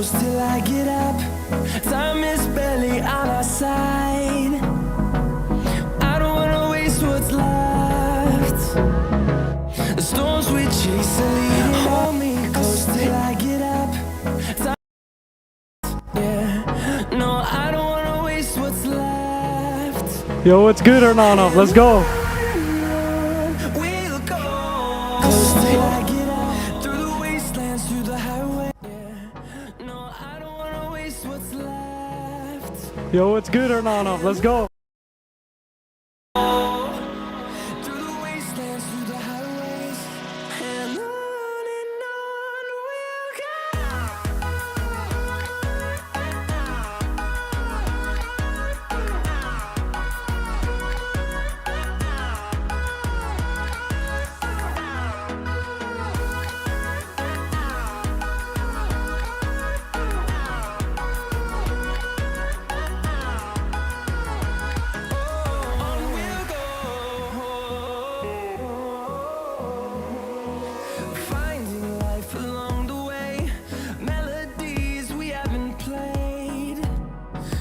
close till I get up. Time is barely on our side. I don't wanna waste what's left. The storms we chase are leading. Hold me close till I get up. Yeah, no, I don't wanna waste what's left. Yo, what's good, Hernano? Let's go. We'll go close till I get up. Through the wastelands, through the highway. Yeah, no, I don't wanna waste what's left. Yo, what's good, Hernano? Let's go. Through the wastelands, through the highways, and on we'll go. On we'll go. Finding life along the way, melodies we haven't played.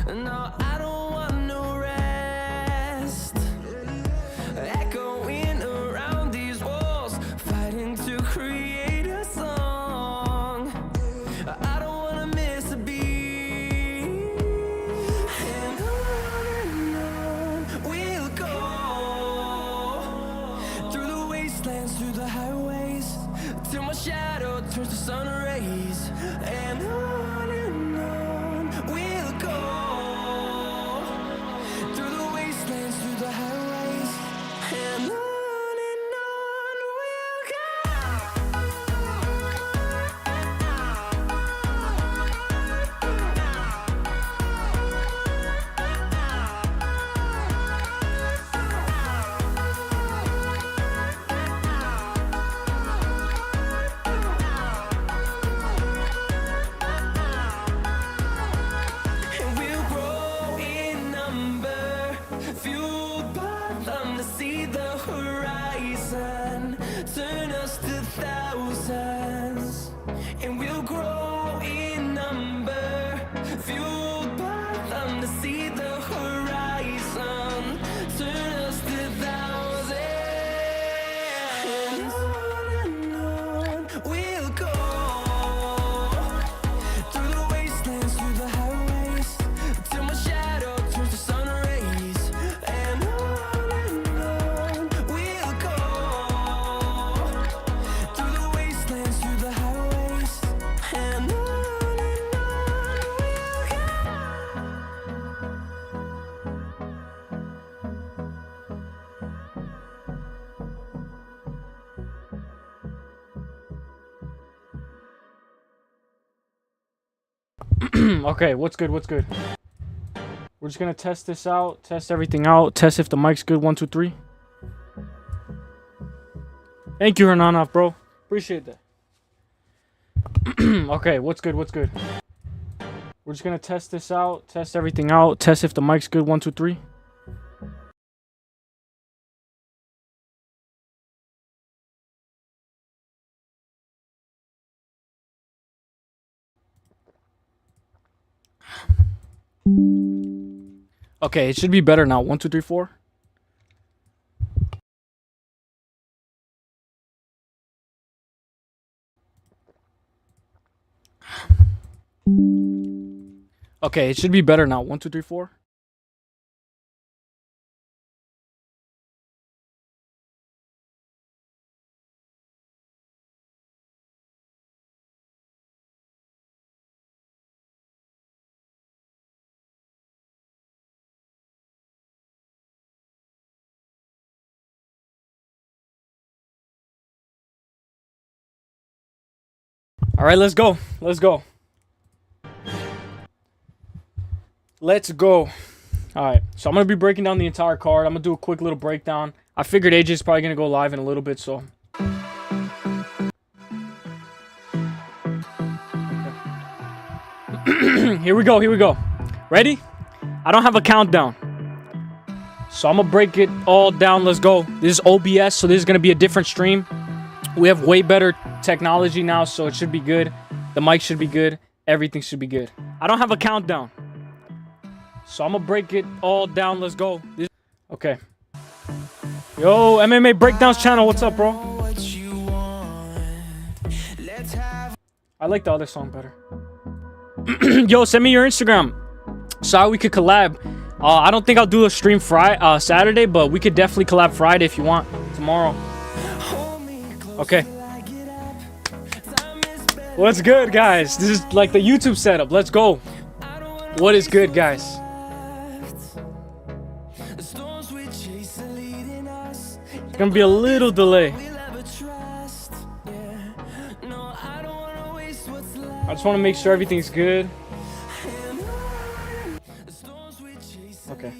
No, I don't want no rest. Echoing around these walls, fighting to create a song. I don't wanna miss a beat. And on we'll go. Through the wastelands, through the highways, till my shadow turns to sun rays. And on we'll go. Through the wastelands, through the highways, and on we'll go. And we'll grow in number, fueled by them to see the horizon, turn us to thousands. And we'll grow in number, fueled by them to see the horizon, turn us to thousands. And on we'll go. Through the wastelands, through the highways, till my shadow turns to sun rays. And on we'll go. Through the wastelands, through the highways, and on Okay, what's good? What's good? We're just gonna test this out, test everything out, test if the mic's good. 1, 2, 3. Thank you, Hernano, bro. Appreciate that. Okay, what's good? What's good? We're just gonna test this out, test everything out, test if the mic's good. 1, 2, 3. Okay, it should be better now. 1, 2, 3, 4. Okay, it should be better now. 1, 2, 3, 4. All right, let's go. Let's go. Let's go. All right, so I'm going to be breaking down the entire card. I'm going to do a quick little breakdown. I figured AJ's probably going to go live in a little bit, so. Here we go. Here we go. Ready? I don't have a countdown. So I'm going to break it all down. Let's go. This is OBS, so this is going to be a different stream. We have way better technology now, so it should be good. The mic should be good. everything should be good. I don't have a countdown, so I'm gonna break it all down. Let's go. Okay. Yo, MMA Breakdowns channel, what's up, bro? I like the other song better. Yo, send me your Instagram so we could collab. I don't think I'll do a stream Saturday, but we could definitely collab Friday if you want. Tomorrow. Okay. What's good, guys? This is like the YouTube setup. Let's go. What is good, guys? It's gonna be a little delay. I just want to make sure everything's good. Okay.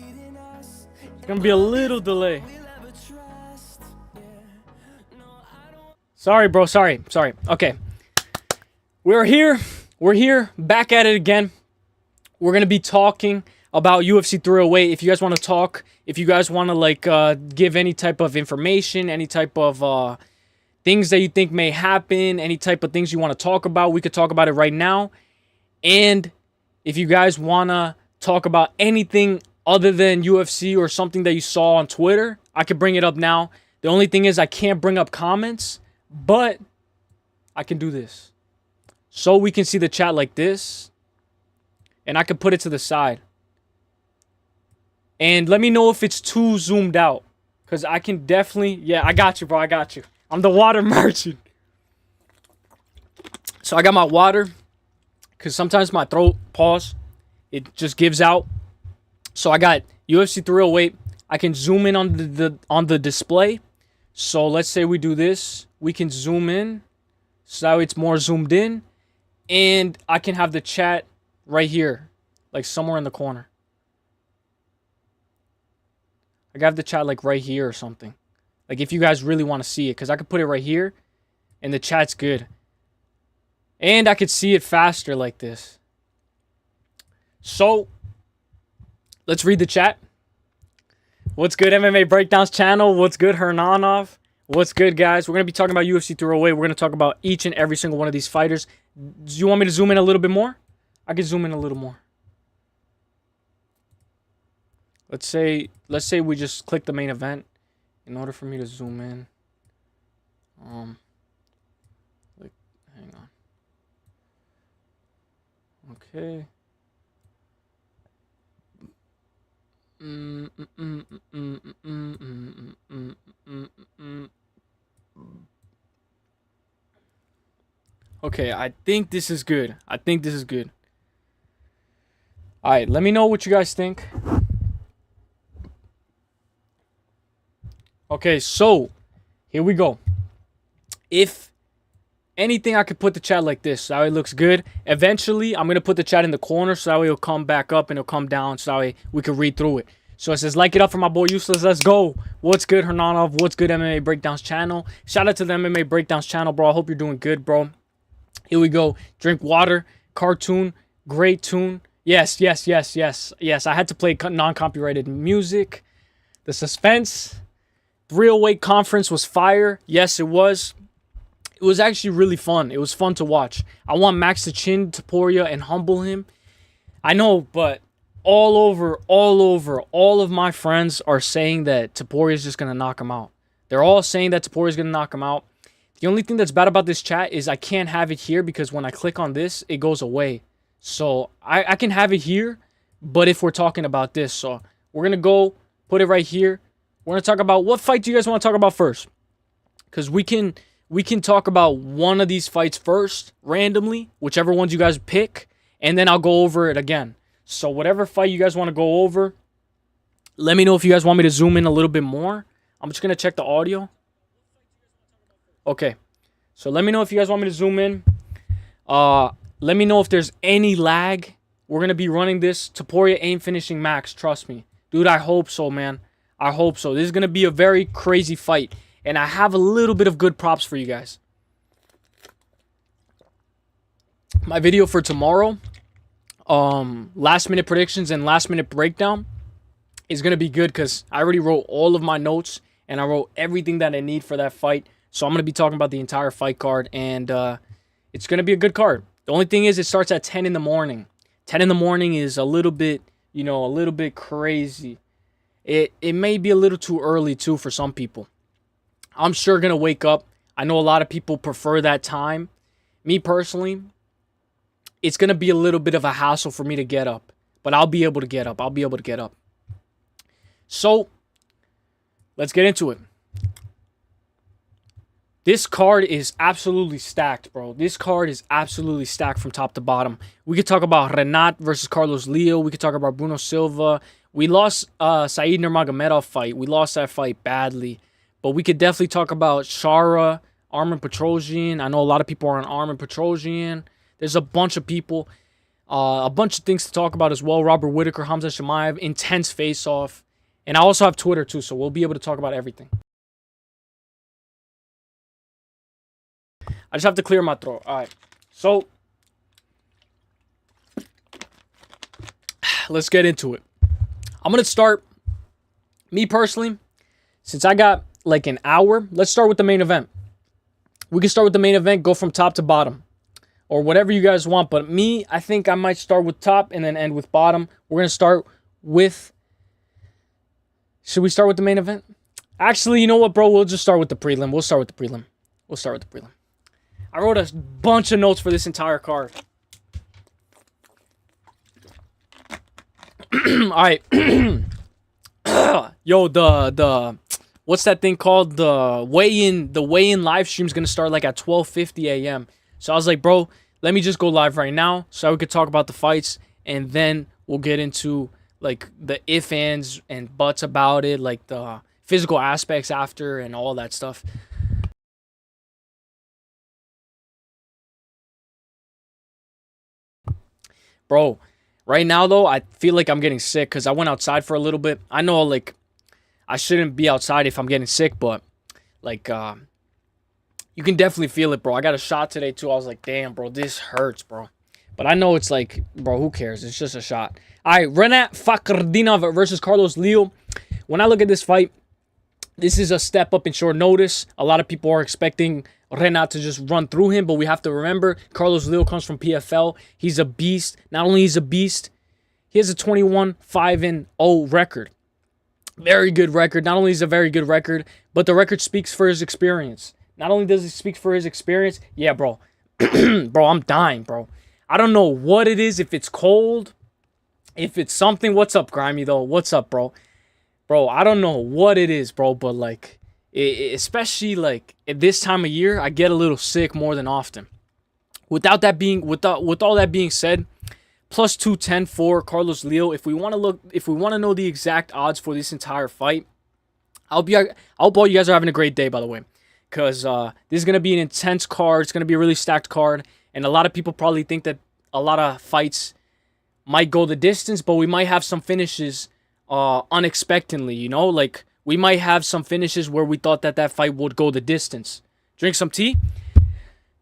It's gonna be a little delay. Sorry, bro. Sorry. Okay. We're here. Back at it again. We're gonna be talking about UFC 308. If you guys want to talk, if you guys want to like give any type of information, any type of things that you think may happen, any type of things you want to talk about, we could talk about it right now. And if you guys want to talk about anything other than UFC or something that you saw on Twitter, I could bring it up now. The only thing is I can't bring up comments, but I can do this. So we can see the chat like this. And I can put it to the side. And let me know if it's too zoomed out. Because I can definitely... Yeah, I got you, bro. I got you. I'm the water merchant. So I got my water. Because sometimes my throat, pause, it just gives out. So I got UFC 308. I can zoom in on the display. So let's say we do this. We can zoom in. So it's more zoomed in. And I can have the chat right here. Like somewhere in the corner. I got the chat like right here or something. Like if you guys really want to see it. Because I could put it right here. And the chat's good. And I could see it faster like this. So, let's read the chat. What's good, MMA Breakdowns channel? What's good, Hernanov? What's good, guys? We're going to be talking about UFC 308. We're going to talk about each and every single one of these fighters. Do you want me to zoom in a little bit more? I can zoom in a little more. Let's say we just click the main event in order for me to zoom in. Like, hang on. Okay. Okay, I think this is good. Alright, let me know what you guys think. Okay, so here we go. If anything, I could put the chat like this. So that way it looks good. Eventually, I'm going to put the chat in the corner. So that way it'll come back up and it'll come down. So that way we can read through it. So it says, like it up for my boy Uselyis. Let's go. What's good, Hernanov? What's good, MMA Breakdowns channel? Shout out to the MMA Breakdowns channel, bro. I hope you're doing good, bro. Here we go. Drink water. Cartoon. Great tune. Yes. I had to play non-copyrighted music. The suspense. 308 conference was fire. Yes, it was. It was actually really fun. It was fun to watch. I want Max to chin Topuria and humble him. I know, but all of my friends are saying that Topuria is just going to knock him out. They're all saying that Topuria is going to knock him out. The only thing that's bad about this chat is I can't have it here because when I click on this, it goes away. So I can have it here, but if we're talking about this, so we're going to go put it right here. We're going to talk about what fight do you guys want to talk about first? Because we can talk about one of these fights first, randomly, whichever ones you guys pick, and then I'll go over it again. So whatever fight you guys want to go over, let me know if you guys want me to zoom in a little bit more. I'm just going to check the audio. Okay. So let me know if you guys want me to zoom in. Let me know if there's any lag. We're going to be running this. Topuria ain't finishing Max, trust me. Dude, I hope so, man. I hope so. This is going to be a very crazy fight. And I have a little bit of good props for you guys. My video for tomorrow, last minute predictions and last minute breakdown, is going to be good because I already wrote all of my notes and I wrote everything that I need for that fight. So I'm going to be talking about the entire fight card and it's going to be a good card. The only thing is it starts at 10 in the morning. 10 in the morning is a little bit, a little bit crazy. It may be a little too early too for some people. I'm sure going to wake up. I know a lot of people prefer that time. Me personally, it's going to be a little bit of a hassle for me to get up. But I'll be able to get up. So, let's get into it. This card is absolutely stacked, bro. This card is absolutely stacked from top to bottom. We could talk about Renat versus Carlos Leo. We could talk about Bruno Silva. We lost Said Nurmagomedov fight. We lost that fight badly. But we could definitely talk about Shara, Armin Petrosian. I know a lot of people are on Armin Petrosian. There's a bunch of people. A bunch of things to talk about as well. Robert Whittaker, Hamza Shemaev, intense face-off. And I also have Twitter too, so we'll be able to talk about everything. I just have to clear my throat. All right. So, let's get into it. I'm going to start, me personally, since I got like an hour, let's start with the main event. We can start with the main event, go from top to bottom, or whatever you guys want. But me, I think I might start with top and then end with bottom. We're going to start with... Should we start with the main event? Actually, you know what, bro? We'll just start with the prelim. We'll start with the prelim. I wrote a bunch of notes for this entire card. All right. Yo, the what's that thing called? The weigh-in live stream is gonna start like at 12:50 a.m. So I was like, bro, let me just go live right now so we could talk about the fights, and then we'll get into like the if, ands, and buts about it, like the physical aspects after and all that stuff. Bro, right now, though, I feel like I'm getting sick because I went outside for a little bit. I know, like, I shouldn't be outside if I'm getting sick, but, like, you can definitely feel it, bro. I got a shot today, too. I was like, damn, bro, this hurts, bro. But I know it's like, bro, who cares? It's just a shot. All right, Renat Fakhretdinov versus Carlos Leo. When I look at this fight, this is a step up in short notice. A lot of people are expecting Renat to just run through him, but we have to remember Carlos Leo comes from PFL. He's a beast. Not only is he a beast, he has a 21-5-0 record. Very good record. Not only is it a very good record, but the record speaks for his experience. Not only does it speak for his experience, yeah, bro. Bro, I'm dying, bro. I don't know what it is, if it's cold, if it's something. What's up, Grimy, though? What's up, bro? Bro, I don't know what it is, bro, but, like, especially, like, at this time of year, I get a little sick more than often. With all that being said, plus 210 for Carlos Leo. If we want to know the exact odds for this entire fight, I hope all you guys are having a great day, by the way, because this is going to be an intense card. It's going to be a really stacked card, and a lot of people probably think that a lot of fights might go the distance, but we might have some finishes unexpectedly, you know? Like, we might have some finishes where we thought that fight would go the distance. Drink some tea?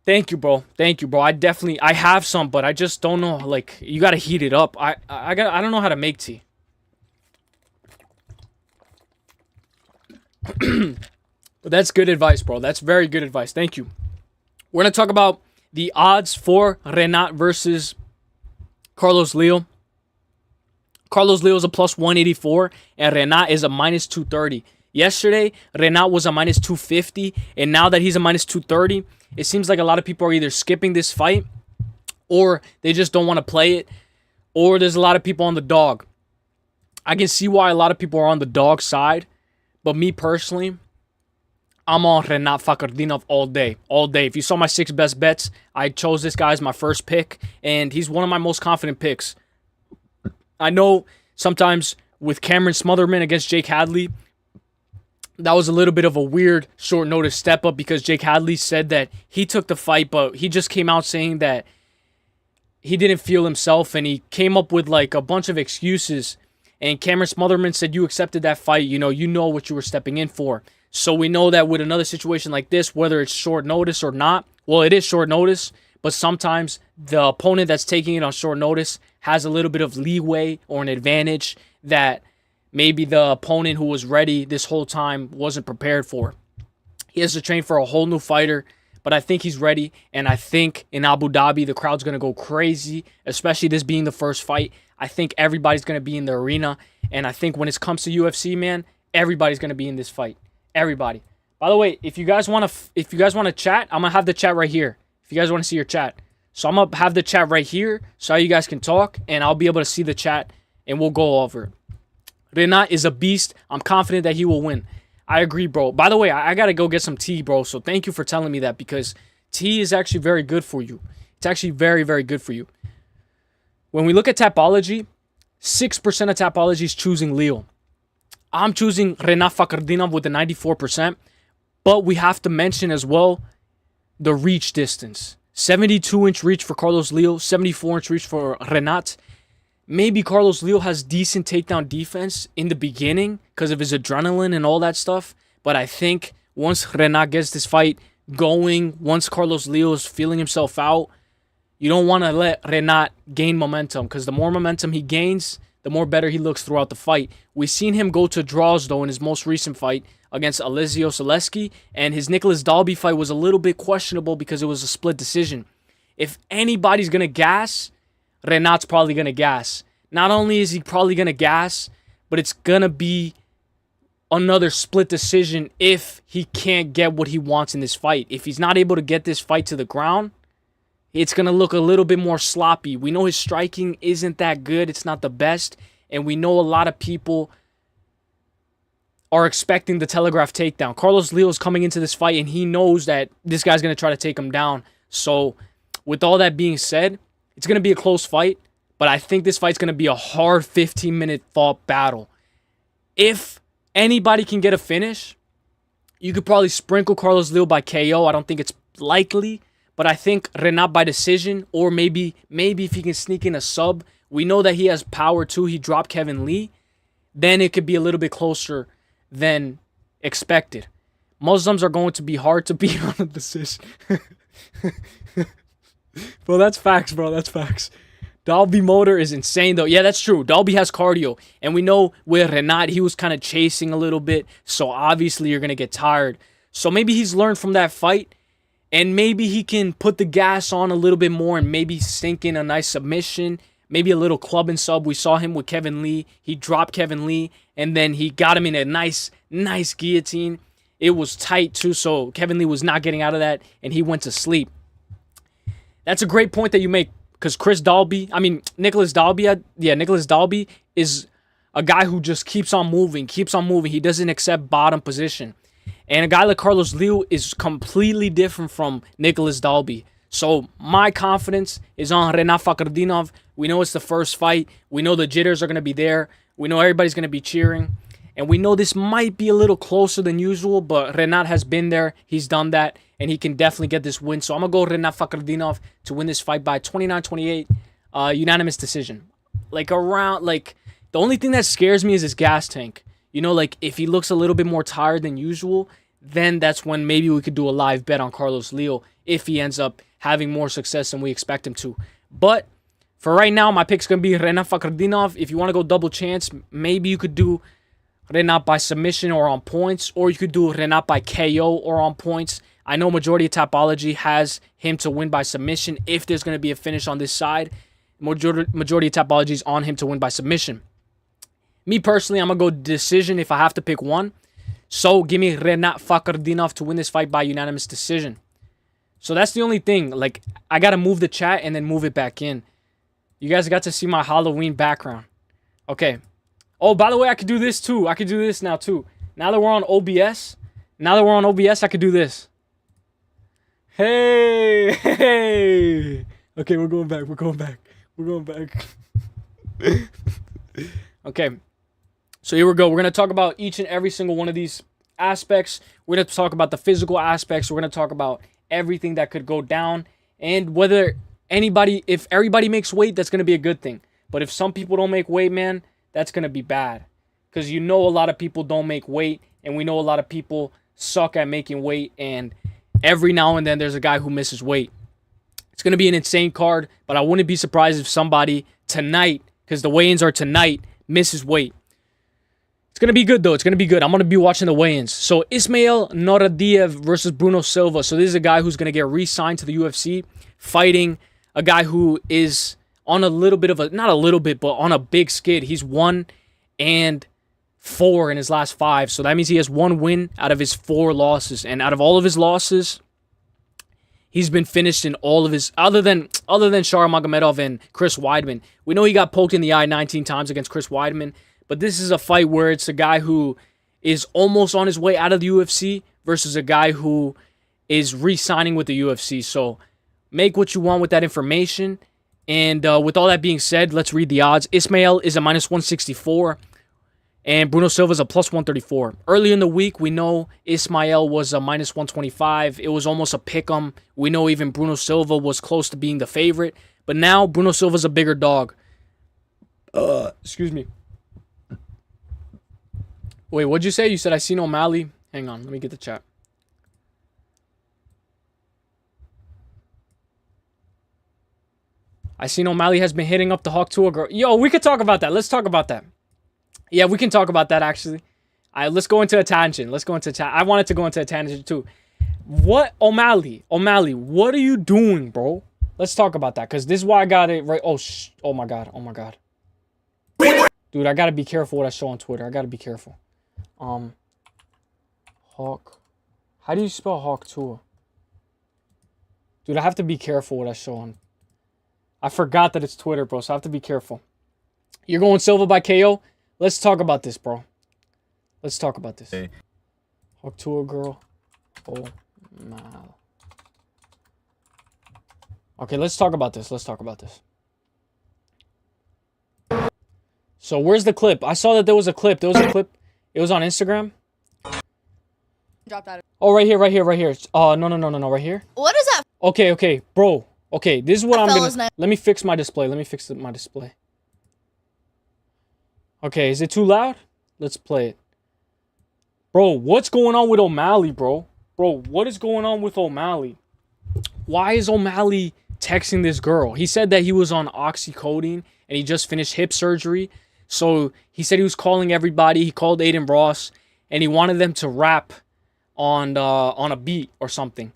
Thank you, bro. I have some, but I just don't know. Like, you got to heat it up. I don't know how to make tea. But that's good advice, bro. That's very good advice. Thank you. We're going to talk about the odds for Renat versus Carlos Leo. Carlos Leo is a plus 184, and Renat is a minus 230. Yesterday, Renat was a minus 250, and now that he's a minus 230, it seems like a lot of people are either skipping this fight, or they just don't want to play it, or there's a lot of people on the dog. I can see why a lot of people are on the dog side, but me personally, I'm on Renat Fakhretdinov all day. All day. If you saw my 6 best bets, I chose this guy as my first pick, and he's one of my most confident picks. I know sometimes with Cameron Smotherman against Jake Hadley, that was a little bit of a weird short notice step up because Jake Hadley said that he took the fight, but he just came out saying that he didn't feel himself, and he came up with like a bunch of excuses. And Cameron Smotherman said, you accepted that fight, you know what you were stepping in for. So we know that with another situation like this, whether it's short notice or not, well, it is short notice, but sometimes the opponent that's taking it on short notice has a little bit of leeway or an advantage that maybe the opponent who was ready this whole time wasn't prepared for. He has to train for a whole new fighter, but I think he's ready. And I think in Abu Dhabi, the crowd's going to go crazy, especially this being the first fight. I think everybody's going to be in the arena. And I think when it comes to UFC, man, everybody's going to be in this fight. Everybody. By the way, if you guys want to chat, I'm going to have the chat right here. If you guys want to see your chat. So I'm going to have the chat right here so you guys can talk, and I'll be able to see the chat, and we'll go over it. Renat is a beast. I'm confident that he will win. I agree, bro. By the way, I got to go get some tea, bro. So thank you for telling me that, because tea is actually very good for you. It's actually very, very good for you. When we look at Tapology, 6% of Tapology is choosing Leo. I'm choosing Renat Fakhretdinov with the 94%. But we have to mention as well the reach distance. 72-inch reach for Carlos Leo, 74-inch reach for Renat. Maybe Carlos Leo has decent takedown defense in the beginning because of his adrenaline and all that stuff. But I think once Renat gets this fight going, once Carlos Leo is feeling himself out, you don't want to let Renat gain momentum, because the more momentum he gains, the more better he looks throughout the fight. We've seen him go to draws, though, in his most recent fight against Uselyis, and his Nicholas Dalby fight was a little bit questionable because it was a split decision. If anybody's going to gas, Renat's probably going to gas. Not only is he probably going to gas, but it's going to be another split decision if he can't get what he wants in this fight. If he's not able to get this fight to the ground, it's going to look a little bit more sloppy. We know his striking isn't that good. It's not the best. And we know a lot of people are expecting the telegraph takedown. Carlos Leo is coming into this fight, and he knows that this guy's going to try to take him down. So with all that being said, it's going to be a close fight, but I think this fight's going to be a hard 15-minute fought battle. If anybody can get a finish, you could probably sprinkle Carlos Leo by KO. I don't think it's likely, but I think Renat by decision, or maybe if he can sneak in a sub. We know that he has power too. He dropped Kevin Lee. Then it could be a little bit closer than expected. Muslims are going to be hard to beat on a decision. Bro, that's facts, bro. That's facts. Dalby motor is insane, though. Yeah, that's true. Dalby has cardio. And we know with Renat, he was kind of chasing a little bit. So obviously you're going to get tired. So maybe he's learned from that fight. And maybe he can put the gas on a little bit more and maybe sink in a nice submission. Maybe a little club and sub. We saw him with Kevin Lee. He dropped Kevin Lee. And then he got him in a nice guillotine. It was tight, too. So Kevin Lee was not getting out of that. And he went to sleep. That's a great point that you make, because Nicholas Dalby is a guy who just keeps on moving. He doesn't accept bottom position. And a guy like Carlos Leo is completely different from Nicholas Dalby. So my confidence is on Renat Fakhretdinov. We know it's the first fight. We know the jitters are going to be there. We know everybody's going to be cheering. And we know this might be a little closer than usual, but Renat has been there. He's done that. And he can definitely get this win. So I'm going to go Renat Fakhretdinov to win this fight by 29-28. Unanimous decision. The only thing that scares me is his gas tank. You know, if he looks a little bit more tired than usual, then that's when maybe we could do a live bet on Carlos Leo if he ends up having more success than we expect him to. But for right now, my pick's going to be Renat Fakhretdinov. If you want to go double chance, maybe you could do Renat by submission or on points, or you could do Renat by KO or on points. I know majority of Tapology has him to win by submission if there's going to be a finish on this side. Majority of Tapology is on him to win by submission. Me personally, I'm going to go decision if I have to pick one. So give me Renat Fakhretdinov to win this fight by unanimous decision. So that's the only thing. I got to move the chat and then move it back in. You guys got to see my Halloween background. Okay. Oh, by the way, I could do this too. I could do this now too. Now that we're on OBS, I could do this. Hey. Okay, we're going back. Okay. So here we go. We're going to talk about each and every single one of these aspects. We're going to talk about the physical aspects. We're going to talk about everything that could go down. And if everybody makes weight, that's going to be a good thing. But if some people don't make weight, man, that's going to be bad. Because a lot of people don't make weight. And we know a lot of people suck at making weight. And every now and then there's a guy who misses weight. It's going to be an insane card. But I wouldn't be surprised if somebody tonight, because the weigh-ins are tonight, misses weight. It's It's going to be good, though. It's going to be good. I'm going to be watching the weigh-ins. So, Ismail Noradiev versus Bruno Silva. So, this is a guy who's going to get re-signed to the UFC, fighting a guy who is on a little bit of a, not a little bit, but on a big skid. He's 1-4 in his last 5. So, that means he has 1 win out of his 4 losses. And out of all of his losses, he's been finished in all of his, other than Shar Magomedov and Chris Weidman. We know he got poked in the eye 19 times against Chris Weidman. But this is a fight where it's a guy who is almost on his way out of the UFC versus a guy who is re-signing with the UFC. So make what you want with that information. And with all that being said, let's read the odds. Ismail is a -164. And Bruno Silva is a +134. Early in the week, we know Ismail was a -125. It was almost a pick-em. We know even Bruno Silva was close to being the favorite. But now, Bruno Silva's a bigger dog. Excuse me. Wait, what'd you say? You said I seen O'Malley. Hang on, let me get the chat. I seen O'Malley has been hitting up the Hawk Tour girl. Yo, we could talk about that. Let's talk about that. Yeah, we can talk about that, actually. All right, let's go into a tangent. I wanted to go into a tangent, too. What? O'Malley, what are you doing, bro? Let's talk about that, because this is why I got it right. Oh, my God. Dude, I got to be careful what I show on Twitter. I got to be careful. Hawk. How do you spell Hawk Tour? Dude, I have to be careful what I show on. I forgot that it's Twitter, bro, so I have to be careful. You're going Silva by KO? Let's talk about this, bro. Let's talk about this. Hey. Hawk Tour girl. Oh, man. Okay, let's talk about this. So, where's the clip? I saw that there was a clip. It was on Instagram. Dropped out. Oh, right here. No, right here. What is that? Okay, bro. Okay, this is what I'm fella's gonna... name? Let me fix my display. My display. Okay, is it too loud? Let's play it. Bro, what's going on with O'Malley, bro? Bro, what is going on with O'Malley? Why is O'Malley texting this girl? He said that he was on oxycodone and he just finished hip surgery. So he said he was calling everybody. He called Aiden Ross and he wanted them to rap on a beat or something.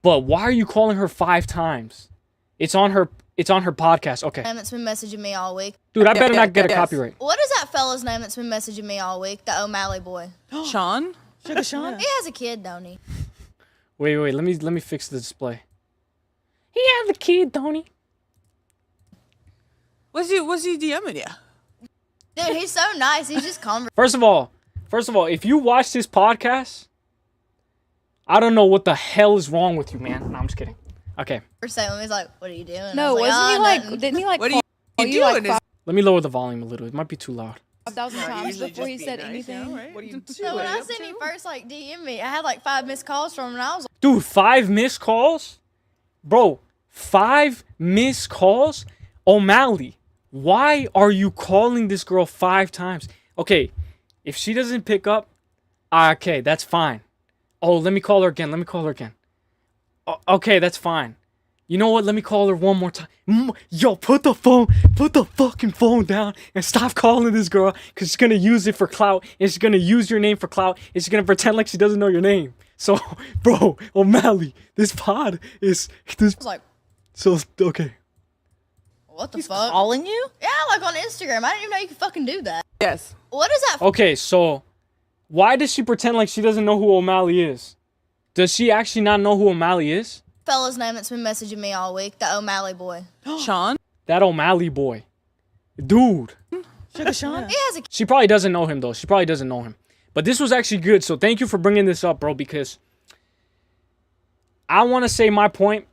But why are you calling her 5 times? It's on her podcast. Okay. That's been messaging me all week. Dude, I better not get a copyright. What is that fella's name that's been messaging me all week? The O'Malley boy. Sean? Sugar Sean? He has a kid, don't he? Wait, let me fix the display. He has a kid, don't he? Was he DMing you? Dude, he's so nice. He's just conversing. First of all, if you watch this podcast, I don't know what the hell is wrong with you, man. No, I'm just kidding. Okay. He's like, what are you doing? No, wasn't he like, didn't he like, What are you call doing? like Let me lower the volume a little. It might be too loud. 5,000 times before he said anything? What are you doing? So when I seen him first like DM me, I had like 5 missed calls from him and I was like, Dude, 5 missed calls? Bro, 5 missed calls? O'Malley, why are you calling this girl 5 times? Okay, if she doesn't pick up, okay, that's fine. Oh, let me call her again. Okay, that's fine. You know what? Let me call her one more time. Yo, put the fucking phone down and stop calling this girl because she's going to use it for clout and she's going to use your name for clout and she's going to pretend like she doesn't know your name. So, bro, O'Malley, this pod is... I was like, So, okay. what the fuck? Calling you? Yeah, like on Instagram. I didn't even know you could fucking do that. Yes. What is that? Okay, so why does she pretend like she doesn't know who O'Malley is? Does she actually not know who O'Malley is? Fella's name that's been messaging me all week? The O'Malley boy. Sean? That O'Malley boy. Dude. Sugar Sean? He has a She probably doesn't know him, though. She probably doesn't know him. But this was actually good, so thank you for bringing this up, bro, because I want to say my point.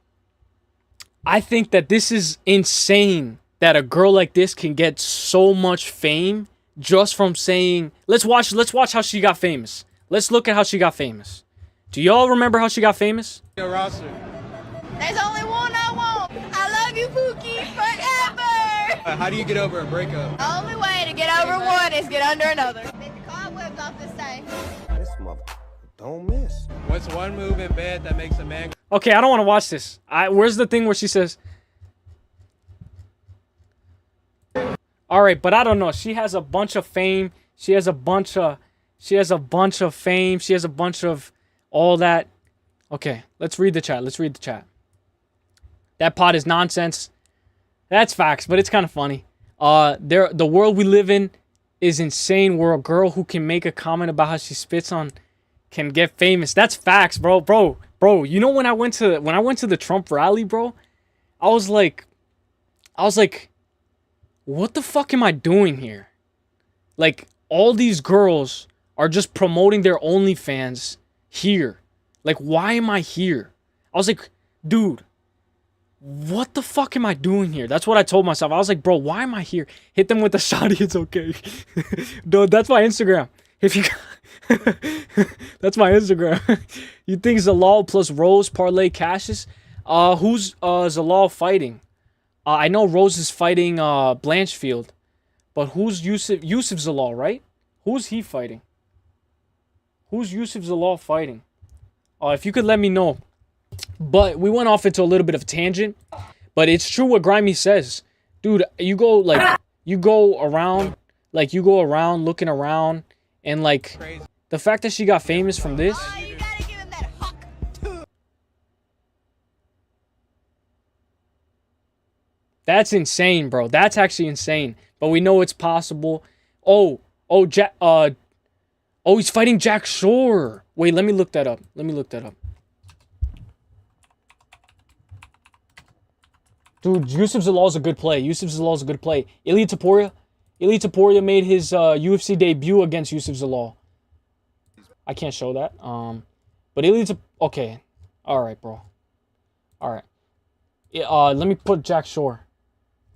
I think that this is insane that a girl like this can get so much fame just from saying, let's watch how she got famous. Let's look at how she got famous. Do y'all remember how she got famous? There's only one I want. I love you, Pookie, forever. How do you get over a breakup? The only way to get over one is get under another. Get the cobwebs off this thing. This mother don't miss. What's one move in bed that makes a man... Okay, I don't want to watch this. Where's the thing where she says... All right, but I don't know. She has a bunch of fame. She has a bunch of fame. She has a bunch of all that. Okay, let's read the chat. Let's read the chat. That pot is nonsense. That's facts, but it's kind of funny. The world we live in is insane. Where a girl who can make a comment about how she spits on can get famous. That's facts, bro. You know when I went to the Trump rally, bro, I was like, what the fuck am I doing here? Like, all these girls are just promoting their OnlyFans here. Like, why am I here? I was like, dude, what the fuck am I doing here? That's what I told myself. I was like, bro, why am I here? Hit them with the shotty, it's okay. Dude, that's my Instagram. If you that's my Instagram. You think Zalal plus Rose parlay cashes? Who's Zalal fighting? I know Rose is fighting Blanchfield. But who's Yusuf Zalal, right? Who's he fighting? Who's Yusuf Zalal fighting? If you could let me know. But we went off into a little bit of a tangent. But it's true what Grimy says. Dude, you go around looking around, and like the fact that she got famous from this. Oh, you gotta give him that huck. That's insane, bro. That's actually insane. But we know it's possible. He's fighting Jack Shore. Wait, let me look that up. Dude, Yusuf Zalal is a good play. Ilia Topuria made his UFC debut against Yusuf Zalal. I can't show that. But okay. All right, bro. All right. Let me put Jack Shore.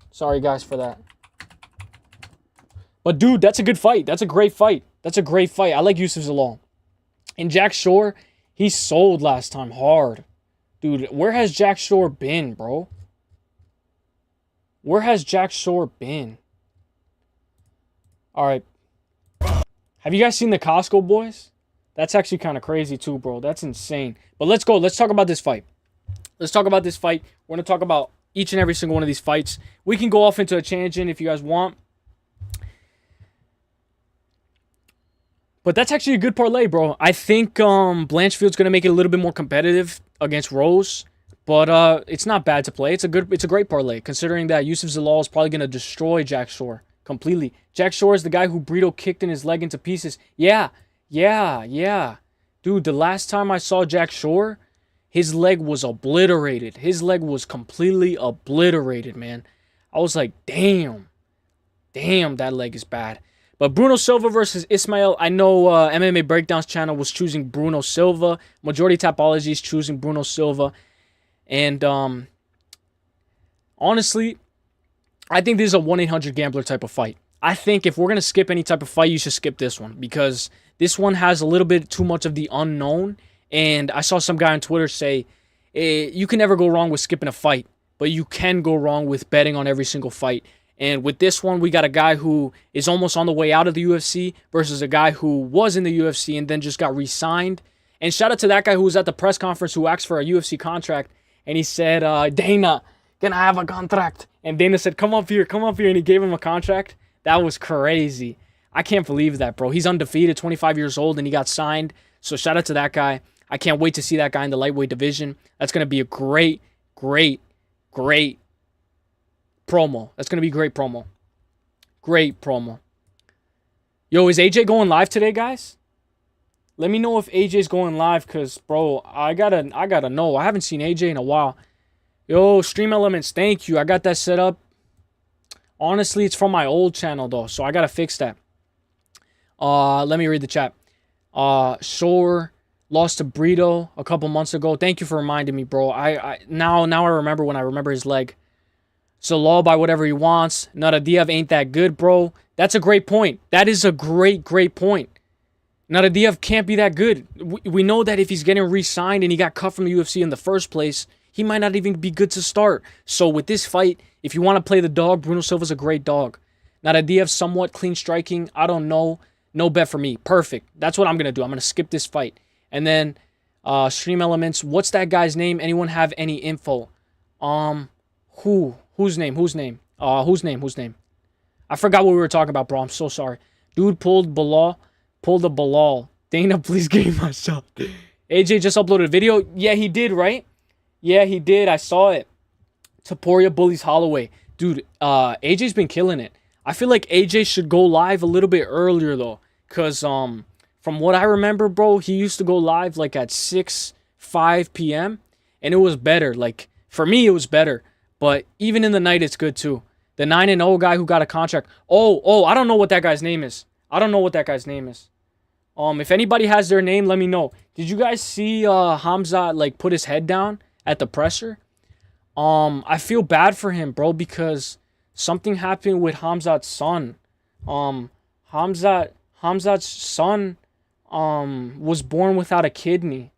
Sorry, guys, for that. But, dude, that's a good fight. That's a great fight. I like Yusuf Zalal. And Jack Shore, he sold last time hard. Dude, where has Jack Shore been, bro? All right. Have you guys seen the Costco boys? That's actually kind of crazy too, bro. That's insane. But let's go. Let's talk about this fight. We're going to talk about each and every single one of these fights. We can go off into a tangent if you guys want. But that's actually a good parlay, bro. I think Blanchfield's going to make it a little bit more competitive against Rose. But it's not bad to play. It's a great parlay, considering that Yusuf Zalal is probably going to destroy Jack Shore completely. Jack Shore is the guy who Brito kicked in his leg into pieces. Yeah. Dude, the last time I saw Jack Shore, his leg was obliterated. His leg was completely obliterated, man. I was like, damn, that leg is bad. But Bruno Silva versus Ismail. I know MMA Breakdowns channel was choosing Bruno Silva. Majority Tapology is choosing Bruno Silva. And honestly, I think this is a 1-800-GAMBLER type of fight. I think if we're going to skip any type of fight, you should skip this one. Because this one has a little bit too much of the unknown. And I saw some guy on Twitter say, you can never go wrong with skipping a fight. But you can go wrong with betting on every single fight. And with this one, we got a guy who is almost on the way out of the UFC versus a guy who was in the UFC and then just got re-signed. And shout out to that guy who was at the press conference who asked for a UFC contract. And he said, Dana, can I have a contract? And Dana said, come up here. And he gave him a contract. That was crazy. I can't believe that, bro. He's undefeated, 25 years old, and he got signed. So shout out to that guy. I can't wait to see that guy in the lightweight division. That's going to be a great promo. That's going to be great promo. Yo, is AJ going live today, guys? Let me know if AJ's going live, because, bro, I gotta know. I haven't seen AJ in a while. Yo, Stream Elements, thank you. I got that set up. Honestly, it's from my old channel, though, so I gotta fix that. Let me read the chat. Shore lost to Brito a couple months ago. Thank you for reminding me, bro. Now I remember when I remember his leg. Zalal by whatever he wants. Nadadev ain't that good, bro. That's a great point. That is a great point. Nadadev can't be that good. We know that if he's getting re-signed and he got cut from the UFC in the first place, he might not even be good to start. So with this fight, if you want to play the dog, Bruno Silva's a great dog. Nadadev somewhat clean striking. I don't know. No bet for me. Perfect. That's what I'm going to do. I'm going to skip this fight. And then Stream Elements. What's that guy's name? Anyone have any info? Whose name? I forgot what we were talking about, bro. I'm so sorry. Dude pulled a Bilal. Dana, please give me my shot. AJ just uploaded a video. Yeah, he did, right? Yeah, he did. I saw it. Topuria bullies Holloway. Dude, AJ's been killing it. I feel like AJ should go live a little bit earlier, though. Because, from what I remember, bro, he used to go live, like, at 5 p.m. And it was better. Like, for me, it was better. But even in the night, it's good, too. The 9-0 guy who got a contract. Oh, I don't know what that guy's name is. If anybody has their name, let me know. Did you guys see Hamza, like, put his head down at the presser? I feel bad for him, bro, because something happened with Hamzat's son. Hamzat's son was born without a kidney.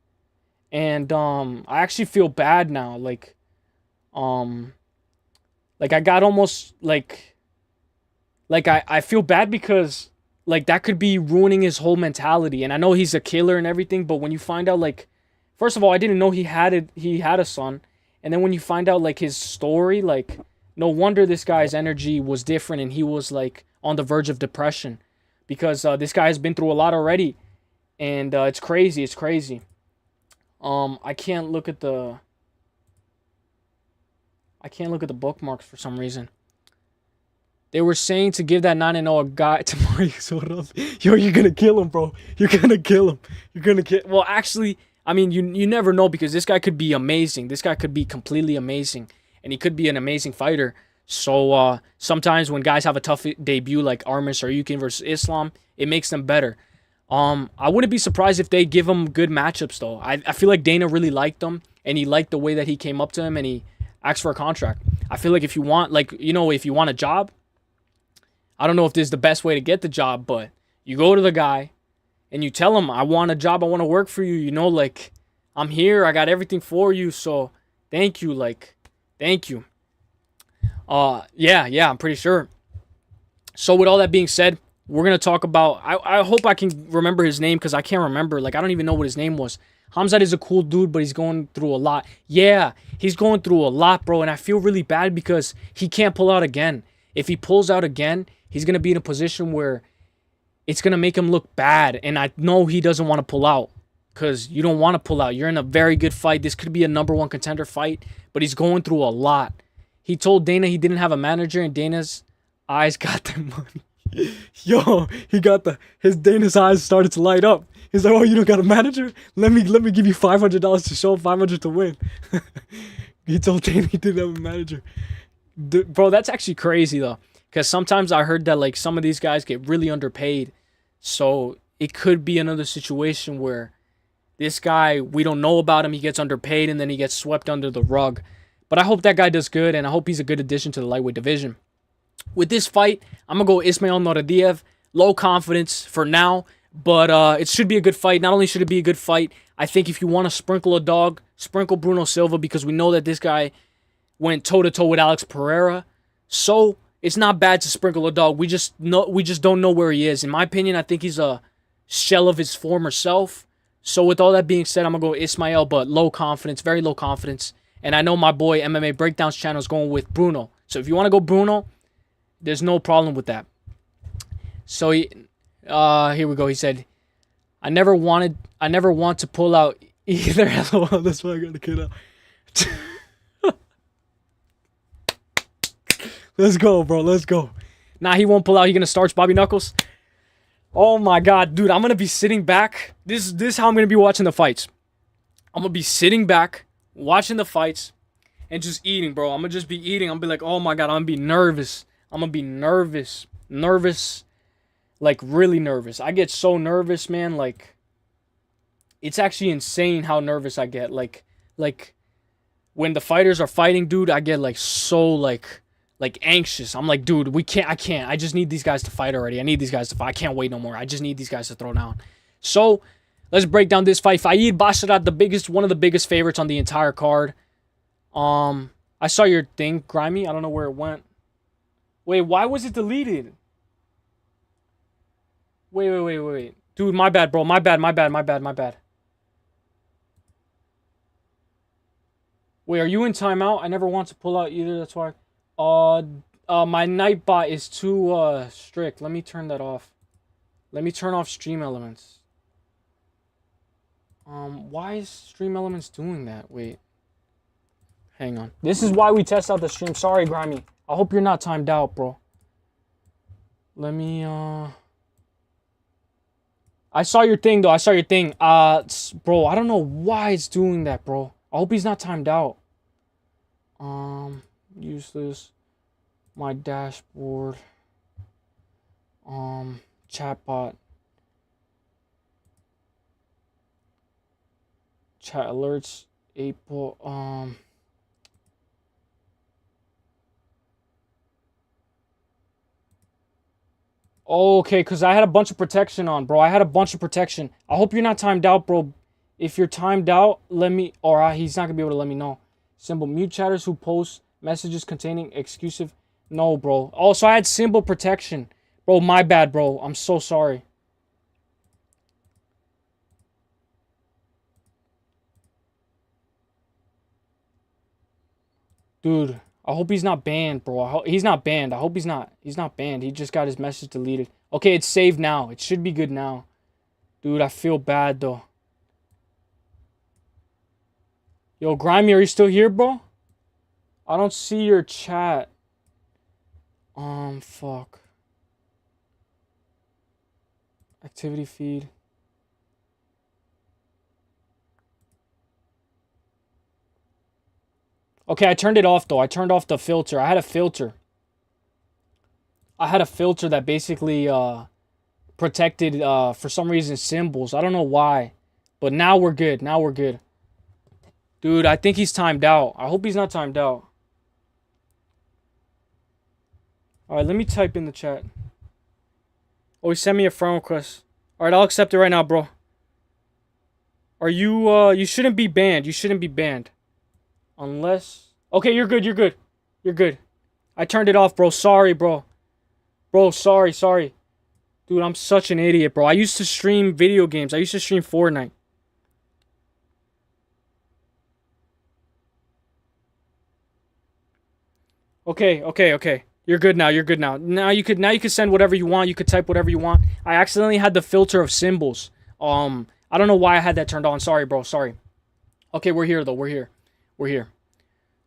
And I actually feel bad now. Like I got almost I feel bad because like that could be ruining his whole mentality. And I know he's a killer and everything, but when you find out, like, first of all, I didn't know he had a son. And then when you find out, like, his story, like, no wonder this guy's energy was different and he was, like, on the verge of depression. Because this guy has been through a lot already. And it's crazy. I can't look at the bookmarks for some reason. They were saying to give that 9-0 a guy tomorrow. Yo, you're gonna kill him, bro. Well, actually, I mean, you never know, because this guy could be amazing. This guy could be completely amazing. And he could be an amazing fighter. So, sometimes when guys have a tough debut, like Armis or Yukin versus Islam, it makes them better. I wouldn't be surprised if they give him good matchups, though. I feel like Dana really liked him, and he liked the way that he came up to him, and he asked for a contract. I feel like if you want, like, you know, if you want a job, I don't know if this is the best way to get the job, but you go to the guy, and you tell him, I want a job, I want to work for you, you know, like, I'm here, I got everything for you, so thank you, like, thank you. Yeah, I'm pretty sure. So with all that being said, we're going to talk about, I hope I can remember his name, because I can't remember. Like, I don't even know what his name was. Hamzat is a cool dude, but he's going through a lot. Yeah, he's going through a lot, bro, and I feel really bad because he can't pull out again. If he pulls out again, he's going to be in a position where it's going to make him look bad, and I know he doesn't want to pull out, because you don't want to pull out. You're in a very good fight. This could be a number 1 contender fight, but he's going through a lot. He told Dana he didn't have a manager, and Dana's eyes got the money. Yo, Dana's eyes started to light up. He's like, oh, you don't got a manager? Let me give you $500 to show, $500 to win. He told Dana he didn't have a manager. Bro, that's actually crazy, though. Because sometimes I heard that, like, some of these guys get really underpaid. So it could be another situation where this guy, we don't know about him, he gets underpaid, and then he gets swept under the rug. But I hope that guy does good, and I hope he's a good addition to the lightweight division. With this fight, I'm going to go Ismail Nuradiev. Low confidence for now, but it should be a good fight. Not only should it be a good fight, I think if you want to sprinkle a dog, sprinkle Bruno Silva, because we know that this guy went toe-to-toe with Alex Pereira. So it's not bad to sprinkle a dog. We just don't know where he is. In my opinion, I think he's a shell of his former self. So with all that being said, I'm going to go Ismail, but low confidence, very low confidence. And I know my boy MMA Breakdowns channel is going with Bruno. So if you want to go Bruno, there's no problem with that. So here we go. He said, I never want to pull out either. LOL, that's why I got to get out. Let's go, bro. Let's go. Nah, he won't pull out. He gonna starch Bobby Knuckles. Oh my god, dude. I'm gonna be sitting back. This is how I'm gonna be watching the fights. I'm gonna be sitting back, watching the fights, and just eating, bro. I'm gonna just be eating. I'm gonna be like, oh my god, I'm gonna be nervous. I'm gonna be nervous. Like, really nervous. I get so nervous, man. Like, it's actually insane how nervous I get. Like when the fighters are fighting, dude, I get, like, so, like anxious. I'm like, dude, I can't. I just need these guys to fight already. I need these guys to fight. I can't wait no more. I just need these guys to throw down. So, let's break down this fight. Faid Basharat, one of the biggest favorites on the entire card. I saw your thing, Grimy. I don't know where it went. Wait, why was it deleted? Wait. Dude, my bad, bro. My bad. Wait, are you in timeout? I never want to pull out either, that's why. My Nightbot is too strict. Let me turn that off. Let me turn off stream elements. Why is stream elements doing that? Wait. Hang on. This is why we test out the stream. Sorry, Grimy. I hope you're not timed out, bro. Let me, I saw your thing, though. I saw your thing. Bro, I don't know why it's doing that, bro. I hope he's not timed out. Useless. My dashboard. Chatbot. Chat alerts. April. Okay, because I had a bunch of protection on, bro. I had a bunch of protection. I hope you're not timed out, bro. If you're timed out, let me... Or he's not going to be able to let me know. Symbol. Mute chatters who post messages containing exclusive... No, bro. Oh, so I had symbol protection. Bro, my bad, bro. I'm so sorry. Dude, I hope he's not banned, bro. He's not banned. I hope he's not. He's not banned. He just got his message deleted. Okay, it's saved now. It should be good now. Dude, I feel bad, though. Yo, Grimy, are you still here, bro? I don't see your chat. Fuck. Activity feed. Okay, I turned it off, though. I turned off the filter. I had a filter. I had a filter that basically protected, for some reason, symbols. I don't know why. But now we're good. Now we're good. Dude, I think he's timed out. I hope he's not timed out. Alright, let me type in the chat. Oh, he sent me a friend request. Alright, I'll accept it right now, bro. Are you, you shouldn't be banned. You shouldn't be banned. Unless... Okay, you're good, you're good. You're good. I turned it off, bro. Sorry, bro. Bro, sorry. Dude, I'm such an idiot, bro. I used to stream video games. I used to stream Fortnite. Okay. You're good now. You're good now. Now you could send whatever you want. You could type whatever you want. I accidentally had the filter of symbols. I don't know why I had that turned on. Sorry, bro. Sorry. Okay, we're here though. We're here.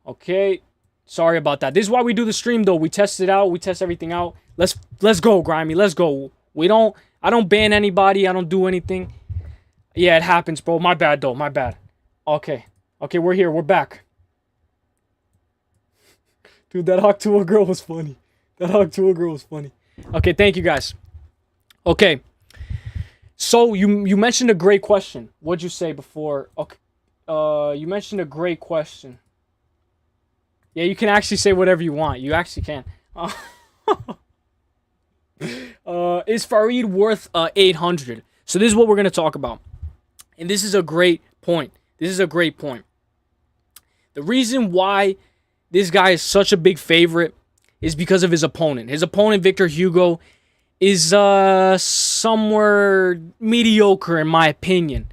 Okay. Sorry about that. This is why we do the stream though. We test it out. We test everything out. Let's go, Grimy. Let's go. I don't ban anybody. I don't do anything. Yeah, it happens, bro. My bad though. My bad. Okay, we're here. We're back. Dude, that Octua girl was funny. Okay, thank you guys. Okay. So you mentioned a great question. What'd you say before? Okay. You mentioned a great question. Yeah, you can actually say whatever you want. You actually can. Is Farid worth 800? So this is what we're going to talk about. And this is a great point. The reason why this guy is such a big favorite is because of his opponent. His opponent, Victor Hugo, is somewhere mediocre in my opinion.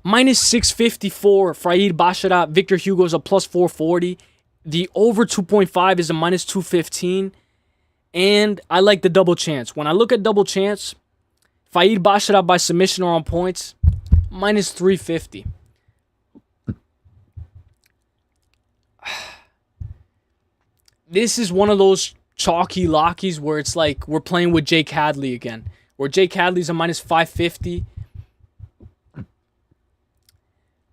Minus 654, Farid Basharat. Victor Hugo's a plus 440. The over 2.5 is a minus 215. And I like the double chance. When I look at double chance, Farid Basharat by submission or on points, minus 350. This is one of those chalky lockies where it's like we're playing with Jake Hadley again. Where Jake Hadley's a minus 550.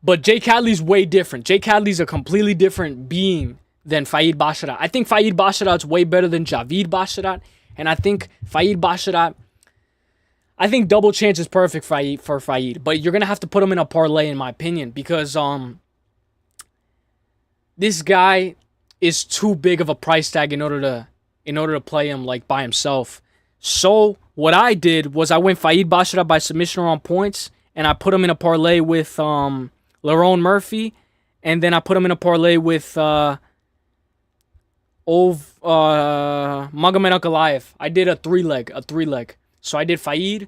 But Jake Hadley's way different. Jake Hadley's a completely different being than Farid Basharat. I think Farid Basharat's way better than Javid Basharat. And I think Farid Basharat... I think double chance is perfect for Farid. But you're going to have to put him in a parlay in my opinion. Because this guy is too big of a price tag in order to play him like by himself. So what I did was I went Farid Basharat by submission or on points. And I put him in a parlay with... Lerone Murphy, and then I put him in a parlay with Magomed Ankalaev. I did a three leg. So I did Farid,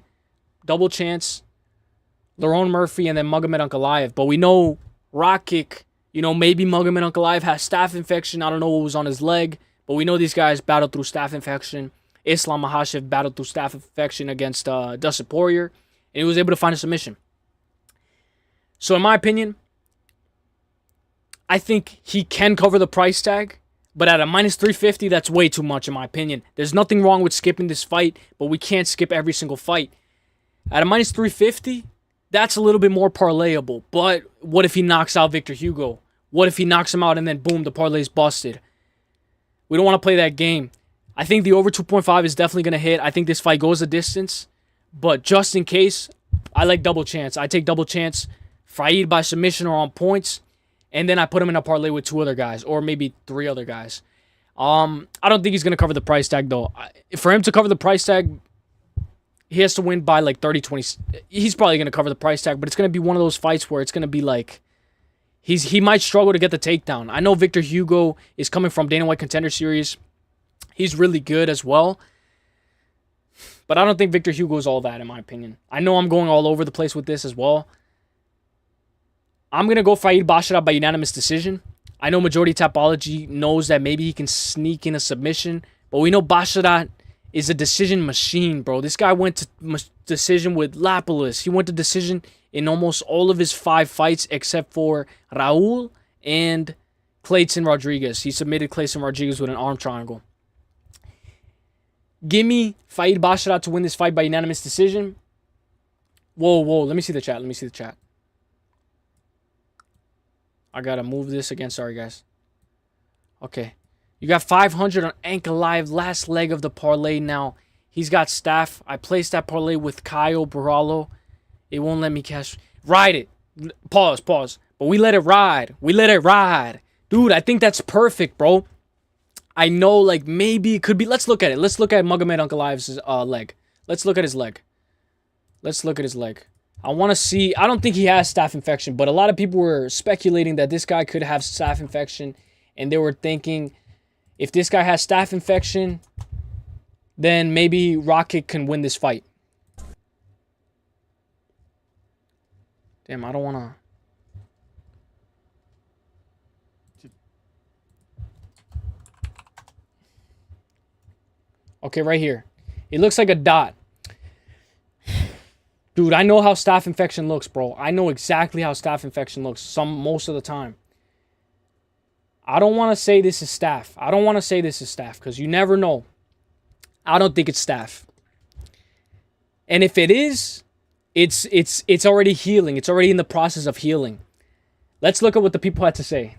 double chance, Lerone Murphy, and then Magomed Ankalaev. But we know Rakic, maybe Magomed Ankalaev has staph infection. I don't know what was on his leg, but we know these guys battled through staph infection. Islam Makhachev battled through staph infection against Dustin Poirier, and he was able to find a submission. So in my opinion, I think he can cover the price tag, but at a minus 350, that's way too much in my opinion. There's nothing wrong with skipping this fight, but we can't skip every single fight. At a minus 350, that's a little bit more parlayable. But what if he knocks out Victor Hugo? What if he knocks him out and then boom, the parlay's busted? We don't want to play that game. I think the over 2.5 is definitely going to hit. I think this fight goes a distance. But just in case, I like double chance. I take double chance. Faid by submission or on points. And then I put him in a parlay with 2 other guys. Or maybe 3 other guys. I don't think he's going to cover the price tag though. For him to cover the price tag, he has to win by like 30, 20. He's probably going to cover the price tag. But it's going to be one of those fights where it's going to be like, he might struggle to get the takedown. I know Victor Hugo is coming from Dana White Contender Series. He's really good as well. But I don't think Victor Hugo is all that, in my opinion. I know I'm going all over the place with this as well. I'm going to go Faid Basharat by unanimous decision. I know Majority Tapology knows that maybe he can sneak in a submission. But we know Basharat is a decision machine, bro. This guy went to decision with Lapalus. He went to decision in almost all of his 5 fights except for Raul and Clayton Rodriguez. He submitted Clayton Rodriguez with an arm triangle. Give me Faid Basharat to win this fight by unanimous decision. Whoa. Let me see the chat. I gotta move this again. Sorry, guys. Okay. You got 500 on Ankalaev, last leg of the parlay now. He's got staff. I placed that parlay with Kyle Baralo. It won't let me cash. Ride it. Pause. But we let it ride. Dude, I think that's perfect, bro. I know, like, maybe it could be. Let's look at it. Let's look at Magomed Ankalaev's leg. Let's look at his leg. I want to see. I don't think he has staph infection, but a lot of people were speculating that this guy could have staph infection, and they were thinking, if this guy has staph infection, then maybe Rocket can win this fight. Damn, I don't want to... Okay, right here. It looks like a dot. Dude, I know how staph infection looks, bro. I know exactly how staph infection looks most of the time. I don't want to say this is staph. Because you never know. I don't think it's staph. And if it is, it's already healing. It's already in the process of healing. Let's look at what the people had to say.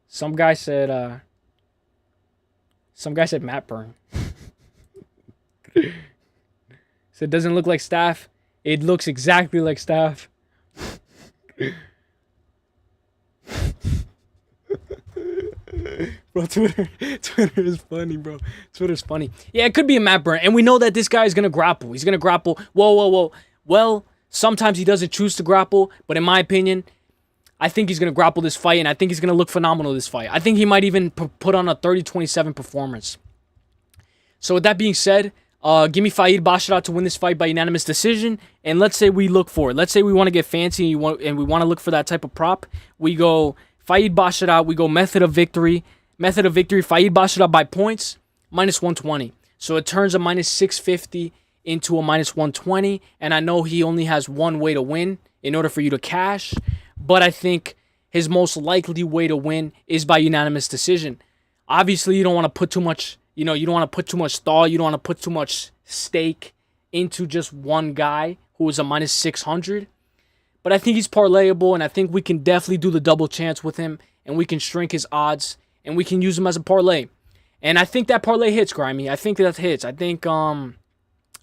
Some guy said Matt Burn. So it doesn't look like staph. It looks exactly like staph. Bro, Twitter is funny, bro. Twitter's funny. Yeah, it could be a Matt Burn. And we know that this guy is going to grapple. He's going to grapple. Whoa. Well, sometimes he doesn't choose to grapple. But in my opinion, I think he's going to grapple this fight. And I think he's going to look phenomenal this fight. I think he might even put on a 30-27 performance. So with that being said, give me Faid Basharat to win this fight by unanimous decision. And let's say we look for it. Let's say we want to get fancy and we want to look for that type of prop. We go Faid Basharat. We go method of victory. Faid Basharat by points, minus 120. So it turns a minus 650 into a minus 120. And I know he only has one way to win in order for you to cash. But I think his most likely way to win is by unanimous decision. Obviously, you don't want to put too much... You don't want to put too much thought. You don't want to put too much stake into just one guy who is a minus 600. But I think he's parlayable, and I think we can definitely do the double chance with him, and we can shrink his odds, and we can use him as a parlay. And I think that parlay hits, Grimy. I think that hits. I think Magomed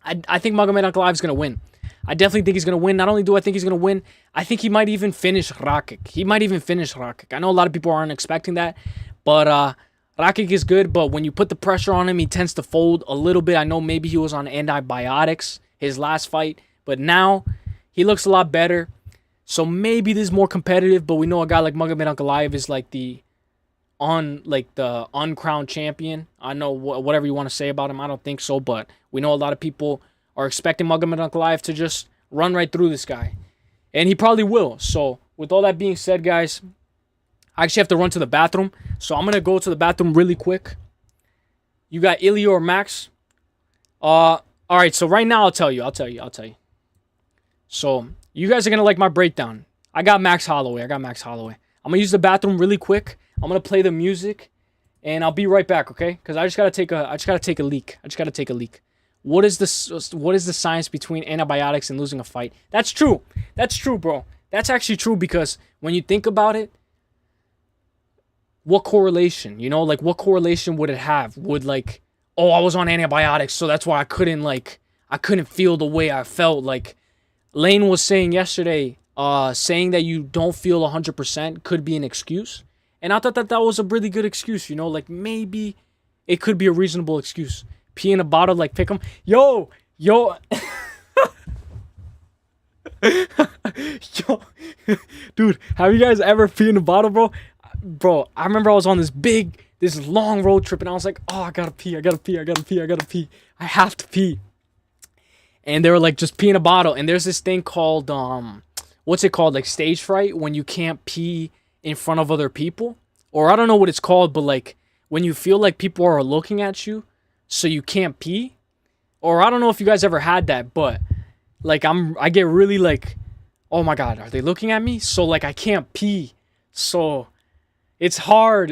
Ankalaev is going to win. I definitely think he's going to win. Not only do I think he's going to win, I think he might even finish Rakic. I know a lot of people aren't expecting that, but... Rakic is good, but when you put the pressure on him, he tends to fold a little bit. I know maybe he was on antibiotics his last fight, but now he looks a lot better. So maybe this is more competitive, but we know a guy like Magomed Ankalaev is like the uncrowned champion. I know whatever you want to say about him, I don't think so, but we know a lot of people are expecting Magomed Ankalaev to just run right through this guy. And he probably will. So with all that being said, guys, I actually have to run to the bathroom, so I'm going to go to the bathroom really quick. You got Ilya or Max? All right, so right now I'll tell you. So you guys are gonna like my breakdown. I got Max Holloway. I'm gonna use the bathroom really quick. I'm gonna play the music, and I'll be right back, okay? Because I just gotta take a leak. What is the science between antibiotics and losing a fight? That's true, bro. That's actually true, because when you think about it, what correlation? You know, like, what correlation would it have? Would, like, oh, I was on antibiotics, so that's why I couldn't feel the way I felt. Like Lane was saying yesterday, saying that you don't feel 100% could be an excuse. And I thought that was a really good excuse, you know, like maybe it could be a reasonable excuse. Pee in a bottle, like pick 'em. Yo. Dude, have you guys ever pee in a bottle, bro? Bro, I remember I was on this long road trip, and I was like, oh, I gotta pee. I have to pee. And they were like, just pee in a bottle. And there's this thing called, what's it called? Like stage fright, when you can't pee in front of other people. Or I don't know what it's called, but like when you feel like people are looking at you, so you can't pee. Or I don't know if you guys ever had that, but like I get really like, oh my God, are they looking at me? So like I can't pee. So it's hard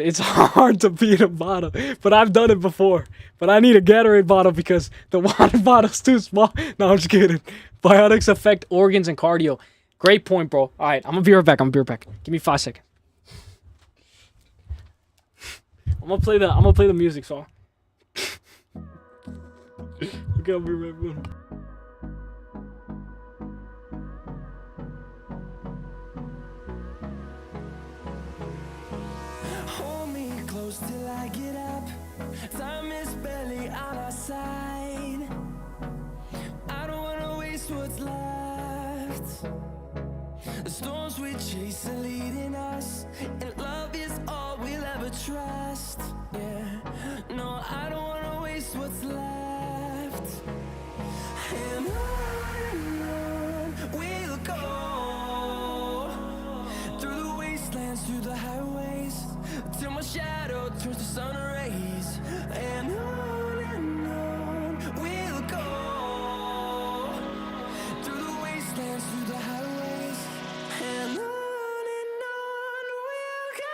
to pee in a bottle, but I've done it before. But I need a Gatorade bottle because the water bottle's too small. No, I'm just kidding. Biotics affect organs and cardio. Great point, bro. All right, I'm gonna be right back. Give me 5 seconds. I'm gonna play the music song. Okay, I'll be right back. Hold me close till I get up. Time is barely on our side. I don't wanna waste what's left. The storms we chase are leading us, and love is all we'll ever trust. Yeah, no, I don't wanna waste what's left. And on we'll go, through the wastelands, through the highways, till my shadow turns to sun rays. And on we'll go, through the wastelands, through the highways, and on we'll go.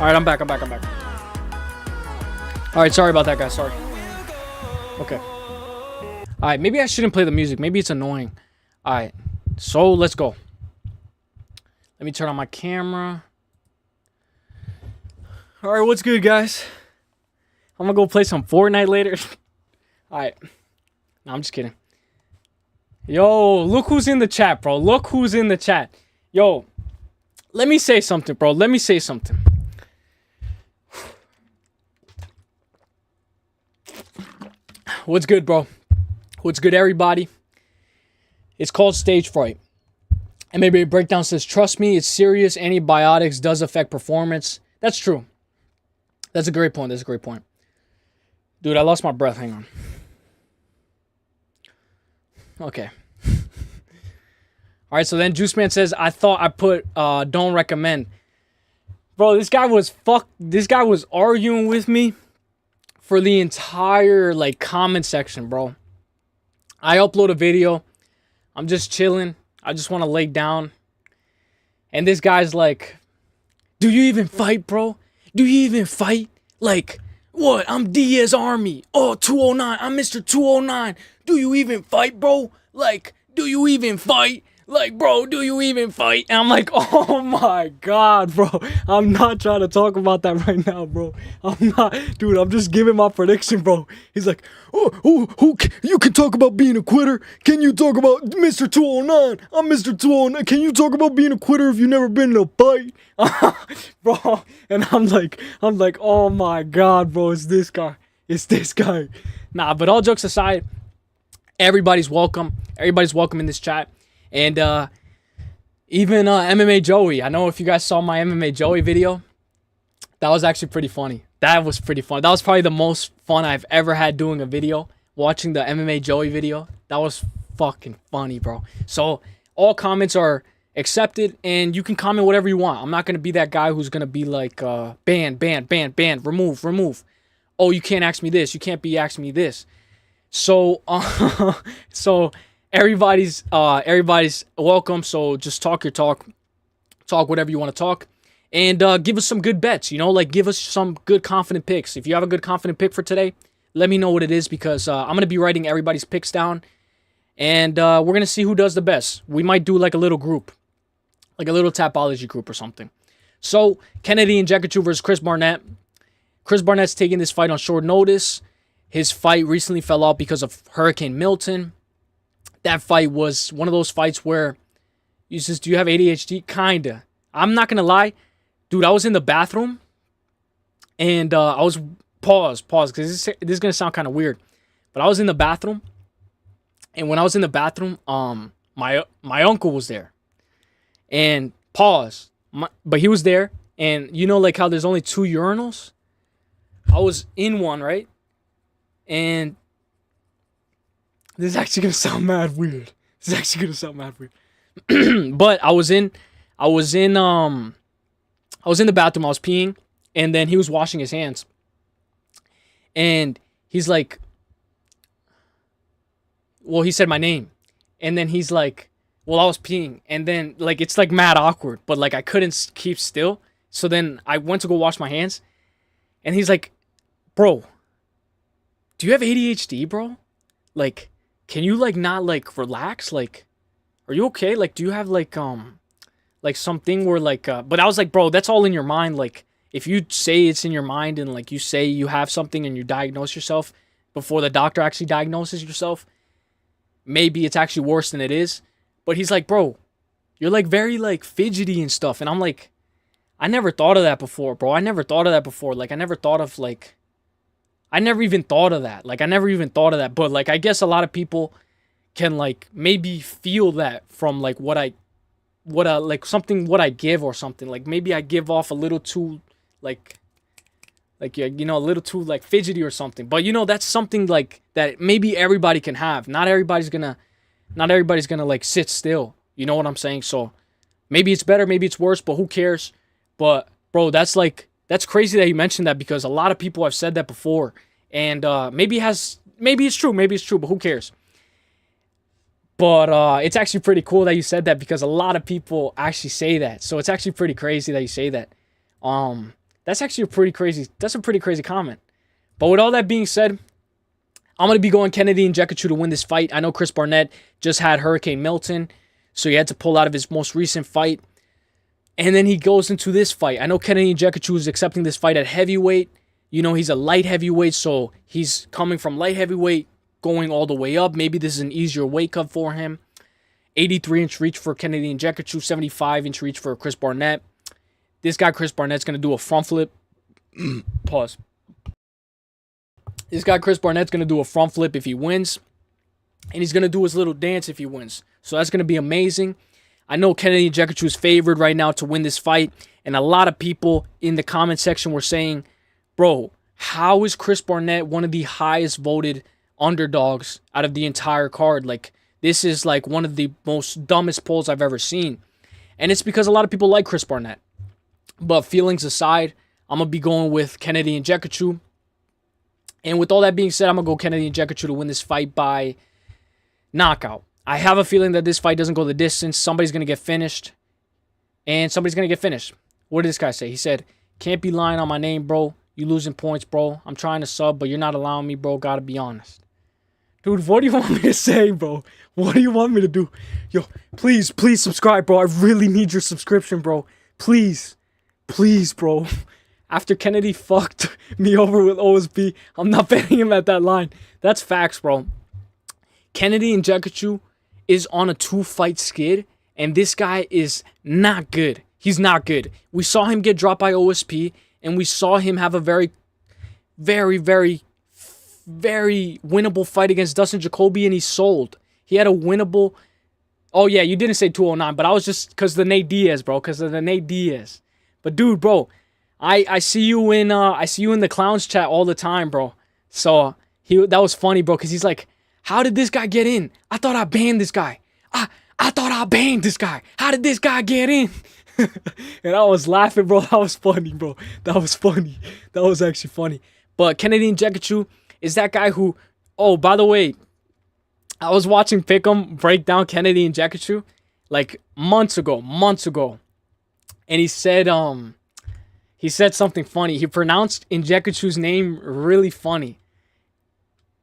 All right, I'm back. All right, sorry about that, guys. Sorry. Okay. All right, maybe I shouldn't play the music. Maybe it's annoying. All right, so let's go. Let me turn on my camera. All right, what's good, guys? I'm gonna go play some Fortnite later. All right. No, I'm just kidding. Yo, look who's in the chat, bro. Yo, let me say something, bro. What's good, bro? What's good, everybody? It's called stage fright. And maybe a breakdown says, trust me, it's serious. Antibiotics does affect performance. That's true. That's a great point. Dude, I lost my breath. Hang on. Okay. All right, so then Juice Man says, I thought I put don't recommend. Bro, this guy was arguing with me for the entire like comment section, bro. I upload a video. I'm just chilling. I just want to lay down. And this guy's like, do you even fight, bro? Do you even fight? Like, what? I'm Diaz Army. Oh, 209. I'm Mr. 209. Do you even fight, bro? Like, do you even fight? Like, bro, do you even fight? And I'm like, oh my God, bro. I'm not trying to talk about that right now, bro. I'm not. Dude, I'm just giving my prediction, bro. He's like, you can talk about being a quitter. Can you talk about Mr. 209? I'm Mr. 209. Can you talk about being a quitter if you've never been in a fight? Bro, and I'm like, oh my God, bro, it's this guy. Nah, but all jokes aside, everybody's welcome. Everybody's welcome in this chat. And even MMA Joey. I know if you guys saw my MMA Joey video, that was actually pretty funny. That was pretty fun. That was probably the most fun I've ever had doing a video. Watching the MMA Joey video. That was fucking funny, bro. So all comments are accepted, and you can comment whatever you want. I'm not going to be that guy who's going to be like, ban, remove. Oh, you can't ask me this. You can't be asking me this. So, so everybody's welcome. So just talk your talk whatever you want to talk. And give us some good bets, you know, like give us some good confident picks. If you have a good confident pick for today, let me know what it is, because I'm going to be writing everybody's picks down. And we're going to see who does the best. We might do like a little group, like a little Tapology group or something. So Kennedy Nzechukwu versus Chris Barnett. Chris Barnett's taking this fight on short notice. His fight recently fell out because of Hurricane Milton. That fight was one of those fights where you just, do you have ADHD? Kinda. I'm not going to lie. Dude, I was in the bathroom, and I was, pause, because this is going to sound kind of weird, but I was in the bathroom, and when I was in the bathroom, my uncle was there, and but he was there, and you know like how there's only 2 urinals? I was in one, right? And this is actually going to sound mad weird. But I was in the bathroom, I was peeing, and then he was washing his hands. And he's like, well, he said my name. And then he's like, well, I was peeing. And then, like, it's, like, mad awkward. But, like, I couldn't keep still. So then I went to go wash my hands. And he's like, bro, do you have ADHD, bro? Like, can you, like, not, like, relax? Like, are you okay? Like, do you have, like something where like but I was like, bro, that's all in your mind. Like, if you say it's in your mind and like you say you have something and you diagnose yourself before the doctor actually diagnoses yourself, maybe it's actually worse than it is. But he's like, bro, you're like very like fidgety and stuff. And I'm like, I never thought of that before, bro. Like, I never even thought of that. But like, I guess a lot of people can like maybe feel that from like what I give or something. Like maybe I give off a little too like you know, a little too like fidgety or something. But you know, that's something like that maybe everybody can have. Not everybody's gonna like sit still. You know what I'm saying? So maybe it's better, maybe it's worse, but who cares? But bro, that's crazy that you mentioned that, because a lot of people have said that before. And maybe it's true, but who cares? But it's actually pretty cool that you said that, because a lot of people actually say that. So it's actually pretty crazy that you say that. That's actually a pretty crazy comment. But with all that being said, I'm going to be going Kennedy Nzechukwu to win this fight. I know Chris Barnett just had Hurricane Milton, so he had to pull out of his most recent fight. And then he goes into this fight. I know Kennedy Nzechukwu is accepting this fight at heavyweight. You know, he's a light heavyweight, so he's coming from light heavyweight, going all the way up. Maybe this is an easier weight cut for him. 83-inch reach for Kennedy Nzechukwu, 75-inch reach for Chris Barnett. This guy, Chris Barnett's going to do a front flip. Pause. This guy, Chris Barnett's going to do a front flip if he wins. And he's going to do his little dance if he wins. So that's going to be amazing. I know Kennedy Nzechukwu is favored right now to win this fight. And a lot of people in the comment section were saying, bro, how is Chris Barnett one of the highest voted underdogs out of the entire card? Like, this is like one of the most dumbest polls I've ever seen. And it's because a lot of people like Chris Barnett. But feelings aside, I'm going to be going with Kennedy Nzechukwu. And with all that being said, I'm going to go Kennedy Nzechukwu to win this fight by knockout. I have a feeling that this fight doesn't go the distance. Somebody's going to get finished. And somebody's going to get finished. What did this guy say? He said, can't be lying on my name, bro. You losing points, bro. I'm trying to sub, but you're not allowing me, bro. Gotta be honest. Dude, what do you want me to say, bro? What do you want me to do? Yo, please subscribe, bro. I really need your subscription, bro. Please, bro. After Kennedy fucked me over with OSB, I'm not betting him at that line. That's facts, bro. Kennedy Nzechukwu is on a 2-fight skid, and this guy is not good. He's not good. We saw him get dropped by OSP, and we saw him have a very, very, very, very winnable fight against Dustin Jacoby, and he sold. He had a winnable... Oh, yeah, you didn't say 209, but I was just... Because of the Nate Diaz, bro. Because of the Nate Diaz. But, dude, bro, I see you in the clowns chat all the time, bro. So that was funny, bro, because he's like, how did this guy get in? I thought I banned this guy. I thought I banned this guy. How did this guy get in? And I was laughing, bro. That was funny, bro. That was funny. That was actually funny. But Kennedy Njekachu is that guy who, oh, by the way, I was watching Pick'em break down Kennedy Njekachu like months ago. And he said something funny. He pronounced Njekachu's name really funny.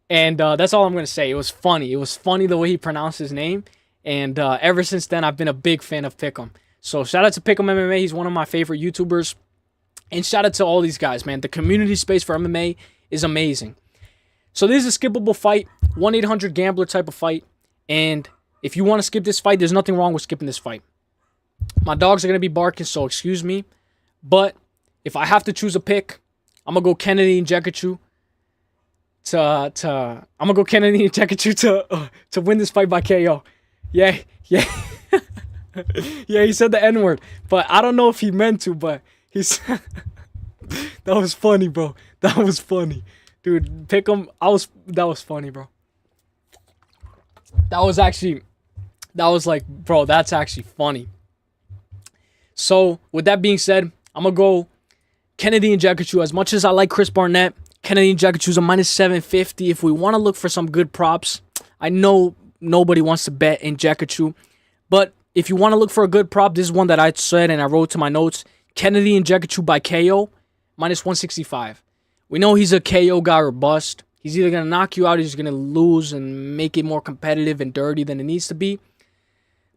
And that's all I'm going to say. It was funny. It was funny the way he pronounced his name. And ever since then, I've been a big fan of Pick'em. So shout out to Pick'em MMA. He's one of my favorite YouTubers. And shout out to all these guys, man. The community space for MMA is amazing. So this is a skippable fight. 1-800-GAMBLER type of fight. And if you want to skip this fight, there's nothing wrong with skipping this fight. My dogs are going to be barking, so excuse me. But if I have to choose a pick, I'm going to go Kennedy Njekachu to win this fight by KO. Yeah. Yeah, he said the N-word, but I don't know if he meant to, but he said... That was funny, bro. That was funny. Dude, that was funny, bro. That was like, bro, that's actually funny. So, with that being said, I'm going to go Kennedy Njekachu. As much as I like Chris Barnett, Kennedy Njekachu's a -750. If we want to look for some good props, I know nobody wants to bet Njekachu, but if you want to look for a good prop, this is one that I said and I wrote to my notes. Kennedy Njekachu by KO, -165. We know he's a KO guy or bust. He's either going to knock you out or he's going to lose and make it more competitive and dirty than it needs to be.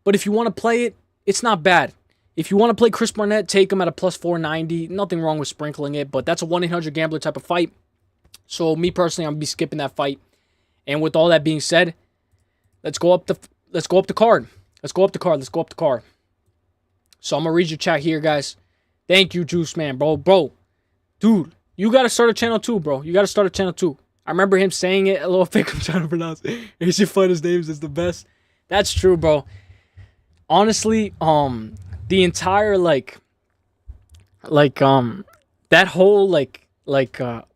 But if you want to play it, it's not bad. If you want to play Chris Barnett, take him at a +490. Nothing wrong with sprinkling it, but that's a 1-800-GAMBLER type of fight. So me personally, I'm going to be skipping that fight. And with all that being said, let's go up the card. Let's go up the card. So I'm going to read your chat here, guys. Thank you, Juice Man, bro. Dude, you got to start a channel too, bro. You got to start a channel too. I remember him saying it a little bit. I'm trying to pronounce it. He should find his names. It's the best. That's true, bro. Honestly, the entire, that whole,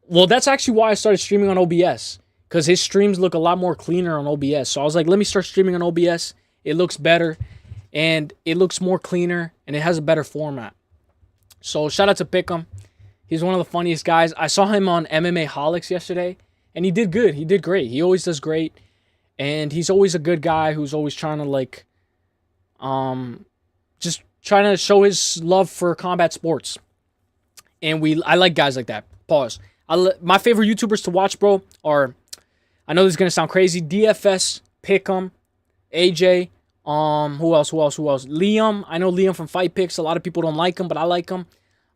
well, that's actually why I started streaming on OBS. Because his streams look a lot more cleaner on OBS. So I was like, let me start streaming on OBS. It looks better. And it looks more cleaner. And it has a better format. So shout out to Pick'em. He's one of the funniest guys. I saw him on MMA Holics yesterday. And he did good. He did great. He always does great. And he's always a good guy who's always trying to, just trying to show his love for combat sports. And I like guys like that. Pause. My favorite YouTubers to watch, bro, are... I know this is going to sound crazy. DFS, Pick'em, AJ, who else? Liam. I know Liam from Fight Picks. A lot of people don't like him, but I like him.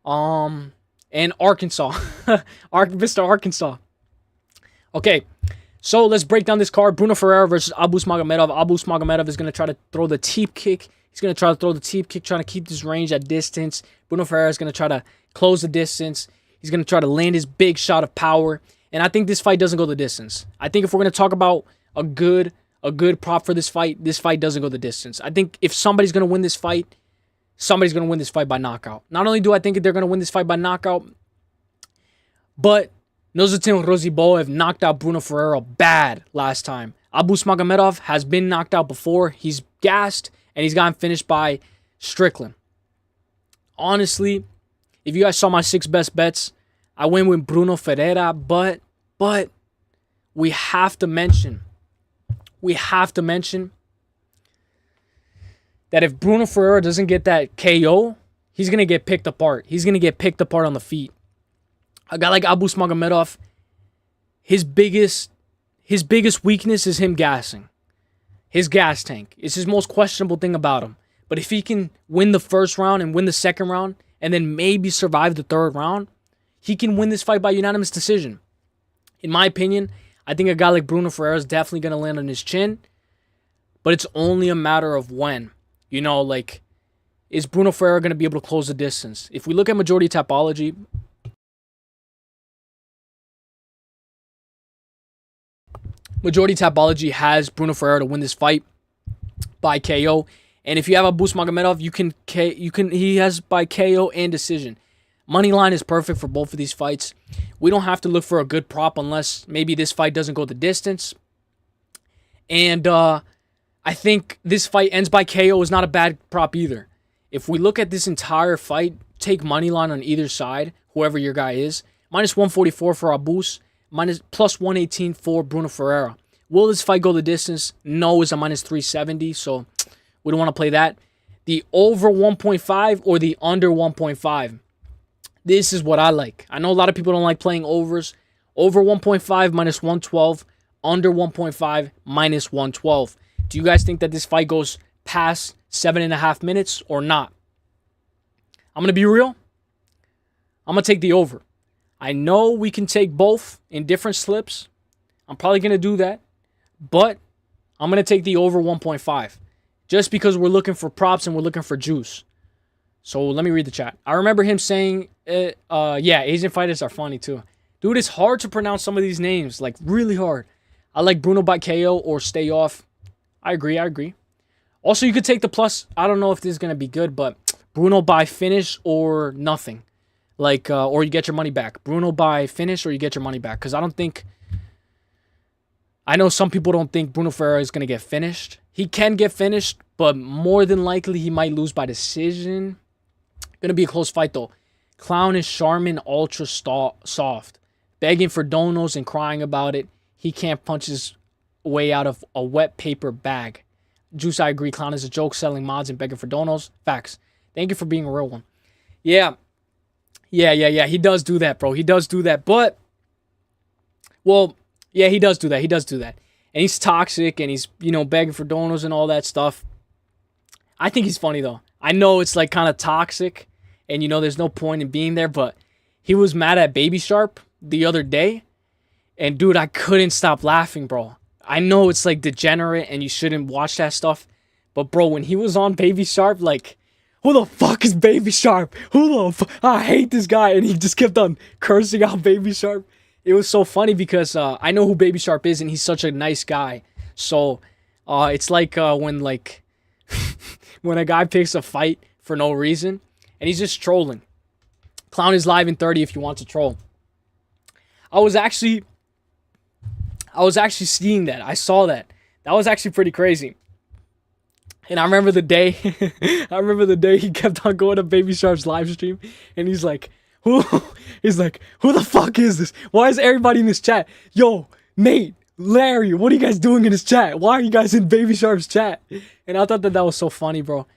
And Arkansas. Mr. Arkansas. Okay, so let's break down this card. Bruno Ferreira versus Abus Magomedov. Abus Magomedov is going to try to throw the teep kick. He's going to try to throw the teep kick, trying to keep this range at distance. Bruno Ferreira is going to try to close the distance. He's going to try to land his big shot of power. And I think this fight doesn't go the distance. I think if we're going to talk about a good prop for this fight doesn't go the distance. I think if somebody's going to win this fight, somebody's going to win this fight by knockout. Not only do I think they're going to win this fight by knockout, but Nozotin Roziboev knocked out Bruno Ferreira bad last time. Abus Magomedov has been knocked out before. He's gassed, and he's gotten finished by Strickland. Honestly, if you guys saw my 6 best bets, I went with Bruno Ferreira, but we have to mention that if Bruno Ferreira doesn't get that KO, he's going to get picked apart. He's going to get picked apart on the feet. A guy like Abus Magomedov, his biggest weakness is him gassing. His gas tank. It's his most questionable thing about him. But if he can win the first round and win the second round and then maybe survive the third round, he can win this fight by unanimous decision. In my opinion, I think a guy like Bruno Ferreira is definitely going to land on his chin. But it's only a matter of when. You know, is Bruno Ferreira going to be able to close the distance? If we look at majority topology, has Bruno Ferreira to win this fight by KO. And if you have Abus Magomedov, he has by KO and decision. Money line is perfect for both of these fights. We don't have to look for a good prop unless maybe this fight doesn't go the distance. And I think this fight ends by KO is not a bad prop either. If we look at this entire fight, take money line on either side, whoever your guy is. Minus 144 for Abus, plus 118 for Bruno Ferreira. Will this fight go the distance? No, is a minus 370, so we don't want to play that. The over 1.5 or the under 1.5. This is what I like. I know a lot of people don't like playing overs. Over 1.5 minus 112. Under 1.5 minus 112. Do you guys think that this fight goes past 7.5 minutes or not? I'm going to be real. I'm going to take the over. I know we can take both in different slips. I'm probably going to do that. But I'm going to take the over 1.5. Just because we're looking for props and we're looking for juice. So let me read the chat. I remember him saying, yeah, Asian fighters are funny too. Dude, it's hard to pronounce some of these names. Like, really hard. I like Bruno by KO or stay off. I agree. Also, you could take the plus. I don't know if this is going to be good, but Bruno by finish or nothing. Like, or you get your money back. Bruno by finish or you get your money back. Because I don't think... I know some people don't think Bruno Ferreira is going to get finished. He can get finished, but more than likely he might lose by decision. Going to be a close fight, though. Clown is Charmin ultra soft. Begging for donos and crying about it. He can't punch his way out of a wet paper bag. Juice, I agree. Clown is a joke, selling mods and begging for donos. Facts. Thank you for being a real one. Yeah. He does do that, bro. He does do that. But, well, yeah, he does do that. And he's toxic and he's, begging for donos and all that stuff. I think he's funny, though. I know it's, like, kind of toxic and, there's no point in being there. But he was mad at Baby Sharp the other day. And, dude, I couldn't stop laughing, bro. I know it's, like, degenerate and you shouldn't watch that stuff. But, bro, when he was on Baby Sharp, like, who the fuck is Baby Sharp? I hate this guy. And he just kept on cursing out Baby Sharp. It was so funny because I know who Baby Sharp is and he's such a nice guy. So, it's like when, like, when a guy picks a fight for no reason and he's just trolling. Clown is live in 30 if you want to troll. I was actually seeing that. I saw that. That was actually pretty crazy. And I remember the day he kept on going to Baby Sharp's live stream and he's like, who the fuck is this? Why is everybody in this chat? Yo, Nate, Larry, what are you guys doing in this chat? Why are you guys in Baby Sharp's chat? And I thought that was so funny, bro.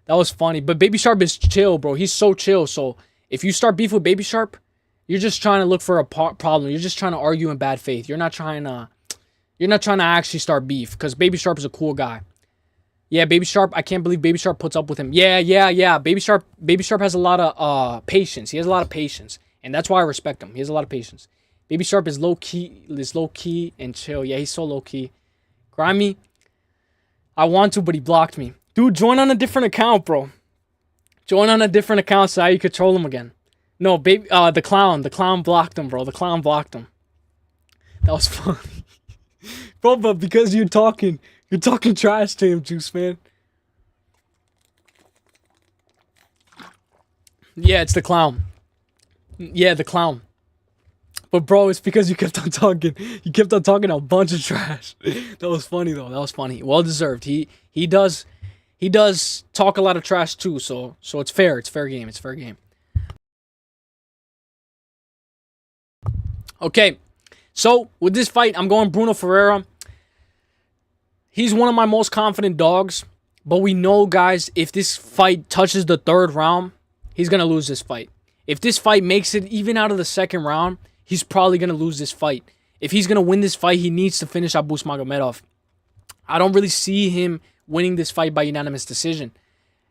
That was funny. But Baby Sharp is chill, bro. He's so chill. So if you start beef with Baby Sharp, you're just trying to look for a problem. You're just trying to argue in bad faith. You're not trying to actually start beef because Baby Sharp is a cool guy. Yeah, Baby Sharp, I can't believe Baby Sharp puts up with him. Yeah. Baby Sharp has a lot of patience. He has a lot of patience. And that's why I respect him. He has a lot of patience. Baby Sharp is low key and chill. Yeah, he's so low key. Grimy, I want to, but he blocked me. Dude, join on a different account, bro. Join on a different account so you could troll him again. No, baby, the clown blocked him, bro. The clown blocked him. That was funny. Bro, but because you're talking trash to him, Juice, man. Yeah, it's the clown. Yeah, the clown. But bro, it's because you kept on talking. You kept on talking a bunch of trash. That was funny though. That was funny. Well deserved. He does talk a lot of trash too. So it's fair. It's fair game. It's fair game. Okay. So with this fight, I'm going Bruno Ferreira. He's one of my most confident dogs. But we know, guys, if this fight touches the third round, he's going to lose this fight. If this fight makes it even out of the second round, he's probably going to lose this fight. If he's going to win this fight, he needs to finish Abus Magomedov. I don't really see him winning this fight by unanimous decision.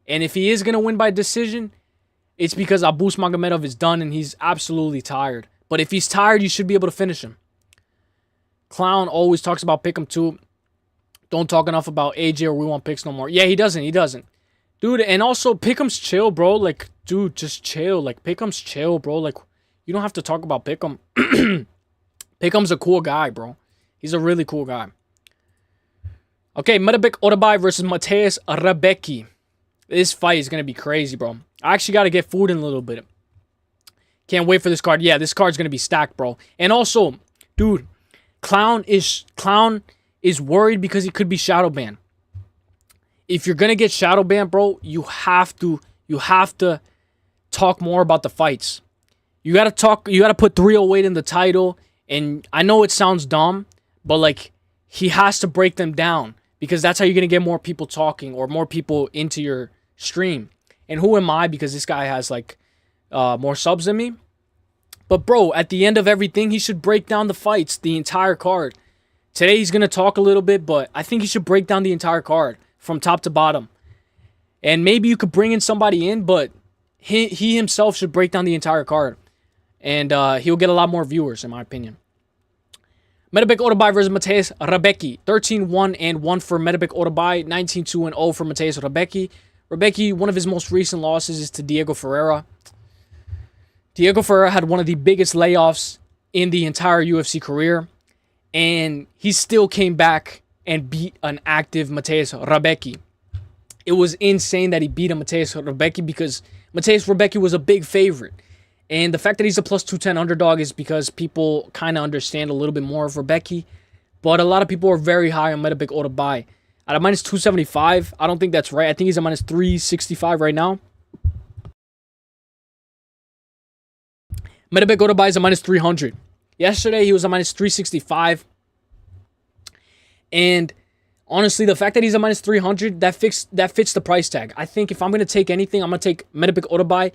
And if he is going to win by decision, it's because Abus Magomedov is done and he's absolutely tired. But if he's tired, you should be able to finish him. Clown always talks about pick him too. Don't talk enough about AJ or we won't picks no more. Yeah, he doesn't. Dude, and also Pick'em's chill, bro. Like, dude, just chill. Like, Pick'em's chill, bro. Like, you don't have to talk about Pick'em. Pick'em's a cool guy, bro. He's a really cool guy. Okay, Metabek Otabay versus Mateus Rebecki. This fight is going to be crazy, bro. I actually got to get food in a little bit. Can't wait for this card. Yeah, this card's going to be stacked, bro. And also, dude, Clown is worried because he could be shadow banned. If you're going to get shadow banned, bro, you have to talk more about the fights. You got to put 308 in the title. And I know it sounds dumb, but like he has to break them down because that's how you're going to get more people talking or more people into your stream. And who am I? Because this guy has like more subs than me. But bro, at the end of everything, he should break down the fights, the entire card. Today he's going to talk a little bit, but I think he should break down the entire card from top to bottom. And maybe you could bring in somebody in, but he himself should break down the entire card. And he'll get a lot more viewers, in my opinion. Metabek Otobai versus Mateusz Rebecki. 13-1-1 for Metabek Otobai. 19-2-0 for Mateusz Rebecki. Rebecki, one of his most recent losses is to Diego Ferreira. Diego Ferreira had one of the biggest layoffs in the entire UFC career. And he still came back and beat an active Mateusz Rebecki. It was insane that he beat a Mateusz Rebecki because Mateusz Rebecki was a big favorite. And the fact that he's a plus 210 underdog is because people kind of understand a little bit more of Rebecki. But a lot of people are very high on Metabek Otobai. At a minus 275, I don't think that's right. I think he's a minus 365 right now. Metabek Otobai is a minus 300. Yesterday, he was a minus 365. And honestly, the fact that he's a minus 300, that fits the price tag. I think if I'm going to take anything, I'm going to take Metabek Otobai.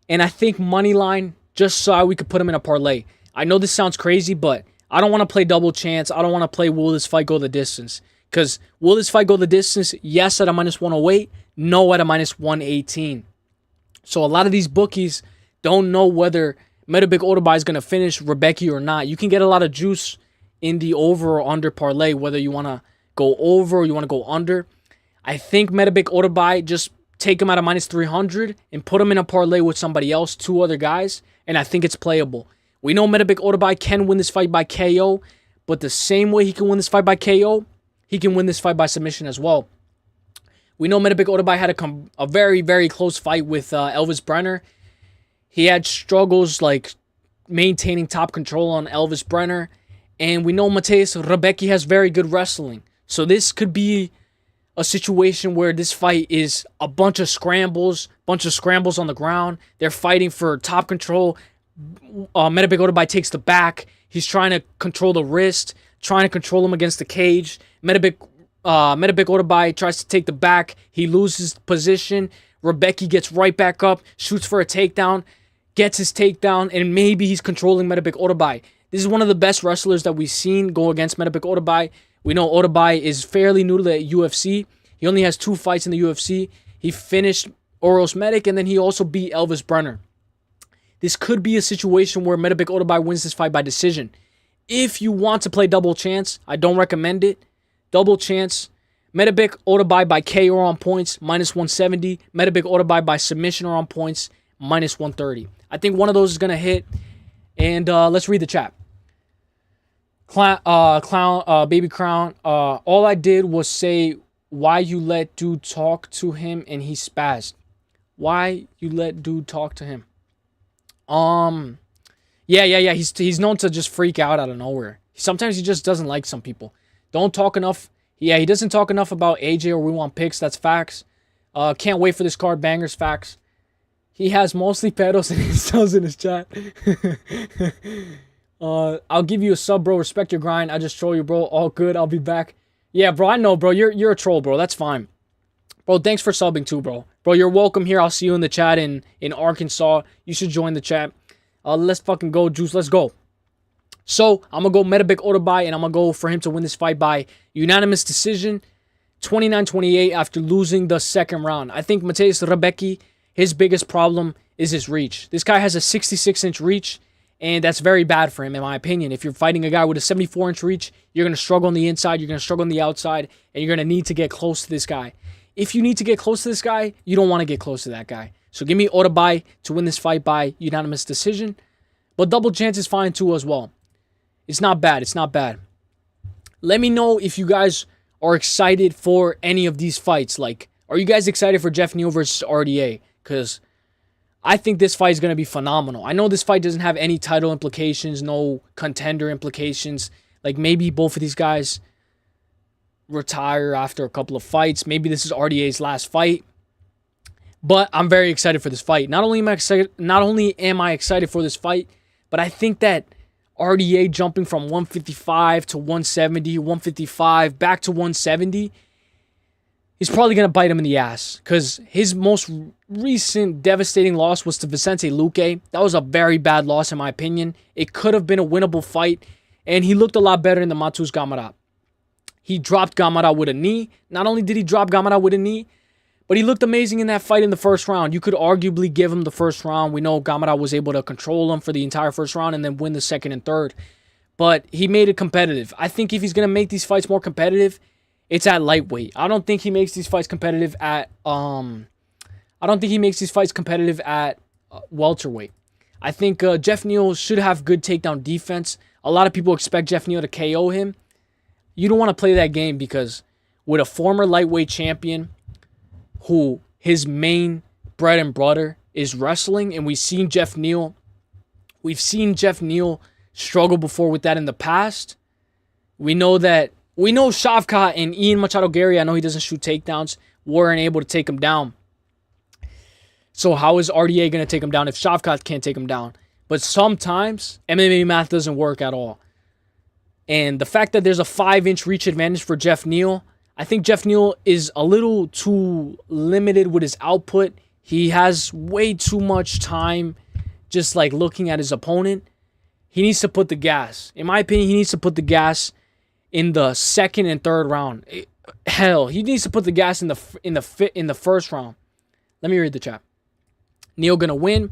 And I think Moneyline, just so we could put him in a parlay. I know this sounds crazy, but I don't want to play double chance. I don't want to play will this fight go the distance. Because will this fight go the distance? Yes, at a minus 108. No, at a minus 118. So a lot of these bookies don't know whether Metabek Otobai is going to finish Rebecki or not. You can get a lot of juice in the over or under parlay, whether you want to go over or you want to go under. I think Metabek Otobai, just take him out of minus 300 and put him in a parlay with somebody else, 2 other guys, and I think it's playable. We know Metabek Otobai can win this fight by KO, but the same way he can win this fight by KO, he can win this fight by submission as well. We know Metabek Otobai had a very, very close fight with Elvis Brenner. He had struggles like maintaining top control on Elvis Brenner. And we know Mateusz Rebecki has very good wrestling. So this could be a situation where this fight is a bunch of scrambles on the ground. They're fighting for top control. Metabek Otobai takes the back. He's trying to control the wrist, trying to control him against the cage. Metabek Otobai tries to take the back. He loses position. Rebecki gets right back up, shoots for a takedown, gets his takedown, and maybe he's controlling Metabek Otobai. This is one of the best wrestlers that we've seen go against Metabek Otobai. We know Otobai is fairly new to the UFC. He only has 2 fights in the UFC. He finished Oros Medic, and then he also beat Elvis Brenner. This could be a situation where Metabek Otobai wins this fight by decision. If you want to play double chance, I don't recommend it. Double chance, Metabek Otobai by KO on points, minus 170. Metabek Otobai by submission or on points, minus 130. I think one of those is going to hit. And let's read the chat. Baby Crown. All I did was say, why you let dude talk to him and he spazzed. Why you let dude talk to him? Yeah. He's known to just freak out of nowhere. Sometimes he just doesn't like some people. Don't talk enough. Yeah, he doesn't talk enough about AJ or we want picks. That's facts. Can't wait for this card. Bangers, facts. He has mostly pedos and incels in his chat. I'll give you a sub, bro. Respect your grind. I just troll you, bro. All good. I'll be back. Yeah, bro. I know, bro. You're a troll, bro. That's fine. Bro, thanks for subbing too, bro. Bro, you're welcome here. I'll see you in the chat in Arkansas. You should join the chat. Let's fucking go, Juice. Let's go. So, I'm going to go Metabek Otobai, and I'm going to go for him to win this fight by unanimous decision, 29-28 after losing the second round. I think Mateusz Rebecki, his biggest problem is his reach. This guy has a 66-inch reach, and that's very bad for him, in my opinion. If you're fighting a guy with a 74-inch reach, you're going to struggle on the inside, you're going to struggle on the outside, and you're going to need to get close to this guy. If you need to get close to this guy, you don't want to get close to that guy. So give me Otobai to win this fight by unanimous decision. But double chance is fine too as well. It's not bad. It's not bad. Let me know if you guys are excited for any of these fights. Like, are you guys excited for Jeff Neal versus RDA? Because I think this fight is going to be phenomenal. I know this fight doesn't have any title implications, no contender implications. Like, maybe both of these guys retire after a couple of fights. Maybe this is RDA's last fight. But I'm very excited for this fight. Not only am I excited for this fight, but I think that RDA jumping from 155 to 170, 155 back to 170 is probably going to bite him in the ass, because his most recent devastating loss was to Vicente Luque. That was a very bad loss in my opinion. It could have been a winnable fight, and he looked a lot better in the Matus Gamara. He dropped Gamara with a knee. Not only did he drop Gamara with a knee, but he looked amazing in that fight in the first round. You could arguably give him the first round. We know Gamara was able to control him for the entire first round and then win the second and third. But he made it competitive. I think if he's going to make these fights more competitive, it's at lightweight. I don't think he makes these fights competitive at welterweight. I think Jeff Neal should have good takedown defense. A lot of people expect Jeff Neal to KO him. You don't want to play that game, because with a former lightweight champion who his main bread and butter is wrestling, and we've seen Jeff Neal struggle before with that in the past. We know Shavkat and Ian Machado Gary, I know he doesn't shoot takedowns, weren't able to take him down. So how is RDA going to take him down if Shavkat can't take him down? But sometimes MMA math doesn't work at all. And the fact that there's a 5-inch reach advantage for Jeff Neal, I think Jeff Neal is a little too limited with his output. He has way too much time just like looking at his opponent. He needs to put the gas. In my opinion, he needs to put the gas in the second and third round. Hell, he needs to put the gas in the first round. Let me read the chat. Neal gonna win.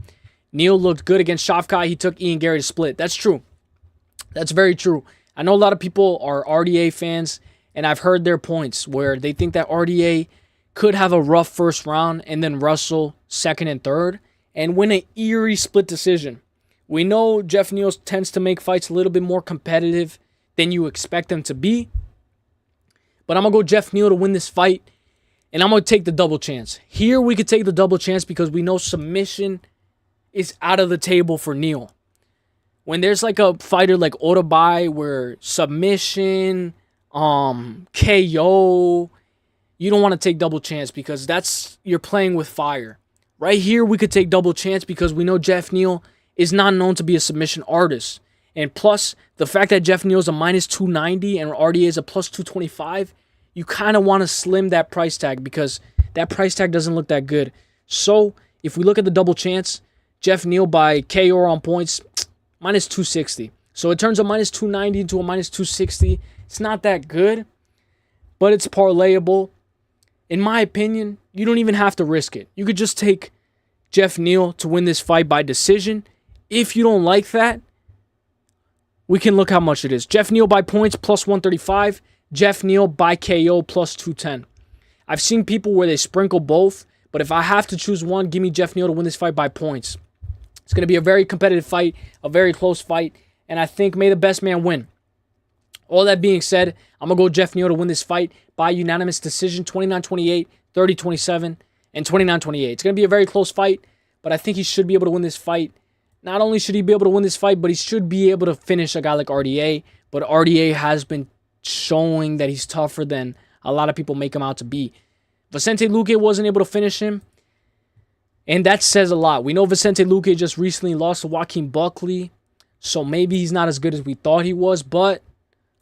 Neal looked good against Shavkat. He took Ian Gary to split. That's true. That's very true. I know a lot of people are RDA fans, and I've heard their points where they think that RDA could have a rough first round and then wrestle second and third and win an eerie split decision. We know Jeff Neal tends to make fights a little bit more competitive than you expect them to be. But I'm going to go Jeff Neal to win this fight, and I'm going to take the double chance. Here we could take the double chance because we know submission is out of the table for Neal. When there's like a fighter like Otabay where submission, KO, you don't want to take double chance because you're playing with fire. Right here we could take double chance because we know Jeff Neal is not known to be a submission artist. And plus, the fact that Jeff Neal is a minus 290 and RDA is a plus 225, you kind of want to slim that price tag because that price tag doesn't look that good. So, if we look at the double chance, Jeff Neal by KO on points, minus 260. So, it turns a minus 290 into a minus 260. It's not that good, but it's parlayable. In my opinion, you don't even have to risk it. You could just take Jeff Neal to win this fight by decision. If you don't like that, we can look how much it is. Jeff Neal by points, plus 135. Jeff Neal by KO, plus 210. I've seen people where they sprinkle both, but if I have to choose one, give me Jeff Neal to win this fight by points. It's going to be a very competitive fight, a very close fight, and I think may the best man win. All that being said, I'm going to go Jeff Neal to win this fight by unanimous decision, 29-28, 30-27, and 29-28. It's going to be a very close fight, but I think he should be able to win this fight. Not only should he be able to win this fight, but he should be able to finish a guy like RDA. But RDA has been showing that he's tougher than a lot of people make him out to be. Vicente Luque wasn't able to finish him, and that says a lot. We know Vicente Luque just recently lost to Joaquin Buckley, so maybe he's not as good as we thought he was, but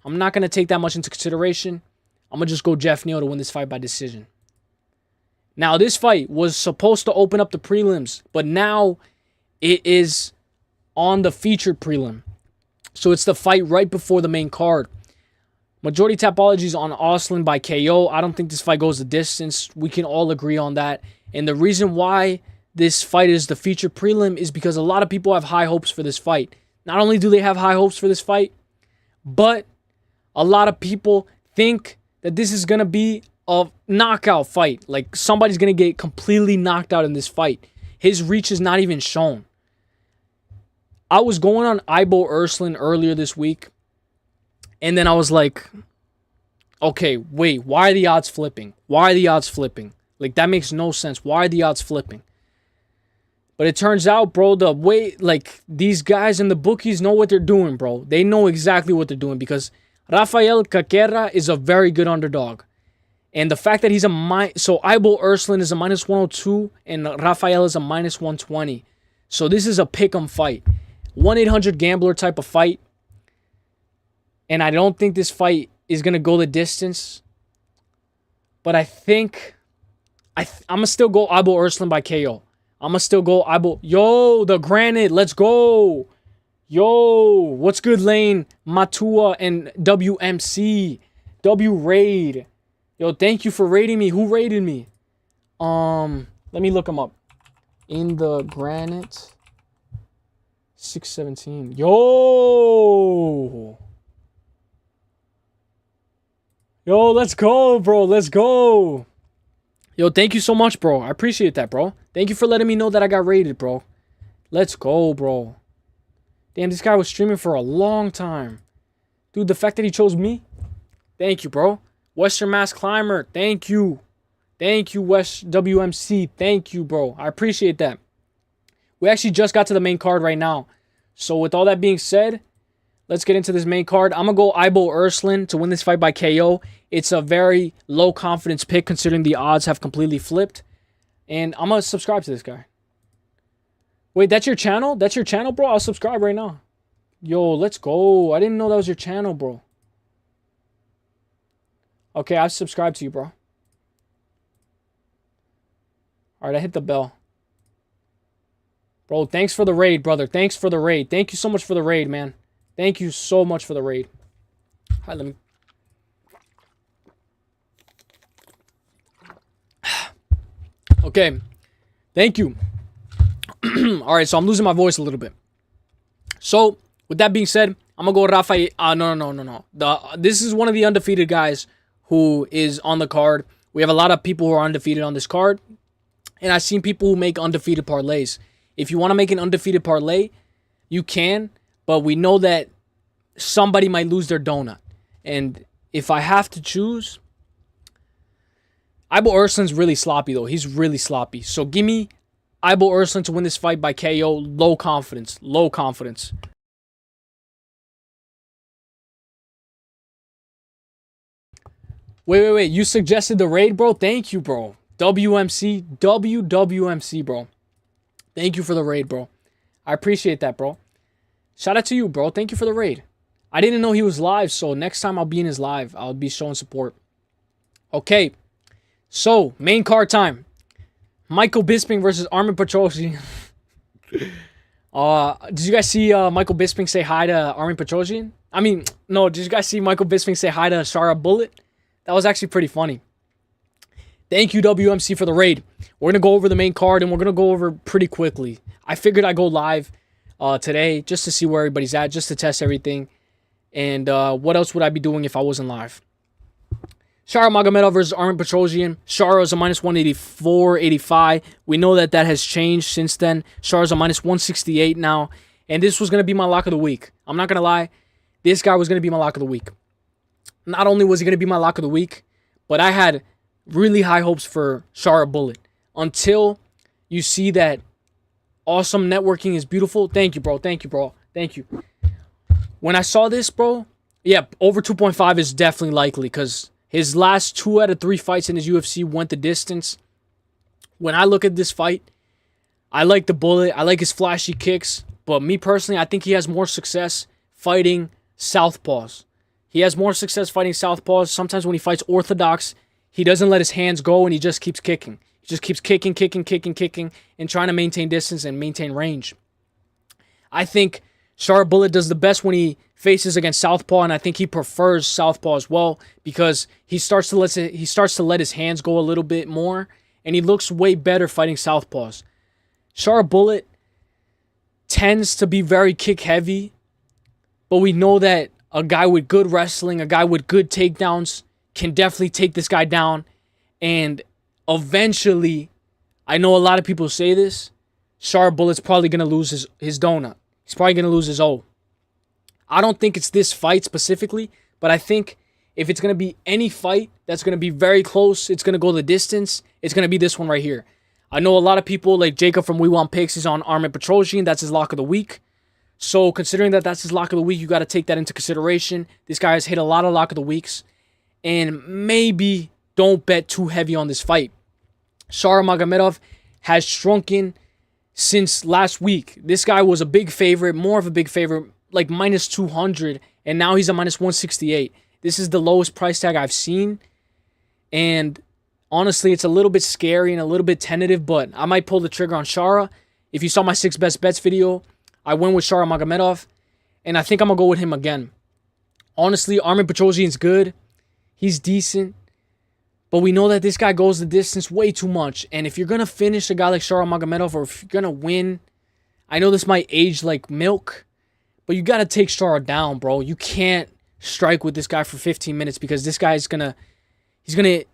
I'm not going to take that much into consideration. I'm going to just go Jeff Neal to win this fight by decision. Now, this fight was supposed to open up the prelims, but now it is on the featured prelim. So it's the fight right before the main card. Majority Tapology is on Uselyis by KO. I don't think this fight goes the distance. We can all agree on that. And the reason why this fight is the featured prelim is because a lot of people have high hopes for this fight. Not only do they have high hopes for this fight, but a lot of people think that this is going to be a knockout fight. Like somebody's going to get completely knocked out in this fight. His reach is not even shown. I was going on Ibo Urslan earlier this week, and then I was like, okay, wait, why are the odds flipping? Why are the odds flipping? Like, that makes no sense. Why are the odds flipping? But it turns out, bro, the way, like, these guys in the bookies know what they're doing, bro. They know exactly what they're doing because Rafael Caquera is a very good underdog. And the fact that he's so Eyeball Urslan is a minus 102 and Rafael is a minus 120. So this is a pick'em fight. 1-800 gambler type of fight. And I don't think this fight is going to go the distance. But I think I'm going to still go Eyeball Urslan by KO. I'm going to still go Eyeball. Yo, the Granite. Let's go. Yo, what's good, Lane? Matua and WMC. W Raid. Yo, thank you for raiding me. Who raided me? Let me look him up. In the Granite. 617. Yo. Yo, let's go, bro. Let's go. Yo, thank you so much, bro. I appreciate that, bro. Thank you for letting me know that I got raided, bro. Let's go, bro. Damn, this guy was streaming for a long time. Dude, the fact that he chose me. Thank you, bro. Western Mass Climber. Thank you. Thank you, West WMC. Thank you, bro. I appreciate that. We actually just got to the main card right now. So with all that being said, let's get into this main card. I'm going to go Eyeball Urslan to win this fight by KO. It's a very low confidence pick considering the odds have completely flipped. And I'm going to subscribe to this guy. Wait, that's your channel? That's your channel, bro? I'll subscribe right now. Yo, let's go. I didn't know that was your channel, bro. Okay, I've subscribed to you, bro. Alright, I hit the bell. Bro, thanks for the raid, brother. Thanks for the raid. Thank you so much for the raid, man. Thank you so much for the raid. Alright, let me... Okay. Thank you. Alright, so I'm losing my voice a little bit. So, with that being said, I'm going to go Rafael. No. This is one of the undefeated guys who is on the card. We have a lot of people who are undefeated on this card. And I've seen people who make undefeated parlays. If you want to make an undefeated parlay, you can. But we know that somebody might lose their donut. And if I have to choose... Eyeball Urslan's really sloppy, though. He's really sloppy. So give me Eyeball Urslan to win this fight by KO. Low confidence. Low confidence. Wait. You suggested the raid, bro? Thank you, bro. WWMC, bro. Thank you for the raid, bro. I appreciate that, bro. Shout out to you, bro. Thank you for the raid. I didn't know he was live, so next time I'll be in his live. I'll be showing support. Okay. So, main card time. Michael Bisping versus Armin Petrosyan. Did you guys see Michael Bisping say hi to Armin Petrosyan? I mean, no, did you guys see Michael Bisping say hi to Shara Bullet? That was actually pretty funny. Thank you, WMC, for the raid. We're going to go over the main card, and we're going to go over pretty quickly. I figured I'd go live today just to see where everybody's at, just to test everything. And what else would I be doing if I wasn't live? Shara Magomedov versus Armin Petrosyan. Shara is a minus 184.85. We know that has changed since then. Shara is a minus 168 now. And this was going to be my lock of the week. I'm not going to lie. This guy was going to be my lock of the week. Not only was he going to be my lock of the week, but I had really high hopes for Shara Bullet. Until you see that awesome networking is beautiful. Thank you, bro. Thank you, bro. Thank you. When I saw this, bro, yeah, over 2.5 is definitely likely because his last 2 out of 3 fights in his UFC went the distance. When I look at this fight, I like the Bullet. I like his flashy kicks. But me personally, I think he has more success fighting southpaws. He has more success fighting southpaws. Sometimes when he fights orthodox, he doesn't let his hands go and he just keeps kicking. He just keeps kicking, and trying to maintain distance and maintain range. I think Shara Bullet does the best when he faces against southpaw, and I think he prefers southpaw as well because he starts to let his hands go a little bit more, and he looks way better fighting southpaws. Shara Bullet tends to be very kick heavy, but we know that a guy with good wrestling, a guy with good takedowns can definitely take this guy down, and eventually, I know a lot of people say this, Shara Bullet's probably going to lose his donut. He's probably going to lose his O. I don't think it's this fight specifically, but I think if it's going to be any fight that's going to be very close, it's going to go the distance, it's going to be this one right here. I know a lot of people, like Jacob from We Want Picks, is on Armin Petrosian. That's his lock of the week. So considering that that's his lock of the week, you got to take that into consideration. This guy has hit a lot of lock of the weeks. And maybe don't bet too heavy on this fight. Shara Magomedov has shrunken since last week. This guy was a big favorite, more of a big favorite, like minus 200. And now he's a minus 168. This is the lowest price tag I've seen. And honestly, it's a little bit scary and a little bit tentative, but I might pull the trigger on Shara. If you saw my 6 best bets video, I went with Shara Magomedov, and I think I'm going to go with him again. Honestly, Armin Petrosian's good. He's decent. But we know that this guy goes the distance way too much. And if you're going to finish a guy like Shara Magomedov, or if you're going to win, I know this might age like milk, but you got to take Shara down, bro. You can't strike with this guy for 15 minutes because this guy is going to, he's going to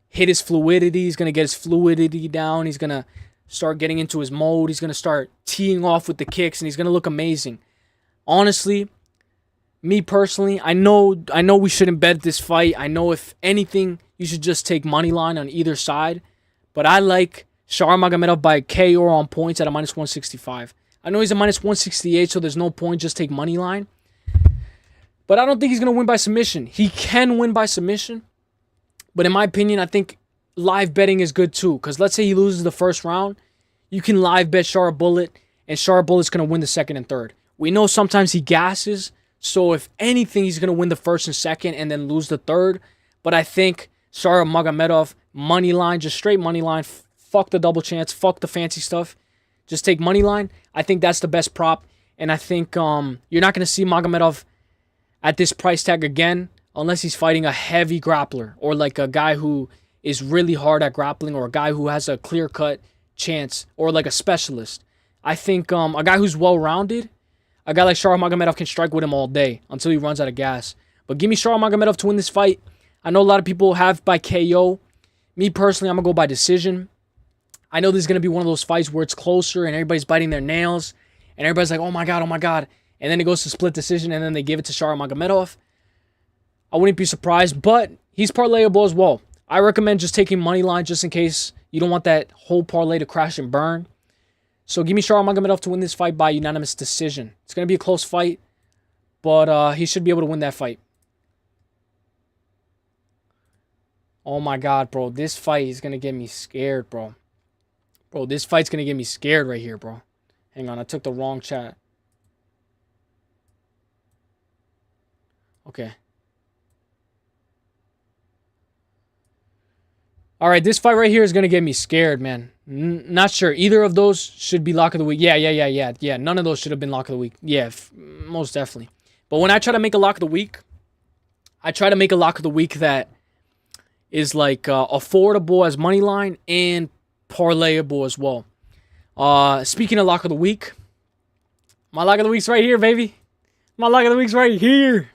hit his fluidity. He's going to get his fluidity down. He's going to start getting into his mode. He's going to start teeing off with the kicks, and he's going to look amazing. Honestly, me personally, I know we shouldn't bet this fight. I know if anything, you should just take money line on either side. But I like Shara Magomedov by KO or on points at a minus 165. I know he's a minus 168, so there's no point. Just take money line. But I don't think he's going to win by submission. He can win by submission. But in my opinion, I think live betting is good too. Because let's say he loses the first round, you can live bet Shara Bullet, and Shara Bullet's going to win the second and third. We know sometimes he gasses. So if anything, he's going to win the first and second and then lose the third. But I think Shara Magomedov, money line, just straight money line. Fuck the double chance. Fuck the fancy stuff. Just take money line. I think that's the best prop. And I think you're not going to see Magomedov at this price tag again unless he's fighting a heavy grappler or like a guy who is really hard at grappling or a guy who has a clear-cut chance or like a specialist. I think a guy who's well-rounded, a guy like Shara Magomedov can strike with him all day until he runs out of gas. But give me Shara Magomedov to win this fight. I know a lot of people have by KO. Me personally, I'm going to go by decision. I know this is going to be one of those fights where it's closer and everybody's biting their nails. And everybody's like, oh my God, oh my God. And then it goes to split decision and then they give it to Shara Magomedov. I wouldn't be surprised, but he's parlayable as well. I recommend just taking money line just in case you don't want that whole parlay to crash and burn. So give me Shara Magomedov to win this fight by unanimous decision. It's going to be a close fight, but he should be able to win that fight. Oh my God, bro. This fight is going to get me scared, bro. Bro, this fight's going to get me scared right here, bro. Hang on, I took the wrong chat. Okay. All right, this fight right here is going to get me scared, man. Not sure. Either of those should be lock of the week. Yeah. None of those should have been lock of the week. Yeah, most definitely. But when I try to make a lock of the week, I try to make a lock of the week that is like affordable as money line and parlayable as well. Speaking of lock of the week, my lock of the week's right here, baby. My lock of the week's right here.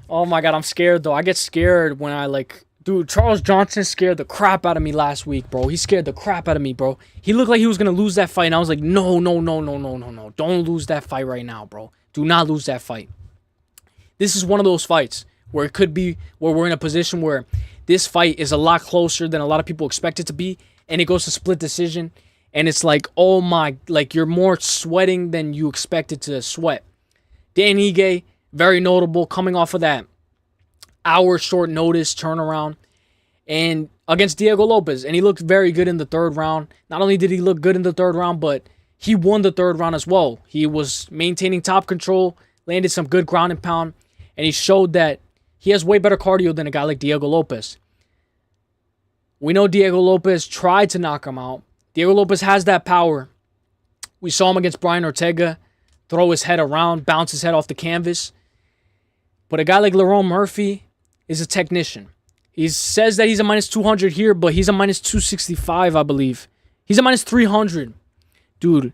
Oh my God, I'm scared though. I get scared when I like... Dude, Charles Johnson scared the crap out of me last week, bro. He scared the crap out of me, bro. He looked like he was going to lose that fight, and I was like, no. Don't lose that fight right now, bro. Do not lose that fight. This is one of those fights where it could be where we're in a position where this fight is a lot closer than a lot of people expect it to be, and it goes to split decision, and it's like, oh my, like you're more sweating than you expected to sweat. Dan Ige, very notable, coming off of that hour short notice turnaround and against Diego Lopez, and he looked very good in the third round. Not only did he look good in the third round, but he won the third round as well. He was maintaining top control, landed some good ground and pound, and he showed that he has way better cardio than a guy like Diego Lopez. We know Diego Lopez tried to knock him out. Diego Lopez has that power. We saw him against Brian Ortega throw his head around, bounce his head off the canvas. But a guy like Lerone Murphy is a technician. He says that he's a minus 200 here, but he's a minus 265, I believe. He's a minus 300. Dude,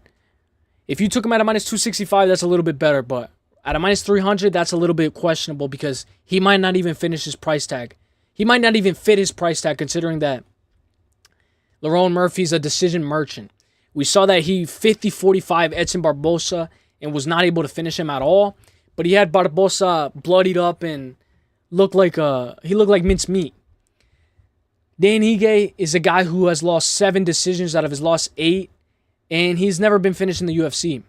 if you took him at a minus 265, that's a little bit better. But at a minus 300, that's a little bit questionable because he might not even finish his price tag. He might not even fit his price tag considering that Lerone Murphy's a decision merchant. We saw that he 50-45 Edson Barbosa and was not able to finish him at all. But he had Barbosa bloodied up and looked like mincemeat. Dan Ige is a guy who has lost 7 decisions out of his last 8, and he's never been finished in the UFC.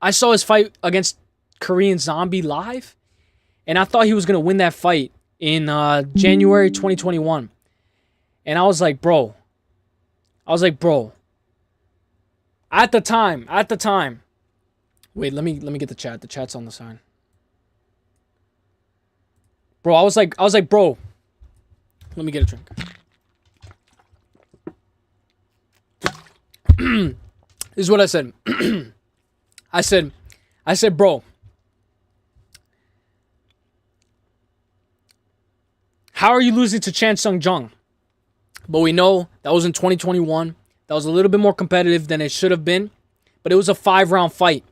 I saw his fight against Korean Zombie live, and I thought he was going to win that fight in January 2021. And I was like, bro. At the time. Wait, let me get the chat. The chat's on the side. Bro, I was like, bro. Let me get a drink. This is what I said. I said, bro. How are you losing to Chan Sung Jung? But we know that was in 2021. That was a little bit more competitive than it should have been. But it was a 5-round fight.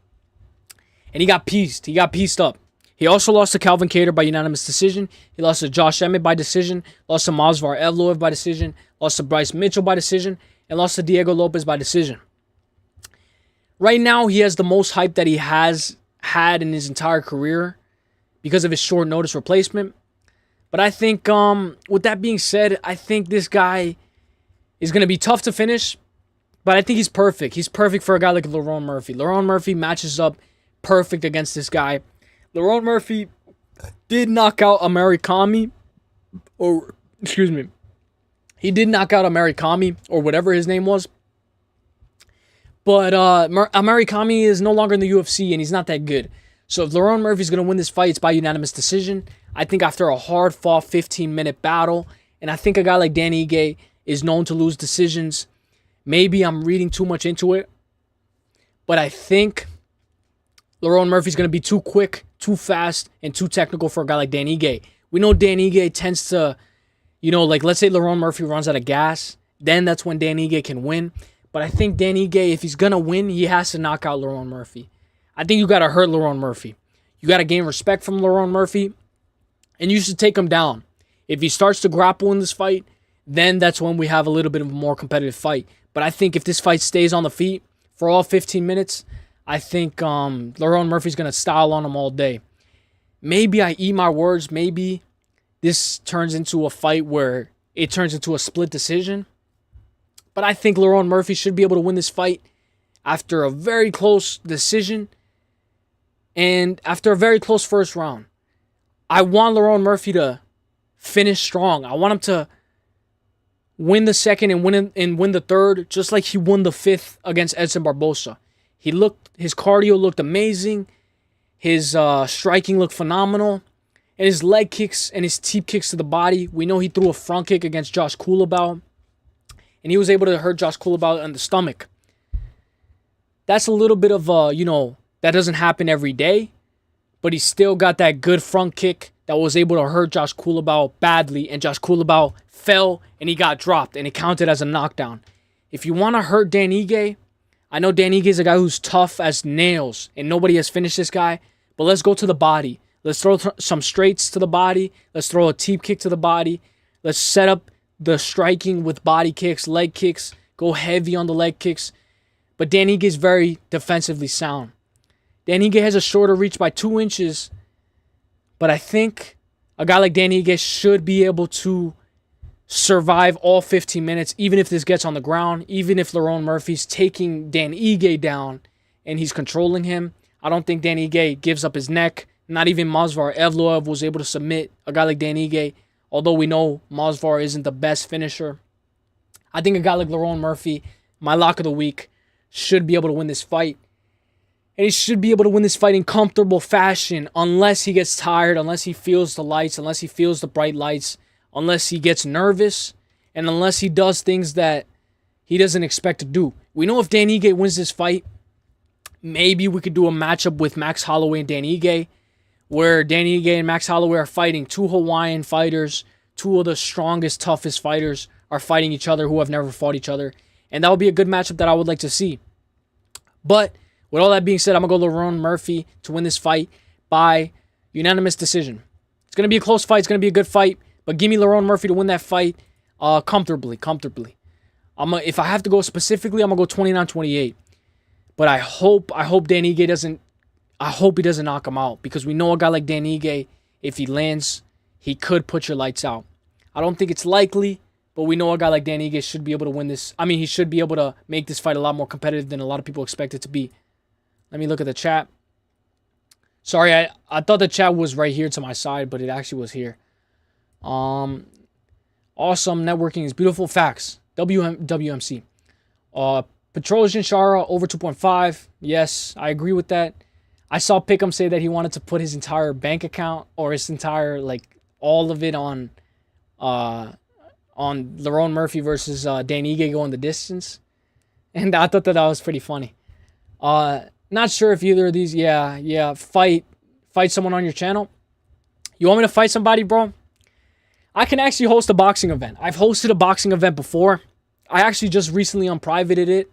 And he got pieced. He got pieced up. He also lost to Calvin Kattar by unanimous decision. He lost to Josh Emmett by decision. Lost to Movsar Evloev by decision. Lost to Bryce Mitchell by decision. And lost to Diego Lopez by decision. Right now, he has the most hype that he has had in his entire career because of his short notice replacement. But I think, with that being said, I think this guy is going to be tough to finish. But I think he's perfect. He's perfect for a guy like Lerone Murphy. Lerone Murphy matches up perfect against this guy. Lerone Murphy did knock out Amerikami. He did knock out Amerikami, or whatever his name was. But Amerikami is no longer in the UFC, and he's not that good. So if Lerone Murphy's going to win this fight, it's by unanimous decision. I think after a hard-fought 15-minute battle, and I think a guy like Dan Ige is known to lose decisions. Maybe I'm reading too much into it, but I think Lerone Murphy's going to be too quick, too fast, and too technical for a guy like Dan Ige. We know Dan Ige tends to, like let's say Lerone Murphy runs out of gas, then that's when Dan Ige can win. But I think Dan Ige, if he's going to win, he has to knock out Lerone Murphy. I think you got to hurt Lerone Murphy. You got to gain respect from Lerone Murphy, and you should take him down. If he starts to grapple in this fight, then that's when we have a little bit of a more competitive fight. But I think if this fight stays on the feet for all 15 minutes, I think Lerone Murphy's going to style on him all day. Maybe I eat my words. Maybe this turns into a fight where it turns into a split decision. But I think Lerone Murphy should be able to win this fight after a very close decision and after a very close first round. I want Lerone Murphy to finish strong. I want him to win the second and win the third, just like he won the 5th against Edson Barbosa. His cardio looked amazing. His striking looked phenomenal. And his leg kicks and his teep kicks to the body. We know he threw a front kick against Josh Kulabau. And he was able to hurt Josh Kulabau in the stomach. That's a little bit of, that doesn't happen every day. But he still got that good front kick that was able to hurt Josh Kulabau badly. And Josh Kulabau fell and he got dropped. And it counted as a knockdown. If you want to hurt Dan Ige, I know Dan Ige is a guy who's tough as nails. And nobody has finished this guy. But let's go to the body. Let's throw some straights to the body. Let's throw a teep kick to the body. Let's set up the striking with body kicks, leg kicks. Go heavy on the leg kicks. But Dan Ige is very defensively sound. Dan Ige has a shorter reach by 2 inches. But I think a guy like Dan Ige should be able to survive all 15 minutes, even if this gets on the ground, even if Lerone Murphy's taking Dan Ige down and he's controlling him. I don't think Dan Ige gives up his neck. Not even Movsar Evloev was able to submit a guy like Dan Ige, although we know Movsar isn't the best finisher. I think a guy like Lerone Murphy, my lock of the week, should be able to win this fight. And he should be able to win this fight in comfortable fashion unless he gets tired, unless he feels the lights, unless he feels the bright lights, unless he gets nervous, and unless he does things that he doesn't expect to do. We know if Dan Ige wins this fight, maybe we could do a matchup with Max Holloway and Dan Ige, where Dan Ige and Max Holloway are fighting 2 Hawaiian fighters, 2 of the strongest, toughest fighters are fighting each other who have never fought each other. And that would be a good matchup that I would like to see. But with all that being said, I'm going to go Lerone Murphy to win this fight by unanimous decision. It's going to be a close fight. It's going to be a good fight. But give me Lerone Murphy to win that fight comfortably. If I have to go specifically, I'm going to go 29-28. But I hope Dan Ige doesn't... I hope he doesn't knock him out. Because we know a guy like Dan Ige, if he lands, he could put your lights out. I don't think it's likely, but we know a guy like Dan Ige should be able to win this. I mean, he should be able to make this fight a lot more competitive than a lot of people expect it to be. Let me look at the chat. Sorry, I thought the chat was right here to my side, but it actually was here. Awesome networking is beautiful. Facts. WMC. Petrosian Shara over 2.5. Yes, I agree with that. I saw Pick'em say that he wanted to put his entire bank account or his entire, like, all of it on Lerone Murphy versus Dan Ige going the distance. And I thought that was pretty funny. Not sure if either of these, fight someone on your channel. You want me to fight somebody, bro? I can actually host a boxing event. I've hosted a boxing event before. I actually just recently unprivated it.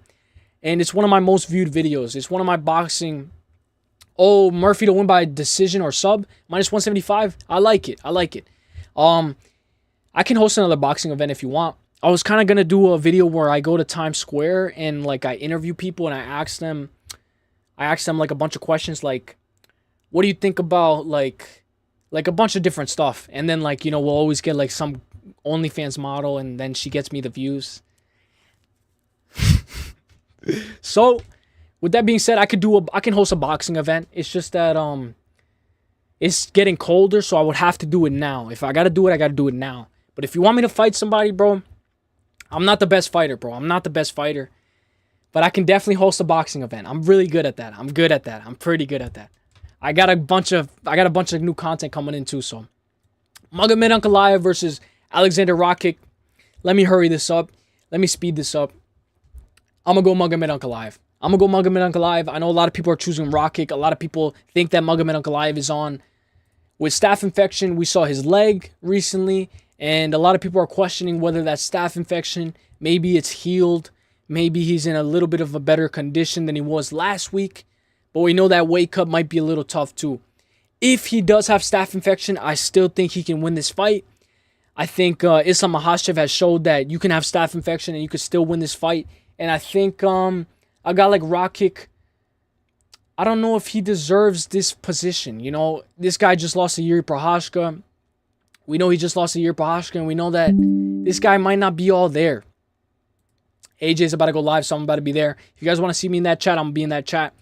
And it's one of my most viewed videos. It's one of my boxing... Oh, Murphy to win by decision or sub. Minus 175. I like it. I can host another boxing event if you want. I was kind of going to do a video where I go to Times Square and like I interview people and I ask them like a bunch of questions like, what do you think about like a bunch of different stuff. And then like, you know, we'll always get like some OnlyFans model and then she gets me the views. So, with that being said, I can host a boxing event. It's just that it's getting colder, so I would have to do it now. If I gotta do it, I gotta do it now. But if you want me to fight somebody, bro, I'm not the best fighter, bro. I'm not the best fighter. But I can definitely host a boxing event. I'm really good at that. I'm good at that. I'm pretty good at that. I got a bunch of new content coming in too, so. Magomed Ankalaev versus Alexander Rakic. Let me hurry this up. Let me speed this up. I'm going to go Magomed Ankalaev. I know a lot of people are choosing Rakic. A lot of people think that Magomed Ankalaev is on with staph infection. We saw his leg recently, and a lot of people are questioning whether that's staph infection. Maybe it's healed. Maybe he's in a little bit of a better condition than he was last week. But we know that weight cut might be a little tough too. If he does have staph infection, I still think he can win this fight. I think Islam Makhachev has showed that you can have staph infection and you could still win this fight. And I think a guy like Rakic, I don't know if he deserves this position. You know, this guy just lost to Yuri Prochazka. We know he just lost to Yuri Prochazka, and we know that this guy might not be all there. AJ's about to go live, so I'm about to be there. If you guys want to see me in that chat, I'm going to be in that chat.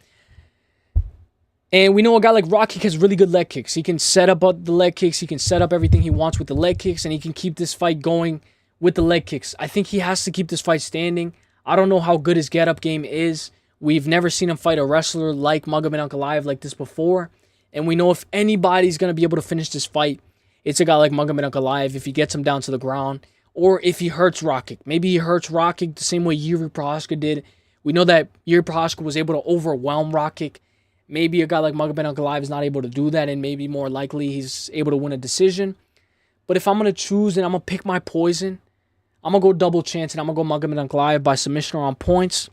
And we know a guy like Rakic has really good leg kicks. He can set up the leg kicks. He can set up everything he wants with the leg kicks, and he can keep this fight going with the leg kicks. I think he has to keep this fight standing. I don't know how good his get-up game is. We've never seen him fight a wrestler like Magomed Ankalaev like this before. And we know if anybody's going to be able to finish this fight, it's a guy like Magomed Ankalaev if he gets him down to the ground. Or if he hurts Rakic. Maybe he hurts Rakic the same way Yuri Prochazka did. We know that Yuri Prochazka was able to overwhelm Rakic. Maybe a guy like Magomed Ankalaev is not able to do that, and maybe more likely he's able to win a decision. But if I'm going to choose and I'm going to pick my poison, I'm going to go double chance and I'm going to go Magomed Ankalaev by submission or on points.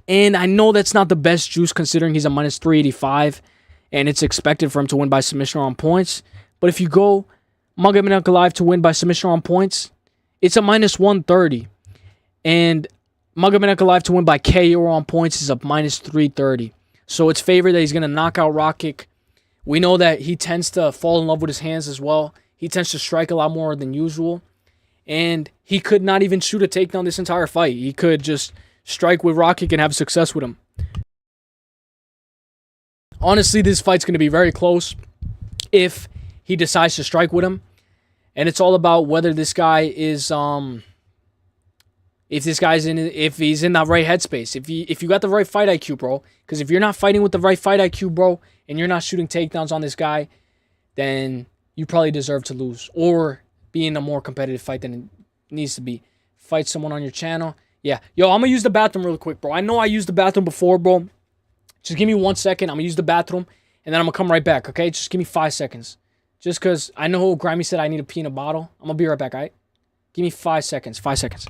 And I know that's not the best juice considering he's a minus 385 and it's expected for him to win by submission or on points. But if you go Magomed Ankalaev to win by submission or on points, it's a minus 130. And Magomed Ankalaev to win by KO or on points is a minus 330. So it's favored that he's going to knock out Rakic. We know that he tends to fall in love with his hands as well. He tends to strike a lot more than usual. And he could not even shoot a takedown this entire fight. He could just strike with Rakic and have success with him. Honestly, this fight's going to be very close if he decides to strike with him. And it's all about whether this guy is if he's in that right headspace. If you got the right fight IQ, bro. Because if you're not fighting with the right fight IQ, bro, and you're not shooting takedowns on this guy, then you probably deserve to lose. Or be in a more competitive fight than it needs to be. Fight someone on your channel. Yeah. Yo, I'm going to use the bathroom real quick, bro. I know I used the bathroom before, bro. Just give me 1 second. I'm going to use the bathroom, and then I'm going to come right back, okay? Just give me 5 seconds. Just because I know Grammy said I need to pee in a bottle. I'm going to be right back, all right? Give me 5 seconds. 5 seconds.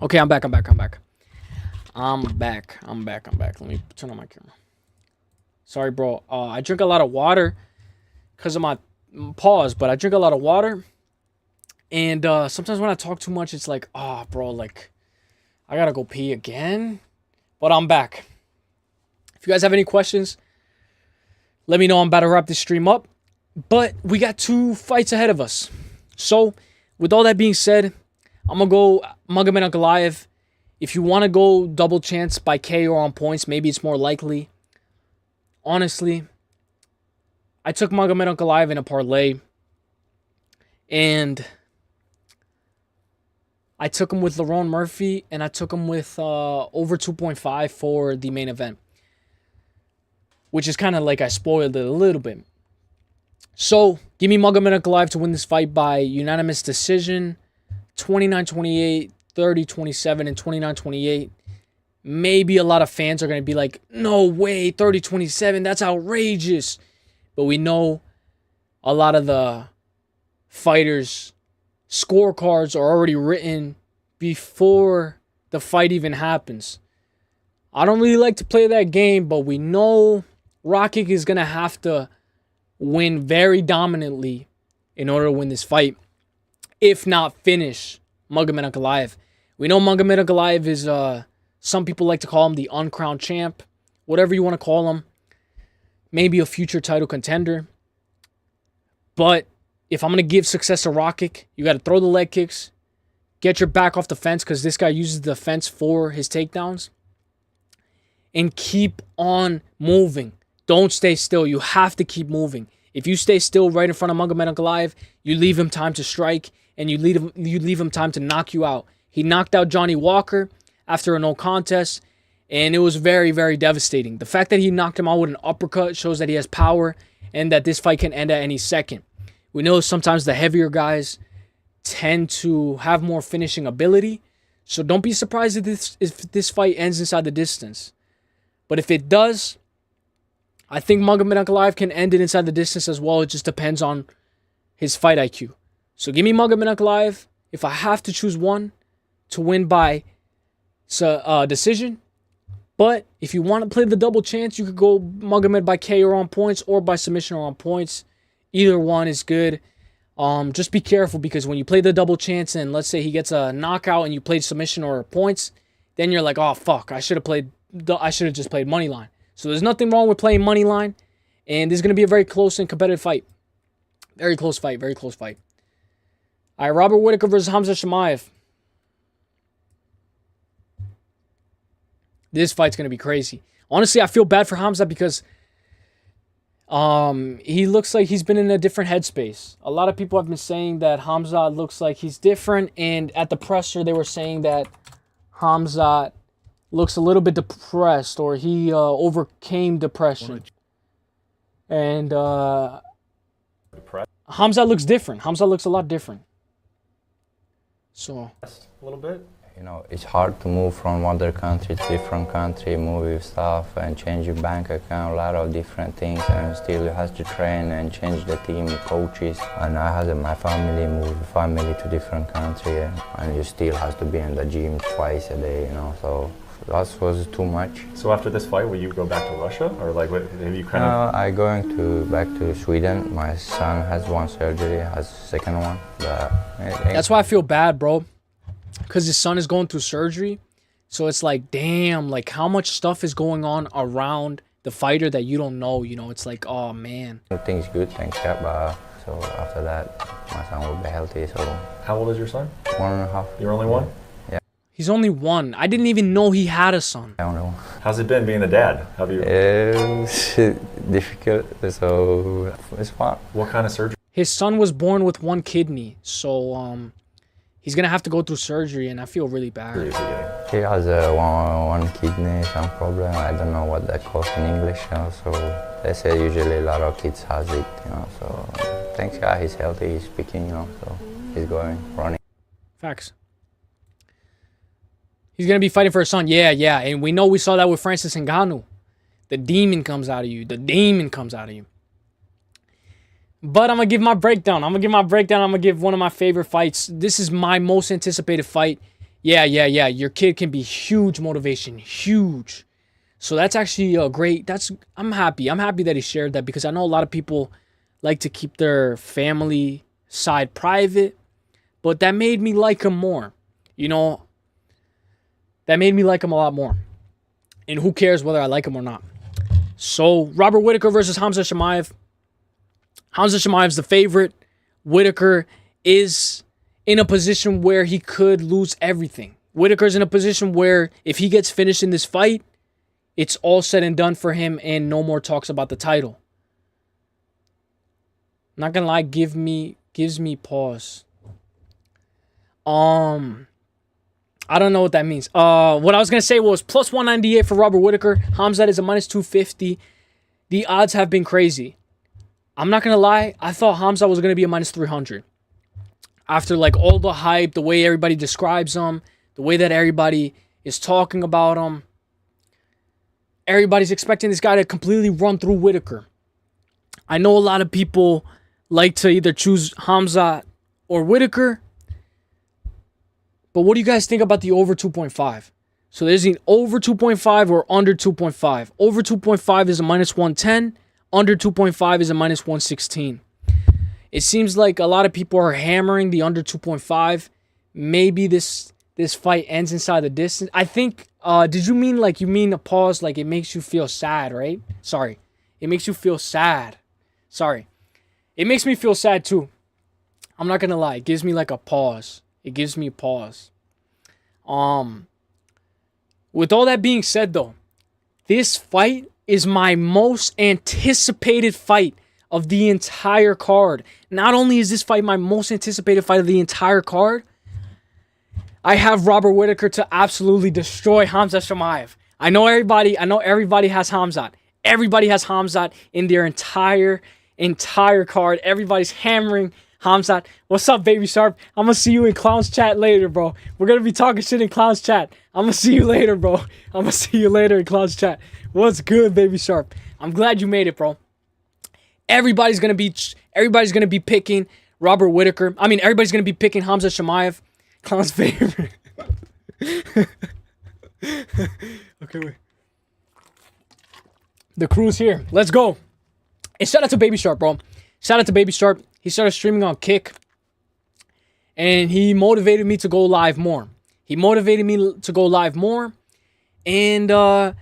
Okay, I'm back. Let me turn on my camera. Sorry, bro. I drink a lot of water because of my pause, but I drink a lot of water. And sometimes when I talk too much, it's like, bro, like, I gotta go pee again. But I'm back. If you guys have any questions, let me know. I'm about to wrap this stream up. But we got 2 fights ahead of us. So, with all that being said, I'm going to go Magomed Ankalaev. If you want to go double chance by KO or on points, maybe it's more likely. Honestly, I took Magomed Ankalaev in a parlay. And I took him with Lerone Murphy. And I took him with over 2.5 for the main event. Which is kind of like I spoiled it a little bit. So, give me Magomed Ankalaev to win this fight by unanimous decision. 29-28, 30-27, and 29-28. Maybe a lot of fans are going to be like, no way, 30-27, that's outrageous. But we know a lot of the fighters' scorecards are already written before the fight even happens. I don't really like to play that game, but we know Rockig is going to have to win very dominantly in order to win this fight, if not finish Magomed Ankalaev. We know Magomed Ankalaev is, some people like to call him the uncrowned champ, whatever you want to call him, maybe a future title contender. But if I'm going to give success to Rockig, you got to throw the leg kicks, get your back off the fence, because this guy uses the fence for his takedowns, and keep on moving. Don't stay still. You have to keep moving. If you stay still right in front of Magomed Ankalaev, you leave him time to strike, and you leave him time to knock you out. He knocked out Johnny Walker after a no contest, and it was very, very devastating. The fact that he knocked him out with an uppercut shows that he has power and that this fight can end at any second. We know sometimes the heavier guys tend to have more finishing ability, so don't be surprised if this fight ends inside the distance. But if it does, I think Magomed Ankalaev can end it inside the distance as well. It just depends on his fight IQ. So give me Magomed Ankalaev. If I have to choose one to win by decision. But if you want to play the double chance, you could go Magomed by KO or on points or by submission or on points. Either one is good. Just be careful, because when you play the double chance and let's say he gets a knockout and you played submission or points, then you're like, oh fuck, I should have just played money line. So there's nothing wrong with playing money line, and this is going to be a very close and competitive fight. Very close fight. All right, Robert Whittaker versus Hamza Chimaev. This fight's going to be crazy. Honestly, I feel bad for Hamza because he looks like he's been in a different headspace. A lot of people have been saying that Hamza looks like he's different, and at the presser they were saying that Hamza looks a little bit depressed, or he overcame depression. And Hamza looks different. Hamza looks a lot different. So, a little bit. You know, it's hard to move from other country to different country, move your stuff and change your bank account, a lot of different things, and still you have to train and change the team, coaches. And I had my family, move family to different country, and you still have to be in the gym twice a day, you know, so that was too much. So after this fight, will you go back to Russia, or like what, have you kind of? I'm going back to Sweden. My son has one surgery, has second one. that's why I feel bad, bro. Because his son is going through surgery. So it's like, damn, like how much stuff is going on around the fighter that you don't know, you know? It's like, oh, man. Everything's good, thanks God. So after that, my son will be healthy, so. How old is your son? 1.5. You're only one? Yeah. He's only one. I didn't even know he had a son. I don't know. How's it been being the dad? Have you? It's difficult, so it's fun. What kind of surgery? His son was born with one kidney, so he's gonna have to go through surgery, and I feel really bad. He has one kidney, some problem. I don't know what that calls in English, you know, so they say usually a lot of kids has it, you know, so thanks God he's healthy, he's speaking, you know, so he's going, running. Facts. He's gonna be fighting for his son, yeah, and we know we saw that with Francis Ngannou. The demon comes out of you. But I'm going to give my breakdown. I'm going to give one of my favorite fights. This is my most anticipated fight. Yeah. Your kid can be huge motivation, huge. So that's actually a great. I'm happy. I'm happy that he shared that because I know a lot of people like to keep their family side private, but that made me like him more. You know, that made me like him a lot more. And who cares whether I like him or not? So Robert Whittaker versus Hamza Chimaev. Hamza Chimaev's the favorite. Whittaker is in a position where he could lose everything. Whittaker's in a position where if he gets finished in this fight, it's all said and done for him and no more talks about the title. Not gonna lie, gives me pause. I don't know what that means. What I was gonna say was plus 198 for Robert Whittaker. Hamzat is a minus 250. The odds have been crazy. I'm not gonna lie, I thought Hamzat was gonna be a minus 300. After like all the hype, the way everybody describes him, the way that everybody is talking about him, everybody's expecting this guy to completely run through Whittaker. I know a lot of people like to either choose Hamzat or Whittaker. But what do you guys think about the over 2.5? So there's an over 2.5 or under 2.5. Over 2.5 is a minus 110. Under 2.5 is a minus 116. It seems like a lot of people are hammering the under 2.5. Maybe this fight ends inside the distance. I think, did you mean like, you mean a pause like it makes you feel sad, right? Sorry. It makes you feel sad. Sorry. It makes me feel sad too. I'm not going to lie. It gives me like a pause. It gives me a pause. With all that being said, though, this fight is my most anticipated fight of the entire card. Not only is this fight my most anticipated fight of the entire card, I have Robert Whittaker to absolutely destroy Hamza Chimaev. I know everybody has Hamzat. Everybody has Hamzat in their entire card. Everybody's hammering Hamzat. What's up, Baby Sharp? I'm going to see you in Clowns Chat later, bro. We're going to be talking shit in Clowns Chat. I'm going to see you later, bro. I'm going to see you later in Clowns Chat. What's good, Baby Sharp? I'm glad you made it, bro. Everybody's going to be picking Robert Whittaker. I mean, everybody's going to be picking Hamza Chimaev. Clown's favorite. Okay, wait. The crew's here. Let's go. And shout out to Baby Sharp, bro. Shout out to Baby Sharp. He started streaming on Kick. And he motivated me to go live more. And I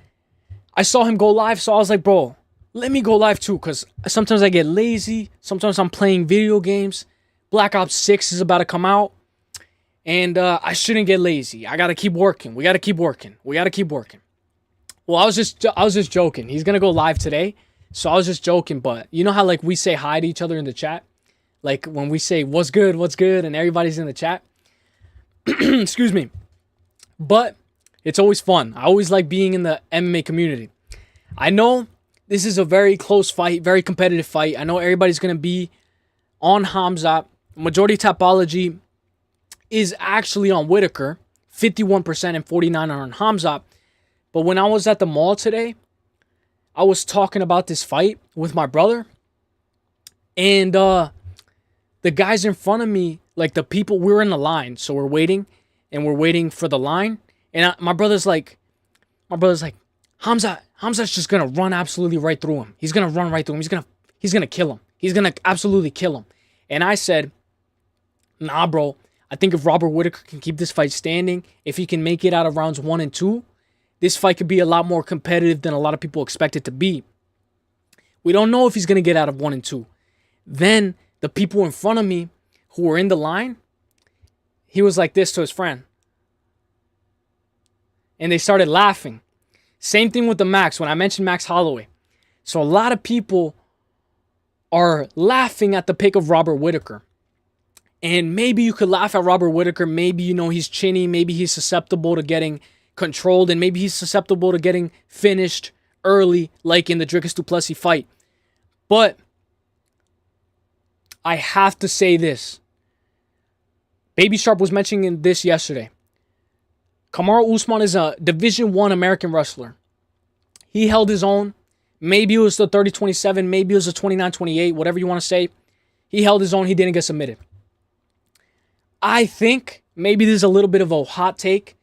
saw him go live. So I was like, bro, let me go live too. Because sometimes I get lazy. Sometimes I'm playing video games. Black Ops 6 is about to come out. And I shouldn't get lazy. I got to keep working. We got to keep working. Well, I was just joking. He's going to go live today. So I was just joking. But you know how like we say hi to each other in the chat? Like when we say what's good, and everybody's in the chat. Excuse me. But it's always fun. I always like being in the MMA community. I know this is a very close fight, very competitive fight. I know everybody's going to be on Hamzat. Majority Topology is actually on Whittaker. 51% and 49% on Hamzat. But when I was at the mall today, I was talking about this fight with my brother. And the guys in front of me, like the people, we're in the line. So we're waiting for the line. And my brother's like, Hamzat's just going to run absolutely right through him. He's going to run right through him. He's going to kill him. He's going to absolutely kill him. And I said, nah, bro. I think if Robert Whittaker can keep this fight standing, if he can make it out of rounds 1 and 2, this fight could be a lot more competitive than a lot of people expect it to be. We don't know if he's going to get out of 1 and 2. Then the people in front of me who were in the line, he was like this to his friend. And they started laughing. Same thing with the Max when I mentioned Max Holloway. So a lot of people are laughing at the pick of Robert Whittaker. And maybe you could laugh at Robert Whittaker. Maybe, you know, he's chinny. Maybe he's susceptible to getting controlled. And maybe he's susceptible to getting finished early, like in the Dricus du Plessis fight. But I have to say this. Baby Sharp was mentioning this yesterday. Kamaru Usman is a Division I American wrestler. He held his own. Maybe it was the 30-27. Maybe it was the 29-28. Whatever you want to say. He held his own. He didn't get submitted. I think, maybe this is a little bit of a hot take.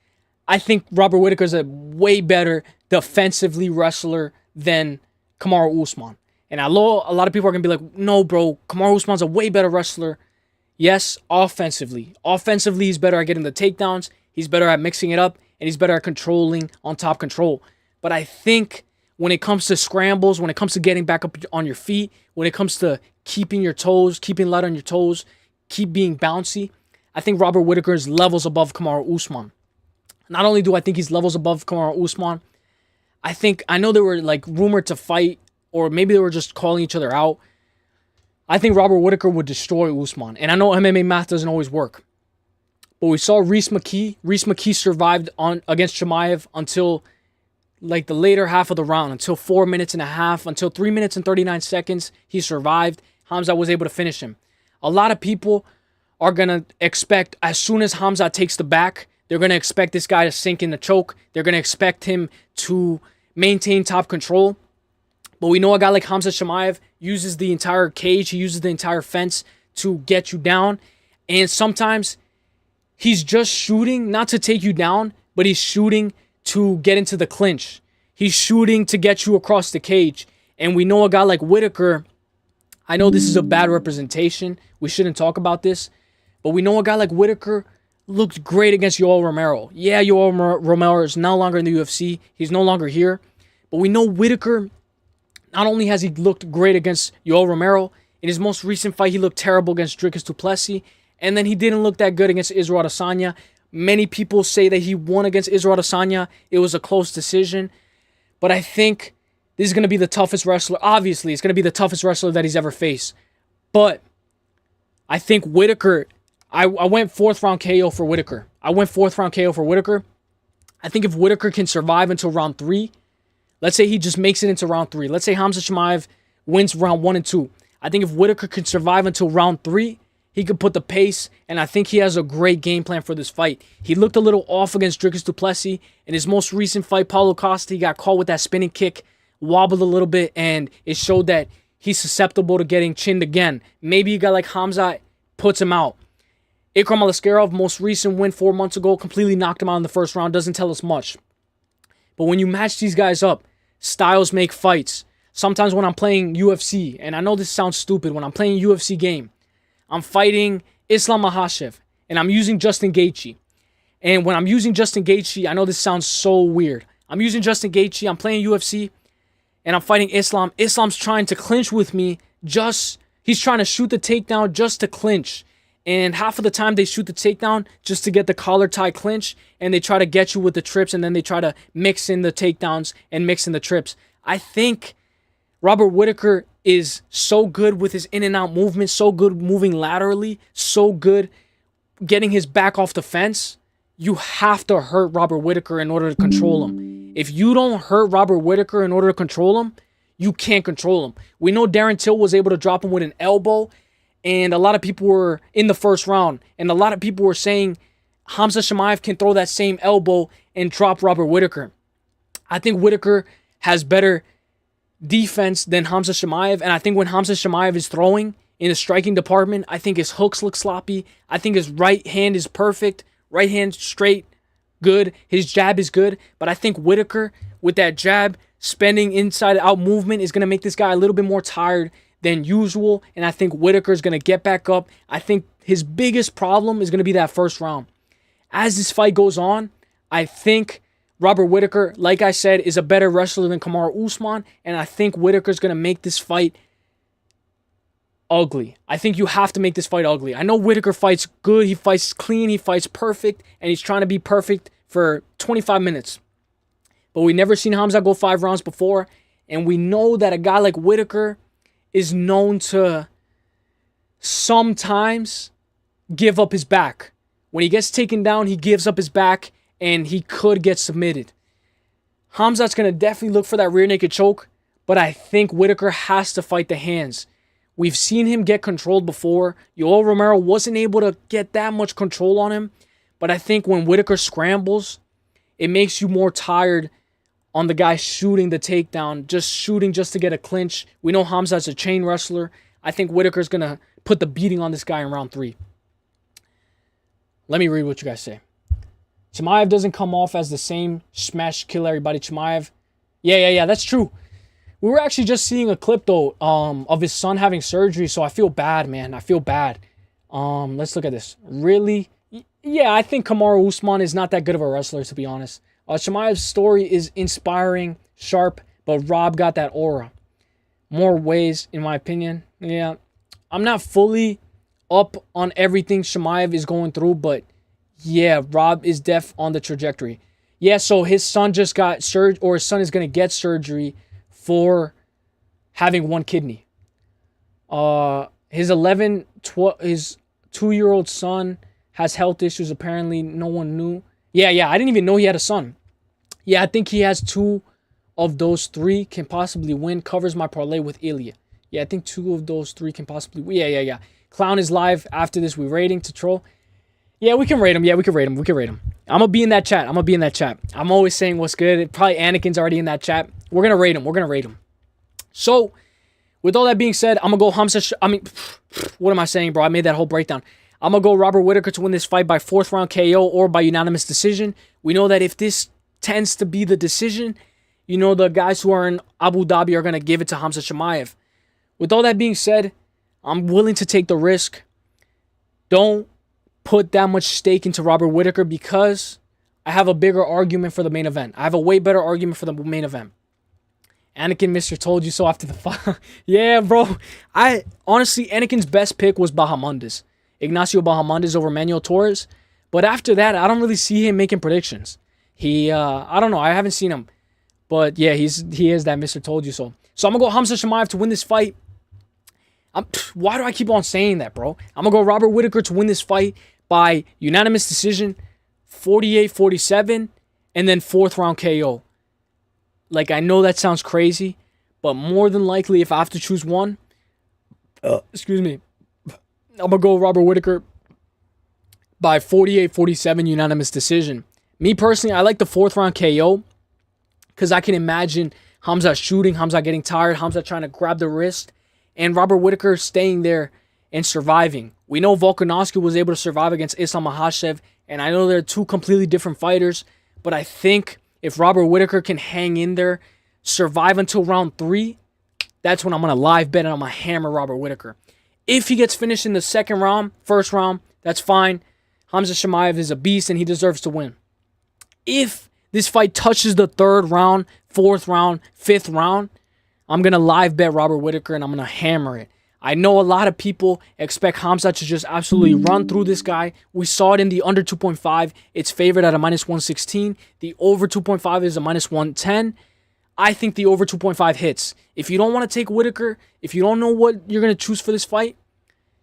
I think Robert Whittaker is a way better defensively wrestler than Kamaru Usman. And I know a lot of people are going to be like, no, bro, Kamaru Usman's a way better wrestler. Yes, offensively. Offensively, he's better at getting the takedowns. He's better at mixing it up. And he's better at controlling on top control. But I think when it comes to scrambles, when it comes to getting back up on your feet, when it comes to keeping your toes, keeping light on your toes, keep being bouncy, I think Robert Whittaker is levels above Kamaru Usman. Not only do I think he's levels above Kamaru Usman, I know they were like rumored to fight, or maybe they were just calling each other out. I think Robert Whittaker would destroy Usman. And I know MMA math doesn't always work. But we saw Reese McKee. Reese McKee survived against Chimaev until like the later half of the round, until 4 minutes and a half, until 3 minutes and 39 seconds. He survived. Hamza was able to finish him. A lot of people are going to expect, as soon as Hamza takes the back, they're going to expect this guy to sink in the choke. They're going to expect him to maintain top control. But we know a guy like Hamza Chimaev uses the entire cage. He uses the entire fence to get you down. And sometimes he's just shooting, not to take you down, but he's shooting to get into the clinch. He's shooting to get you across the cage. And we know a guy like Whittaker, I know this is a bad representation. We shouldn't talk about this. But we know a guy like Whittaker looked great against Yoel Romero. Yeah, Yoel Romero is no longer in the UFC. He's no longer here. But we know Whittaker, not only has he looked great against Yoel Romero, in his most recent fight, he looked terrible against Dricus du Plessis. And then he didn't look that good against Israel Adesanya. Many people say that he won against Israel Adesanya. It was a close decision. But I think this is going to be the toughest wrestler. Obviously, it's going to be the toughest wrestler that he's ever faced. But I think Whittaker, I went 4th round KO for Whittaker. I think if Whittaker can survive until round 3, let's say he just makes it into round 3. Let's say Hamza Chimaev wins round 1 and 2. I think if Whittaker can survive until round 3, he could put the pace, and I think he has a great game plan for this fight. He looked a little off against Dricus du Plessis. In his most recent fight, Paulo Costa, he got caught with that spinning kick, wobbled a little bit, and it showed that he's susceptible to getting chinned again. Maybe a guy like Hamza puts him out. Ikram Aliskerov, most recent win 4 months ago, completely knocked him out in the first round. Doesn't tell us much. But when you match these guys up, styles make fights. Sometimes when I'm playing UFC, and I know this sounds stupid, when I'm playing a UFC game, I'm fighting Islam Makhachev, and I'm using Justin Gaethje. And when I'm using Justin Gaethje, I know this sounds so weird. I'm using Justin Gaethje, I'm playing UFC, and I'm fighting Islam. Islam's trying to clinch with me, he's trying to shoot the takedown just to clinch. And half of the time they shoot the takedown just to get the collar tie clinch, and they try to get you with the trips, and then they try to mix in the takedowns and mix in the trips. I think Robert Whittaker is so good with his in and out movement, so good moving laterally, so good getting his back off the fence. You have to hurt Robert Whittaker in order to control him. If you don't hurt Robert Whittaker in order to control him, you can't control him. We know Darren Till was able to drop him with an elbow, and a lot of people were in the first round, and a lot of people were saying Hamza Chimaev can throw that same elbow and drop Robert Whittaker. I think Whittaker has better defense than Hamza Chimaev, and I think when Hamza Chimaev is throwing in the striking department, I think his hooks look sloppy. I think his right hand is perfect. Right hand straight, good. His jab is good. But I think Whittaker, with that jab, spending inside-out movement, is going to make this guy a little bit more tired than usual. And I think Whittaker is going to get back up. I think his biggest problem is going to be that first round. As this fight goes on, I think Robert Whittaker, like I said, is a better wrestler than Kamaru Usman. And I think Whittaker is going to make this fight ugly. I think you have to make this fight ugly. I know Whittaker fights good. He fights clean. He fights perfect. And he's trying to be perfect for 25 minutes. But we've never seen Hamza go 5 rounds before. And we know that a guy like Whittaker is known to sometimes give up his back. When he gets taken down, he gives up his back, and he could get submitted. Hamza's going to definitely look for that rear naked choke, but I think Whittaker has to fight the hands. We've seen him get controlled before. Yoel Romero wasn't able to get that much control on him, but I think when Whittaker scrambles, it makes you more tired on the guy shooting the takedown, just shooting just to get a clinch. We know Hamza's a chain wrestler. I think Whittaker's going to put the beating on this guy in round 3. Let me read what you guys say. Chimaev doesn't come off as the same smash kill everybody. Chimaev, yeah, that's true. We were actually just seeing a clip though, of his son having surgery, so I feel bad, man. I feel bad. Let's look at this. Really? Yeah, I think Kamaru Usman is not that good of a wrestler, to be honest. Chimaev's story is inspiring, sharp, but Rob got that aura. More ways, in my opinion. Yeah, I'm not fully up on everything Chimaev is going through, but yeah, Rob is def on the trajectory. Yeah, so his son just got surgery, or his son is going to get surgery for having one kidney. His 2-year-old son has health issues. Apparently, no one knew. Yeah, I didn't even know he had a son. Yeah, I think he has 2 of those 3 can possibly win. Covers my parlay with Ilya. Yeah, I think 2 of those 3 can possibly win. Yeah. Clown is live after this. We rating to troll. Yeah, we can rate him. I'm going to be in that chat. I'm always saying what's good. Probably Anakin's already in that chat. We're going to rate him. So, with all that being said, I'm going to go what am I saying, bro? I made that whole breakdown. I'm going to go Robert Whittaker to win this fight by 4th round KO or by unanimous decision. We know that if this tends to be the decision, you know the guys who are in Abu Dhabi are going to give it to Khamzat Chimaev. With all that being said, I'm willing to take the risk. Don't put that much stake into Robert Whittaker because I have a bigger argument for the main event. I have a way better argument for the main event. Anakin Mr. told you so after the fight. Yeah, bro. Honestly, Anakin's best pick was Bahamondes. Ignacio Bahamondes over Manuel Torres. But after that, I don't really see him making predictions. I don't know. I haven't seen him. But yeah, he is that Mr. Told You So. So I'm going to go Khamzat Chimaev to win this fight. Why do I keep on saying that, bro? I'm going to go Robert Whittaker to win this fight by unanimous decision, 48-47, and then 4th round KO. Like, I know that sounds crazy, but more than likely, if I have to choose one, I'm going to go Robert Whittaker by 48-47 unanimous decision. Me personally, I like the 4th round KO because I can imagine Khamzat shooting, Khamzat getting tired, Khamzat trying to grab the wrist, and Robert Whittaker staying there and surviving. We know Volkanovski was able to survive against Islam Makhachev, and I know they're 2 completely different fighters, but I think if Robert Whittaker can hang in there, survive until round 3, that's when I'm going to live bet and I'm going to hammer Robert Whittaker. If he gets finished in the 2nd round, 1st round, that's fine. Khamzat Chimaev is a beast and he deserves to win. If this fight touches the 3rd round, 4th round, 5th round, I'm going to live bet Robert Whittaker and I'm going to hammer it. I know a lot of people expect Khamzat to just absolutely run through this guy. We saw it in the under 2.5. It's favored at a -116. The over 2.5 is a -110. I think the over 2.5 hits. If you don't want to take Whittaker, if you don't know what you're going to choose for this fight,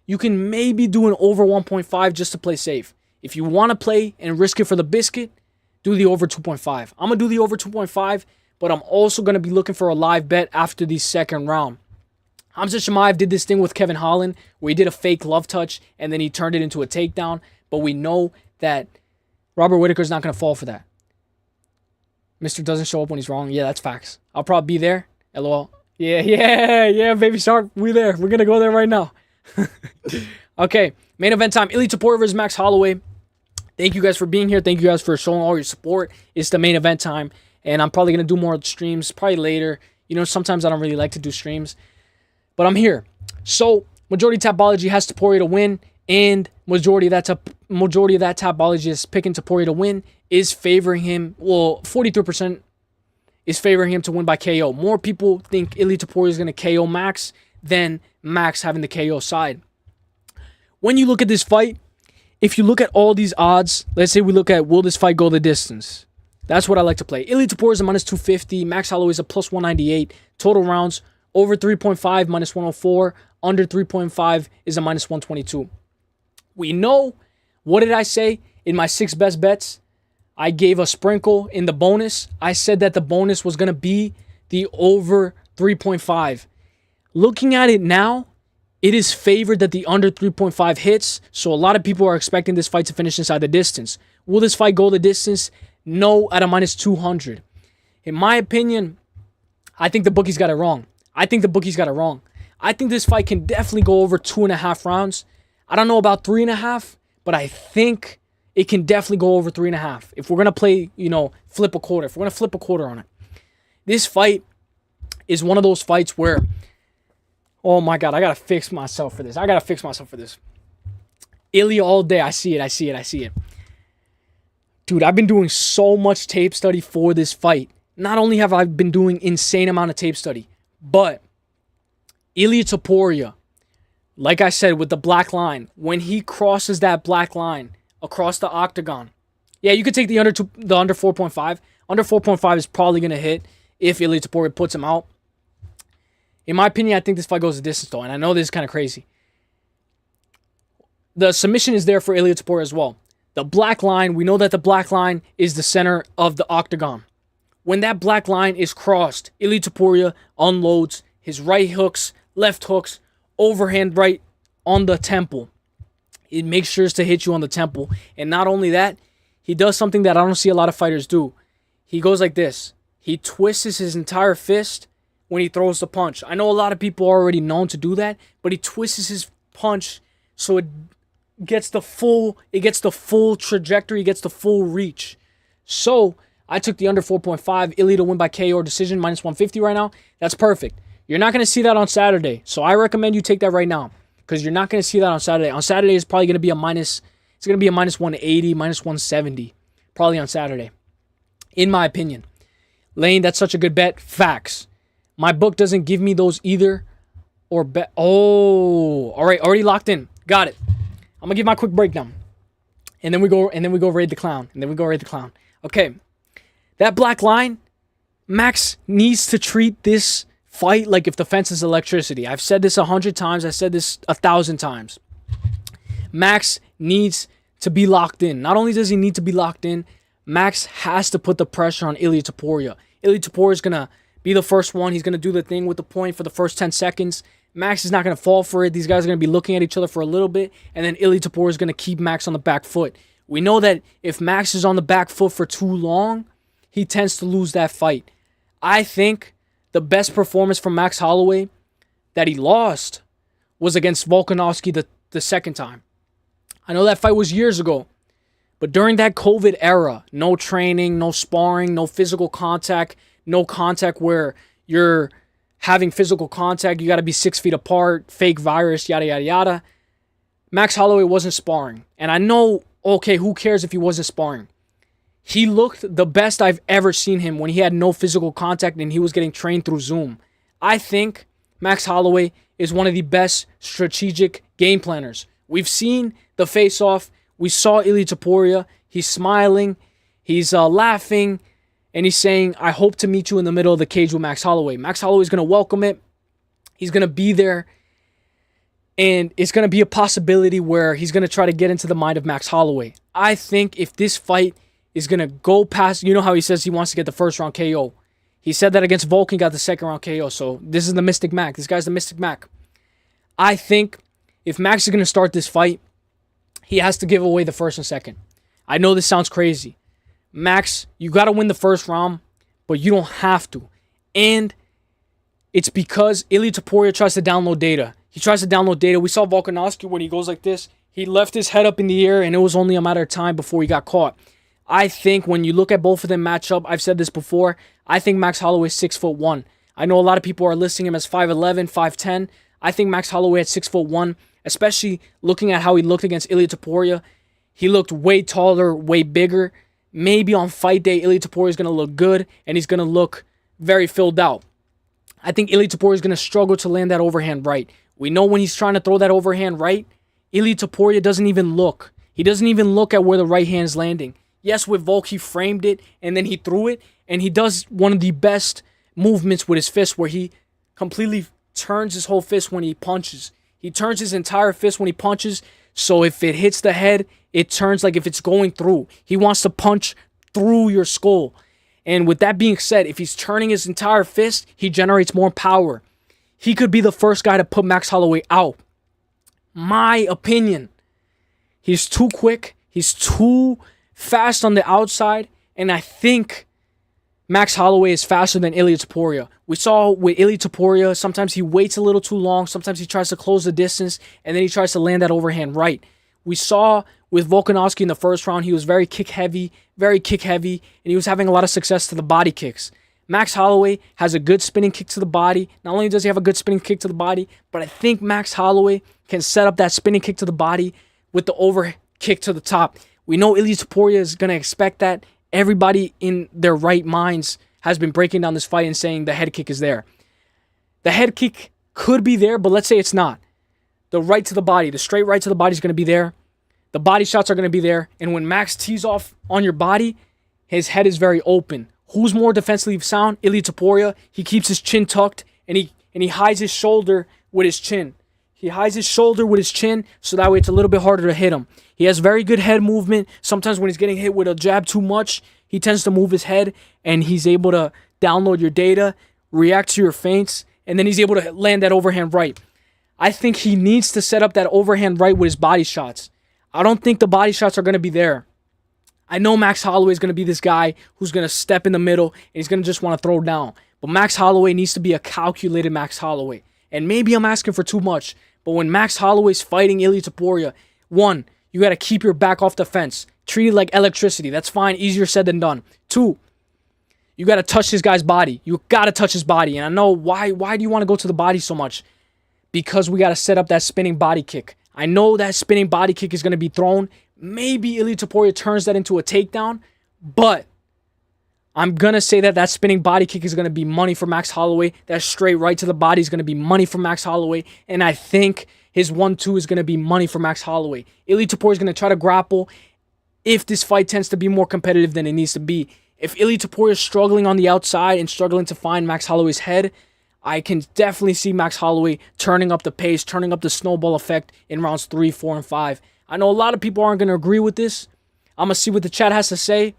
you can maybe do an over 1.5 just to play safe. If you want to play and risk it for the biscuit, do the over 2.5. I'm going to do the over 2.5, but I'm also going to be looking for a live bet after the 2nd round. Khamzat Chimaev did this thing with Kevin Holland where he did a fake love touch and then he turned it into a takedown. But we know that Robert Whittaker's not going to fall for that. Mr. doesn't show up when he's wrong. Yeah, that's facts. I'll probably be there. LOL. Yeah, baby shark. We there. We're going to go there right now. Okay, main event time. Ilia Topuria versus Max Holloway. Thank you guys for being here. Thank you guys for showing all your support. It's the main event time. And I'm probably going to do more streams probably later. You know, sometimes I don't really like to do streams. But I'm here. So, majority Tapology has Topuria to win, and majority of that Tapology is picking Topuria to win, is favoring him. Well, 43% is favoring him to win by KO. More people think Ilia Topuria is going to KO Max than Max having the KO side. When you look at this fight, if you look at all these odds, let's say we look at will this fight go the distance? That's what I like to play. Ilia Topuria is a -250. Max Holloway is a +198. Total rounds, over 3.5, -104. Under 3.5 is a -122. We know, what did I say in my 6 best bets? I gave a sprinkle in the bonus. I said that the bonus was going to be the over 3.5. Looking at it now, it is favored that the under 3.5 hits. So a lot of people are expecting this fight to finish inside the distance. Will this fight go the distance? No, at a -200. In my opinion, I think the bookies got it wrong. I think this fight can definitely go over 2.5 rounds. I don't know about 3.5, but I think it can definitely go over 3.5. If we're going to play, flip a quarter. If we're going to flip a quarter on it. This fight is one of those fights where, oh my God, I got to fix myself for this. Ilya all day. I see it. Dude, I've been doing so much tape study for this fight. Not only have I been doing insane amount of tape study, but Ilya Topuria, like I said, with the black line, when he crosses that black line across the octagon, yeah, you could take the under 4.5. Under 4.5 is probably going to hit if Ilya Topuria puts him out. In my opinion, I think this fight goes the distance, though, and I know this is kind of crazy. The submission is there for Ilya Topuria as well. The black line, we know that the black line is the center of the octagon. When that black line is crossed, Ilya Topuria unloads his right hooks, left hooks, overhand right on the temple. It makes sure to hit you on the temple. And not only that, he does something that I don't see a lot of fighters do. He goes like this. He twists his entire fist when he throws the punch. I know a lot of people are already known to do that, but he twists his punch so it gets the full trajectory, gets the full reach. So I took the under 4.5, Ilya to win by KO or decision, minus 150 right now. That's perfect. You're not going to see that on Saturday. So I recommend you take that right now because you're not going to see that on Saturday. On Saturday, it's probably going to be minus 180, minus 170, probably on Saturday, in my opinion. Lane, that's such a good bet. Facts. My book doesn't give me those either. Or bet. Oh, all right, already locked in. Got it. I'm gonna give my quick breakdown, and then we go raid the clown, Okay, that black line, Max needs to treat this fight like if the fence is electricity. I've said this 100 times. I said this 1,000 times. Max needs to be locked in. Not only does he need to be locked in, Max has to put the pressure on Ilya Topuria. Ilya Topuria is gonna be the first one. He's gonna do the thing with the point for the first 10 seconds. Max is not going to fall for it. These guys are going to be looking at each other for a little bit, and then Ilya Topuria is going to keep Max on the back foot. We know that if Max is on the back foot for too long, he tends to lose that fight. I think the best performance from Max Holloway that he lost was against Volkanovski the second time. I know that fight was years ago, but during that COVID era, no training, no sparring, no physical contact, no contact where you're having physical contact, you got to be 6 feet apart, fake virus, yada, yada, yada. Max Holloway wasn't sparring. And I know, okay, who cares if he wasn't sparring? He looked the best I've ever seen him when he had no physical contact and he was getting trained through Zoom. I think Max Holloway is one of the best strategic game planners. We've seen the face-off. We saw Ilya Topuria. He's smiling. He's laughing. And he's saying, I hope to meet you in the middle of the cage with Max Holloway. Max Holloway is going to welcome it. He's going to be there. And it's going to be a possibility where he's going to try to get into the mind of Max Holloway. I think if this fight is going to go past, you know how he says he wants to get the first round KO. He said that against Volkan, got the second round KO. So this is the Mystic Mac. This guy's the Mystic Mac. I think if Max is going to start this fight, he has to give away the first and second. I know this sounds crazy. Max, you got to win the first round, but you don't have to. And it's because Ilya Topuria tries to download data. He tries to download data. We saw Volkanovski when he goes like this. He left his head up in the air, and it was only a matter of time before he got caught. I think when you look at both of them match up, I've said this before, I think Max Holloway is 6'1". I know a lot of people are listing him as 5'11", 5'10". I think Max Holloway at 6'1", especially looking at how he looked against Ilya Topuria. He looked way taller, way bigger. Maybe on fight day, Ilya Topuria is going to look good, and he's going to look very filled out. I think Ilya Topuria is going to struggle to land that overhand right. We know when he's trying to throw that overhand right, Ilya Topuria doesn't even look. He doesn't even look at where the right hand is landing. Yes, with Volk, he framed it, and then he threw it, and he does one of the best movements with his fist where he completely turns his whole fist when he punches. He turns his entire fist when he punches, so if it hits the head, it turns like if it's going through. He wants to punch through your skull. And with that being said, if he's turning his entire fist, he generates more power. He could be the first guy to put Max Holloway out. My opinion. He's too quick. He's too fast on the outside. And I think Max Holloway is faster than Ilya Topuria. We saw with Ilya Topuria, sometimes he waits a little too long. Sometimes he tries to close the distance. And then he tries to land that overhand right. We saw with Volkanovski in the first round, he was very kick heavy, and he was having a lot of success to the body kicks. Max Holloway has a good spinning kick to the body. Not only does he have a good spinning kick to the body, but I think Max Holloway can set up that spinning kick to the body with the over kick to the top. We know Ilia Topuria is going to expect that. Everybody in their right minds has been breaking down this fight and saying the head kick is there. The head kick could be there, but let's say it's not. The right to the body, the straight right to the body is going to be there. The body shots are going to be there. And when Max tees off on your body, his head is very open. Who's more defensively sound? Ilia Topuria. He keeps his chin tucked and he hides his shoulder with his chin. He hides his shoulder with his chin so that way it's a little bit harder to hit him. He has very good head movement. Sometimes when he's getting hit with a jab too much, he tends to move his head and he's able to download your data, react to your feints, and then he's able to land that overhand right. I think he needs to set up that overhand right with his body shots. I don't think the body shots are going to be there. I know Max Holloway is going to be this guy who's going to step in the middle and he's going to just want to throw down. But Max Holloway needs to be a calculated Max Holloway. And maybe I'm asking for too much, but when Max Holloway's fighting Ilia Topuria, one, you got to keep your back off the fence. Treat it like electricity. That's fine. Easier said than done. Two, you got to touch this guy's body. You got to touch his body. And I know why do you want to go to the body so much? Because we got to set up that spinning body kick. I know that spinning body kick is going to be thrown. Maybe Ilia Topuria turns that into a takedown, but I'm going to say that spinning body kick is going to be money for Max Holloway. That straight right to the body is going to be money for Max Holloway, and I think his 1-2 is going to be money for Max Holloway. Ilia Topuria is going to try to grapple if this fight tends to be more competitive than it needs to be. If Ilia Topuria is struggling on the outside and struggling to find Max Holloway's head, I can definitely see Max Holloway turning up the pace, turning up the snowball effect in rounds 3, 4, and 5. I know a lot of people aren't going to agree with this. I'm going to see what the chat has to say.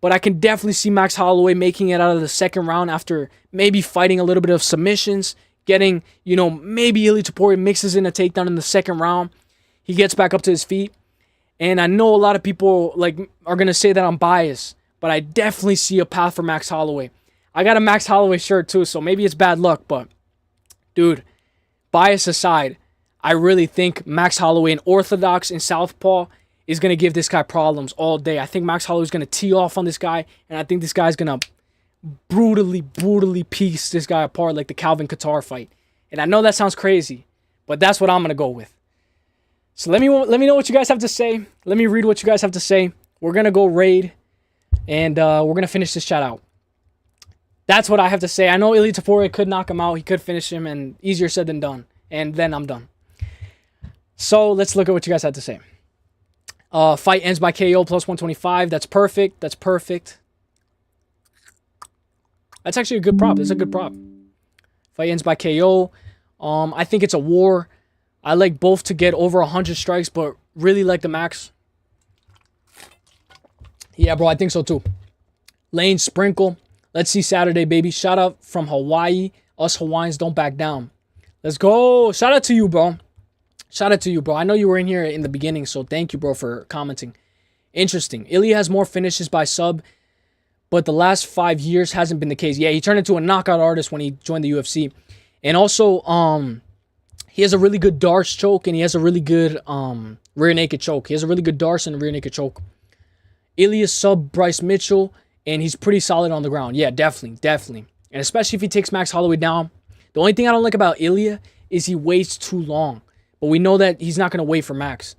But I can definitely see Max Holloway making it out of the second round after maybe fighting a little bit of submissions, getting, maybe Ilia Topuria mixes in a takedown in the second round. He gets back up to his feet. And I know a lot of people are going to say that I'm biased, but I definitely see a path for Max Holloway. I got a Max Holloway shirt too, so maybe it's bad luck, but dude, bias aside, I really think Max Holloway, an orthodox in southpaw, is going to give this guy problems all day. I think Max Holloway is going to tee off on this guy, and I think this guy's going to brutally piece this guy apart like the Calvin Kattar fight. And I know that sounds crazy, but that's what I'm going to go with. So let me know what you guys have to say. Let me read what you guys have to say. We're going to go raid, and we're going to finish this chat out. That's what I have to say. I know Ilia Topuria could knock him out. He could finish him, and easier said than done. And then I'm done. So let's look at what you guys had to say. Fight ends by KO plus 125. That's perfect. That's perfect. That's actually a good prop. That's a good prop. Fight ends by KO. I think it's a war. I like both to get over 100 strikes, but really like the Max. Yeah, bro, I think so too. Lane Sprinkle. Let's see Saturday, baby. Shout out from Hawaii. Us Hawaiians don't back down. Let's go. Shout out to you, bro. Shout out to you, bro. I know you were in here in the beginning, so thank you, bro, for commenting. Interesting. Ilia has more finishes by sub, but the last 5 years hasn't been the case. Yeah, he turned into a knockout artist when he joined the UFC. And also, he has a really good Darce choke, and he has a really good rear naked choke. He has a really good Darce and a rear naked choke. Ilia sub Bryce Mitchell, and he's pretty solid on the ground. Yeah, definitely. And especially if he takes Max Holloway down. The only thing I don't like about Ilia is he waits too long. But we know that he's not going to wait for Max.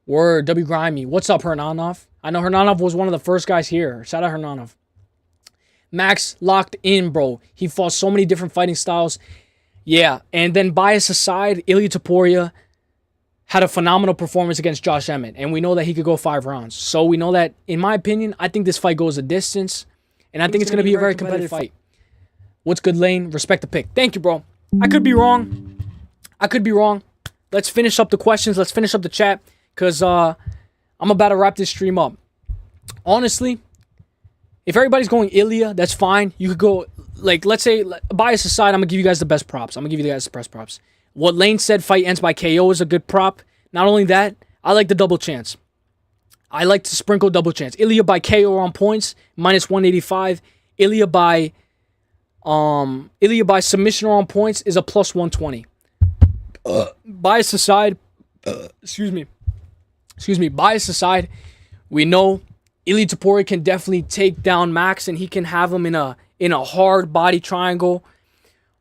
Word, W. Grimey. What's up, Hernanov? I know Hernanov was one of the first guys here. Shout out Hernanov. Max locked in, bro. He fought so many different fighting styles. Yeah, and then bias aside, Ilia Topuria had a phenomenal performance against Josh Emmett. And we know that he could go 5 rounds. So we know that, in my opinion, I think this fight goes a distance. And I think it's going to be a very competitive fight. What's good, Lane? Respect the pick. Thank you, bro. I could be wrong. Let's finish up the questions. Let's finish up the chat. Because I'm about to wrap this stream up. Honestly, if everybody's going Ilia, that's fine. You could go, let's say, bias aside, I'm going to give you guys the best props. What Lane said, fight ends by KO, is a good prop. Not only that, I like the double chance. I like to sprinkle double chance. Ilia by KO on points, minus 185. Ilia by submission or on points is a plus 120. Bias aside, excuse me. bias aside, we know Ilia Topuria can definitely take down Max, and he can have him in a hard body triangle,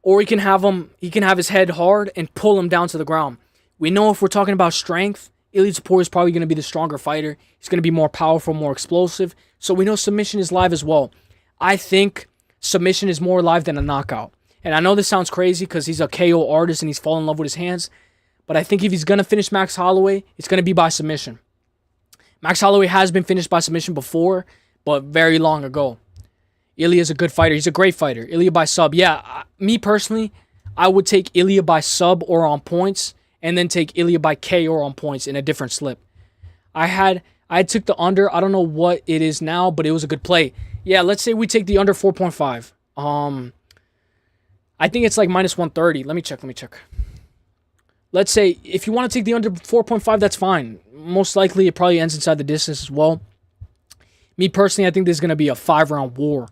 or he can have his head hard and pull him down to the ground. We know if we're talking about strength, Ilia Topuria is probably going to be the stronger fighter. He's going to be more powerful, more explosive. So we know submission is live as well. I think submission is more live than a knockout. And I know this sounds crazy because he's a KO artist and he's fallen in love with his hands. But I think if he's going to finish Max Holloway, it's going to be by submission. Max Holloway has been finished by submission before, but very long ago. Ilia is a good fighter. He's a great fighter. Ilia by sub. Yeah, me personally, I would take Ilia by sub or on points, and then take Ilia by KO or on points in a different slip. I took the under. I don't know what it is now, but it was a good play. Yeah, let's say we take the under 4.5. I think it's like minus 130. Let me check. Let's say if you want to take the under 4.5, that's fine. Most likely it probably ends inside the distance as well. Me personally, I think this is going to be a 5-round war.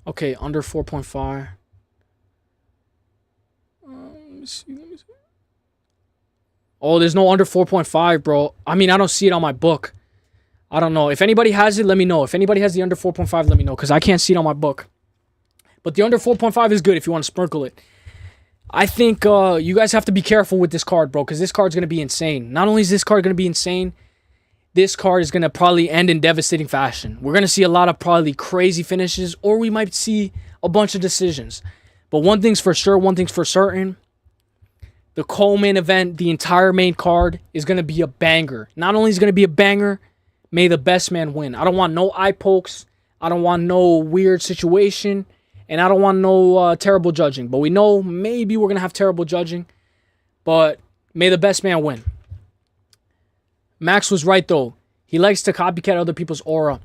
Okay, under 4.5. Let me see. Oh, there's no under 4.5, bro. I mean, I don't see it on my book. I don't know. If anybody has it, let me know. If anybody has the under 4.5, let me know, because I can't see it on my book. But the under 4.5 is good if you want to sprinkle it. I think you guys have to be careful with this card, bro, because this card's going to be insane. Not only is this card going to be insane, this card is going to probably end in devastating fashion. We're going to see a lot of probably crazy finishes, or we might see a bunch of decisions. But one thing's for sure, one thing's for certain. The co-main event, the entire main card, is going to be a banger. Not only is it going to be a banger, may the best man win. I don't want no eye pokes. I don't want no weird situation. And I don't want no terrible judging. But we know maybe we're going to have terrible judging. But may the best man win. Max was right, though. He likes to copycat other people's aura.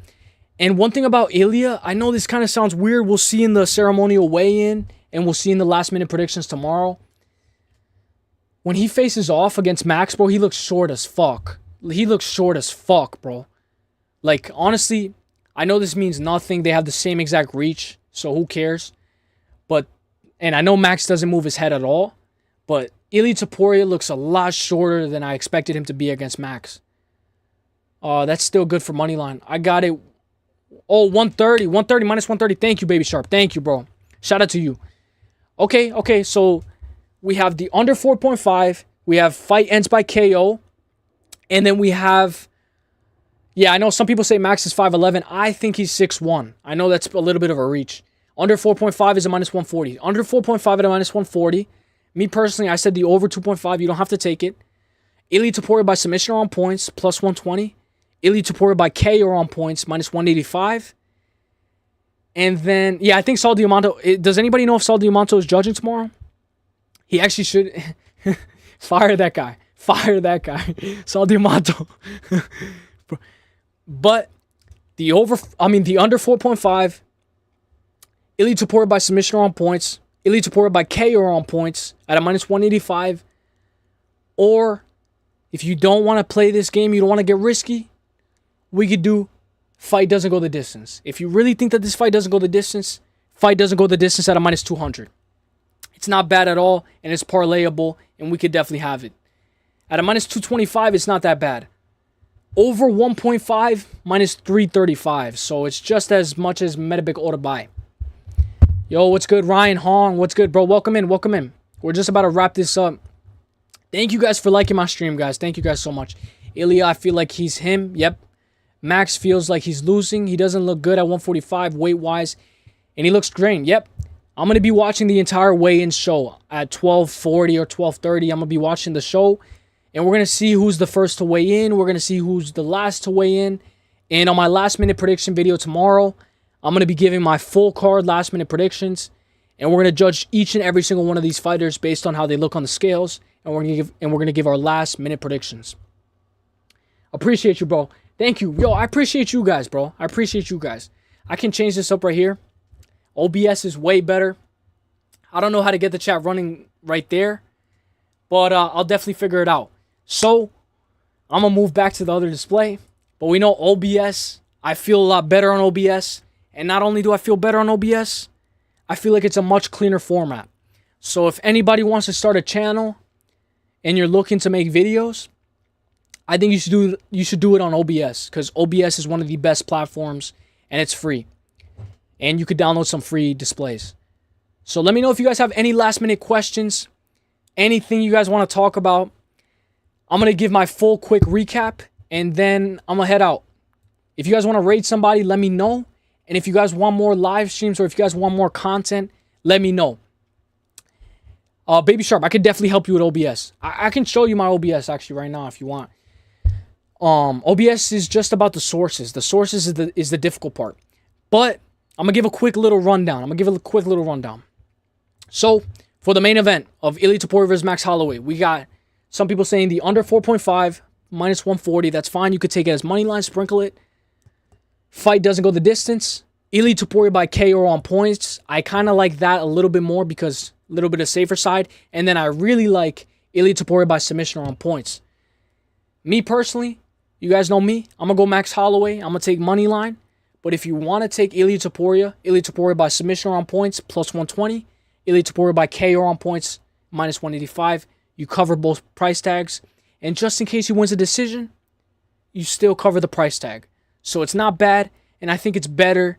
And one thing about Ilia, I know this kind of sounds weird. We'll see in the ceremonial weigh-in. And we'll see in the last-minute predictions tomorrow. When he faces off against Max, bro, he looks short as fuck. He looks short as fuck, bro. Like, honestly, I know this means nothing. They have the same exact reach. So who cares? And I know Max doesn't move his head at all. But Ilia Topuria looks a lot shorter than I expected him to be against Max. That's still good for moneyline. I got it. Oh, 130. 130 minus 130. Thank you, Baby Sharp. Thank you, bro. Shout out to you. Okay. So we have the under 4.5. We have fight ends by KO. And then we have... Yeah, I know some people say Max is 5'11". I think he's 6'1". I know that's a little bit of a reach. Under 4.5 is a minus 140. Under 4.5 at a minus 140. Me personally, I said the over 2.5. You don't have to take it. Ilia Topuria by submission or on points, plus 120. Ilia Topuria by KO or on points, minus 185. And then, yeah, I think Saul Diamanto. Does anybody know if Saul Diamanto is judging tomorrow? He actually should. Fire that guy. Fire that guy. Saul Diamanto. But the under 4.5, Ilia Topuria by submission or on points, Ilia Topuria by KO or on points at a minus 185. Or if you don't want to play this game, you don't want to get risky, we could do fight doesn't go the distance. If you really think that this fight doesn't go the distance, fight doesn't go the distance at a minus 200. It's not bad at all, and it's parlayable, and we could definitely have it. At a minus 225, it's not that bad. Over 1.5, minus 335. So it's just as much as Metabik ought to buy. Yo, what's good, Ryan Hong? What's good, bro? Welcome in. We're just about to wrap this up. Thank you guys for liking my stream, guys. Thank you guys so much. Ilia, I feel like he's him. Yep. Max feels like he's losing. He doesn't look good at 145 weight-wise. And he looks drained. Yep. I'm going to be watching the entire weigh-in show at 12:40 or 12:30. I'm going to be watching the show. And we're going to see who's the first to weigh in. We're going to see who's the last to weigh in. And on my last-minute prediction video tomorrow, I'm going to be giving my full card last-minute predictions. And we're going to judge each and every single one of these fighters based on how they look on the scales. And we're going to give our last-minute predictions. Appreciate you, bro. Thank you. Yo, I appreciate you guys, bro. I appreciate you guys. I can change this up right here. OBS is way better. I don't know how to get the chat running right there. But I'll definitely figure it out. So, I'm going to move back to the other display. But we know OBS, I feel a lot better on OBS. And not only do I feel better on OBS, I feel like it's a much cleaner format. So if anybody wants to start a channel and you're looking to make videos, I think you should do it on OBS, because OBS is one of the best platforms and it's free. And you could download some free displays. So let me know if you guys have any last minute questions, anything you guys want to talk about. I'm going to give my full quick recap and then I'm going to head out. If you guys want to rate somebody, let me know. And if you guys want more live streams or if you guys want more content, let me know. Baby Sharp, I could definitely help you with OBS. I can show you my OBS actually right now if you want. OBS is just about the sources. The sources is the difficult part. But I'm going to give a quick little rundown. So, for the main event of Ilia Topuria versus Max Holloway, we got some people saying the under 4.5 minus 140. That's fine. You could take it as money line, sprinkle it. Fight doesn't go the distance. Ilia Topuria by KO on points. I kind of like that a little bit more because a little bit of safer side. And then I really like Ilia Topuria by submission or on points. Me personally, you guys know me. I'm going to go Max Holloway. I'm going to take money line. But if you want to take Ilia Topuria by submission or on points, plus 120. Ilia Topuria by KO on points, minus 185. You cover both price tags. And just in case he wins a decision, you still cover the price tag. So it's not bad. And I think it's better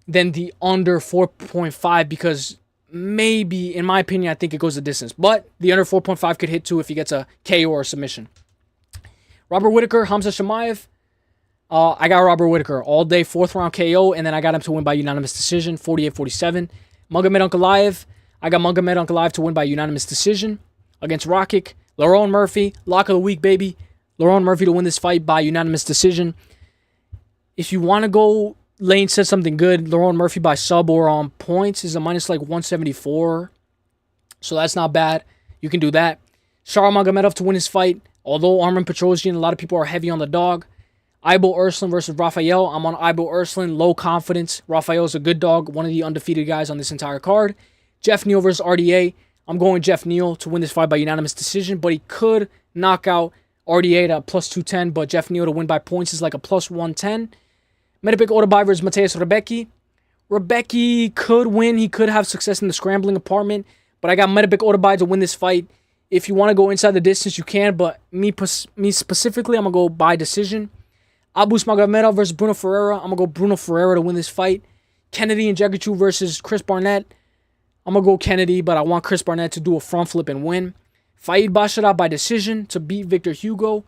than the under 4.5 because maybe, in my opinion, I think it goes the distance. But the under 4.5 could hit too if he gets a KO or a submission. Robert Whittaker, Hamza Chimaev. I got Robert Whittaker all day, 4th round KO, and then I got him to win by unanimous decision, 48-47. Magomed Ankalaev, I got Magomed Ankalaev to win by unanimous decision against Rakic. Lerone Murphy, lock of the week, baby. Lerone Murphy to win this fight by unanimous decision. If you want to go, Lane said something good. Lerone Murphy by sub or on points is a minus like 174. So that's not bad. You can do that. Shara Magomedov to win his fight. Although Armen Petrosyan, a lot of people are heavy on the dog. Aibo Urslan versus Rafael. I'm on Aibo Urslan. Low confidence. Rafael's a good dog. One of the undefeated guys on this entire card. Jeff Neal versus RDA. I'm going Jeff Neal to win this fight by unanimous decision. But he could knock out RDA at plus 210. But Jeff Neal to win by points is like a plus 110. Medibek Otabay versus Mateus Rebecki. Rebecki could win. He could have success in the scrambling apartment. But I got Medibek Otabay to win this fight. If you want to go inside the distance, you can. But me specifically, I'm going to go by decision. Abus Magomedov versus Bruno Ferreira. I'm going to go Bruno Ferreira to win this fight. Kennedy and Jegachu versus Chris Barnett. I'm going to go Kennedy, but I want Chris Barnett to do a front flip and win. Faid Bashara by decision to beat Victor Hugo.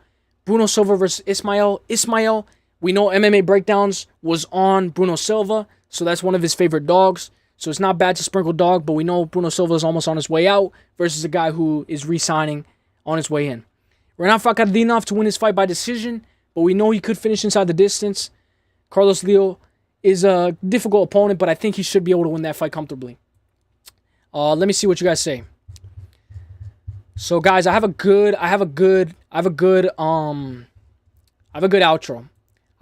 Bruno Silva versus Ismael. Ismael, we know MMA Breakdowns was on Bruno Silva, so that's one of his favorite dogs. So it's not bad to sprinkle dog, but we know Bruno Silva is almost on his way out versus a guy who is re-signing on his way in. Renan Fakardinov to win his fight by decision, but we know he could finish inside the distance. Carlos Leo is a difficult opponent, but I think he should be able to win that fight comfortably. Let me see what you guys say. So guys, I have a good outro. I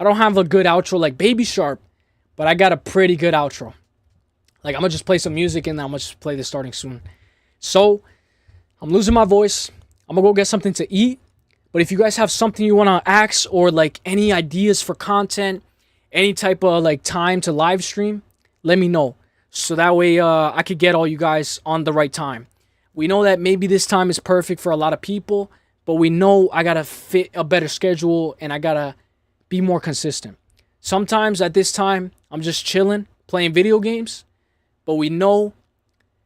don't have a good outro like Baby Sharp, but I got a pretty good outro. Like, I'm going to just play some music and then I'm going to just play this starting soon. So, I'm losing my voice. I'm going to go get something to eat. But if you guys have something you want to ask or, like, any ideas for content, any type of, like, time to live stream, let me know. So that way I could get all you guys on the right time. We know that maybe this time is perfect for a lot of people, but we know I got to fit a better schedule and I got to be more consistent. Sometimes at this time, I'm just chilling, playing video games. But we know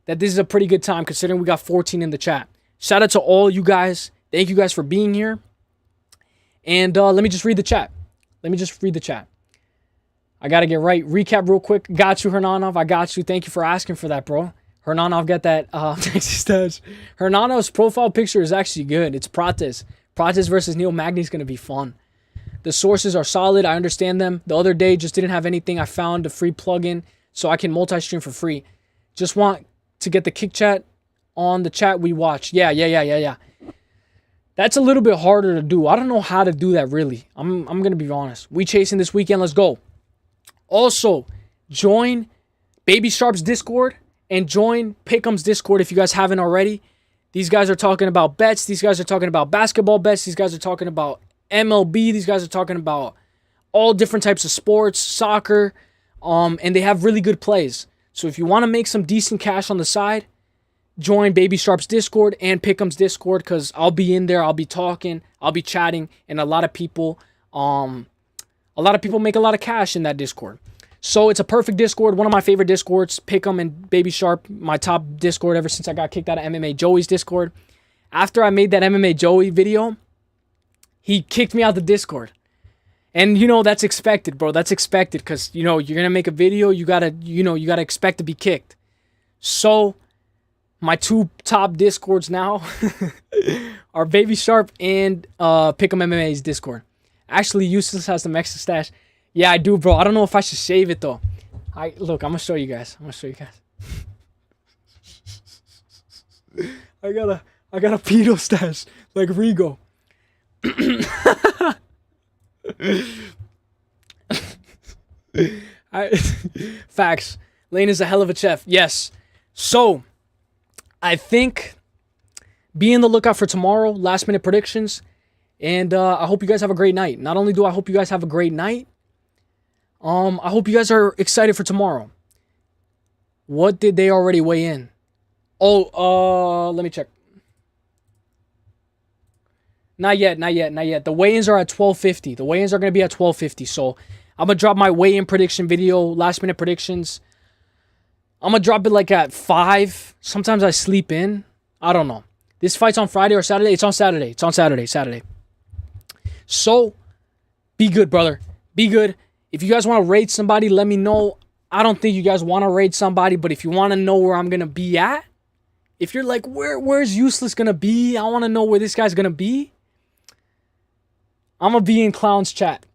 that this is a pretty good time considering we got 14 in the chat. Shout out to all you guys. Thank you guys for being here. And let me just read the chat. I got to get right. Recap real quick. Got you, Hernanov. I got you. Thank you for asking for that, bro. Hernanov got that stats. Hernanov's profile picture is actually good. It's Prates. Prates versus Neil Magny is going to be fun. The sources are solid. I understand them. The other day just didn't have anything. I found a free plugin so I can multi-stream for free. Just want to get the kick chat on the chat we watch. Yeah. That's a little bit harder to do. I don't know how to do that, really. I'm going to be honest. We chasing this weekend. Let's go. Also, join Baby Sharp's Discord and join Pick'em's Discord if you guys haven't already. These guys are talking about bets. These guys are talking about basketball bets. These guys are talking about MLB. These guys are talking about all different types of sports, soccer, and they have really good plays. So if you want to make some decent cash on the side, join Baby Sharp's Discord and Pick'em's Discord, because I'll be in there, I'll be talking, I'll be chatting, and a lot of people make a lot of cash in that Discord. So it's a perfect Discord, one of my favorite Discords. Pick'em and Baby Sharp, my top Discord ever since I got kicked out of MMA Joey's Discord. After I made that MMA Joey video, he kicked me out the Discord. And you know, that's expected, bro. That's expected, because you know, you're gonna make a video, you gotta expect to be kicked. So my two top Discords now are Baby Sharp and Pick'em MMA's Discord. Actually, Uselyis has the Mexa stash. Yeah, I do, bro. I don't know if I should save it though. Look, I'm gonna show you guys. I got a pedo stash like Rigo. Facts. Lane is a hell of a chef. Yes. So I think be in the lookout for tomorrow, last minute predictions. And I hope you guys have a great night. Not only do I hope you guys have a great night, I hope you guys are excited for tomorrow. What did they already weigh in? Oh, let me check. Not yet. The weigh-ins are at 12:50. The weigh-ins are going to be at 12:50. So I'm going to drop my weigh-in prediction video, last minute predictions. I'm going to drop it like at 5. Sometimes I sleep in. I don't know. This fight's on Friday or Saturday? It's on Saturday. Saturday. So be good, brother. Be good. If you guys want to raid somebody, let me know. I don't think you guys want to raid somebody, but if you want to know where I'm going to be at, if you're like, where's Uselyis going to be? I want to know where this guy's going to be. I'm going to be in Clown's chat.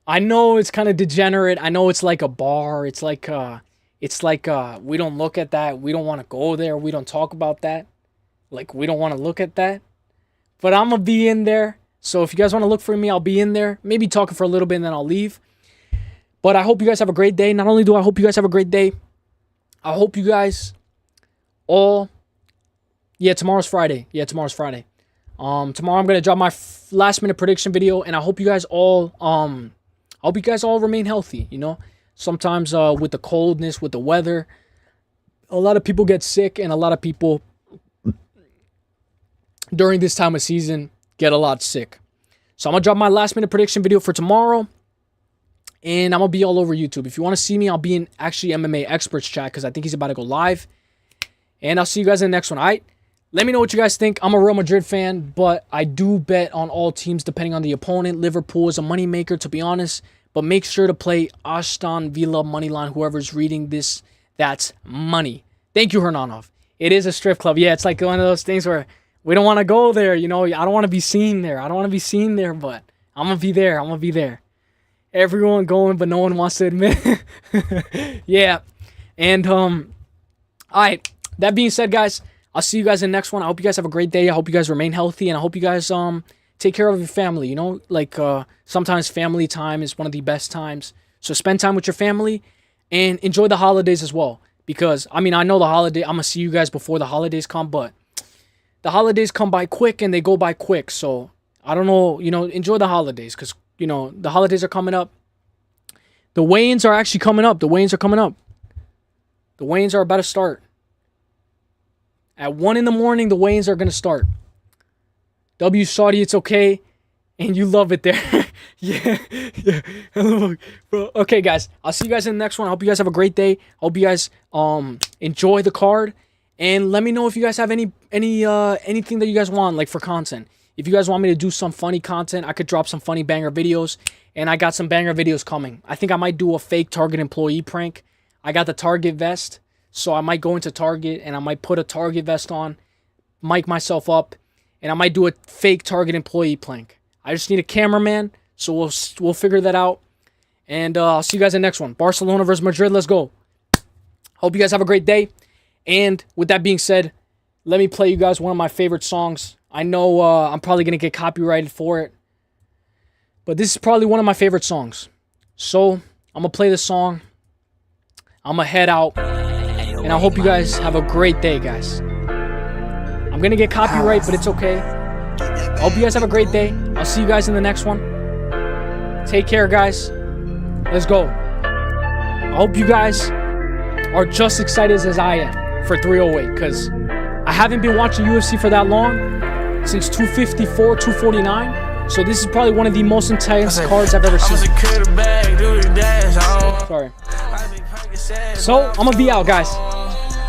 I know it's kind of degenerate. I know it's like a bar. It's like we don't look at that. We don't want to go there. We don't talk about that. Like, we don't want to look at that. But I'm going to be in there. So if you guys want to look for me, I'll be in there. Maybe talking for a little bit and then I'll leave. But I hope you guys have a great day. Not only do I hope you guys have a great day, I hope you guys all... Yeah, tomorrow's Friday. Tomorrow I'm gonna drop my last minute prediction video, and I hope you guys all remain healthy. You know, sometimes with the coldness, with the weather, a lot of people get sick, and a lot of people during this time of season get a lot sick. So I'm gonna drop my last minute prediction video for tomorrow, and I'm gonna be all over YouTube. If you want to see me, I'll be in actually MMA experts chat, because I think he's about to go live, and I'll see you guys in the next one. All right. Let me know what you guys think. I'm a Real Madrid fan, but I do bet on all teams depending on the opponent. Liverpool is a moneymaker, to be honest. But make sure to play Aston Villa moneyline. Whoever's reading this, that's money. Thank you, Hernanov. It is a strip club. Yeah, it's like one of those things where we don't want to go there. You know, I don't want to be seen there. But I'm going to be there. Everyone going, but no one wants to admit. Yeah. And, all right. That being said, guys, I'll see you guys in the next one. I hope you guys have a great day. I hope you guys remain healthy, and I hope you guys take care of your family. You know, like sometimes family time is one of the best times. So spend time with your family and enjoy the holidays as well. Because I mean, I know the holiday. I'm gonna see you guys before the holidays come, but the holidays come by quick and they go by quick. So I don't know. You know, enjoy the holidays, because you know the holidays are coming up. The weigh-ins are actually coming up. The weigh-ins are about to start. At 1 in the morning, the weigh-ins are going to start. W Saudi, it's okay. And you love it there. Yeah. Bro. Okay, guys. I'll see you guys in the next one. I hope you guys have a great day. I hope you guys enjoy the card. And let me know if you guys have anything that you guys want, like for content. If you guys want me to do some funny content, I could drop some funny banger videos. And I got some banger videos coming. I think I might do a fake Target employee prank. I got the Target vest. So I might go into Target and I might put a Target vest on, mic myself up, and I might do a fake Target employee prank. I just need a cameraman, so we'll figure that out. And I'll see you guys in the next one. Barcelona versus Madrid. Let's go. Hope you guys have a great day. And with that being said, let me play you guys one of my favorite songs. I know I'm probably going to get copyrighted for it, but this is probably one of my favorite songs. So I'm going to play this song. I'm going to head out. And I hope you guys have a great day, guys. I'm going to get copyright, but it's okay. I hope you guys have a great day. I'll see you guys in the next one. Take care, guys. Let's go. I hope you guys are just excited as I am for 308, because I haven't been watching UFC for that long, since 254, 249. So this is probably one of the most intense cards I've ever seen. Sorry. So I'm gonna be out, guys.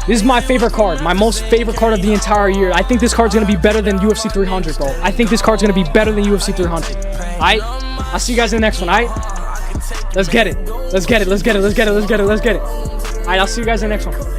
This is my favorite card, my most favorite card of the entire year. I think this card's gonna be better than UFC 300, bro. I think this card's gonna be better than UFC 300. Alright? I'll see you guys in the next one, alright? Let's get it. Let's get it. Let's get it. Let's get it. Let's get it. Let's get it. Alright, I'll see you guys in the next one.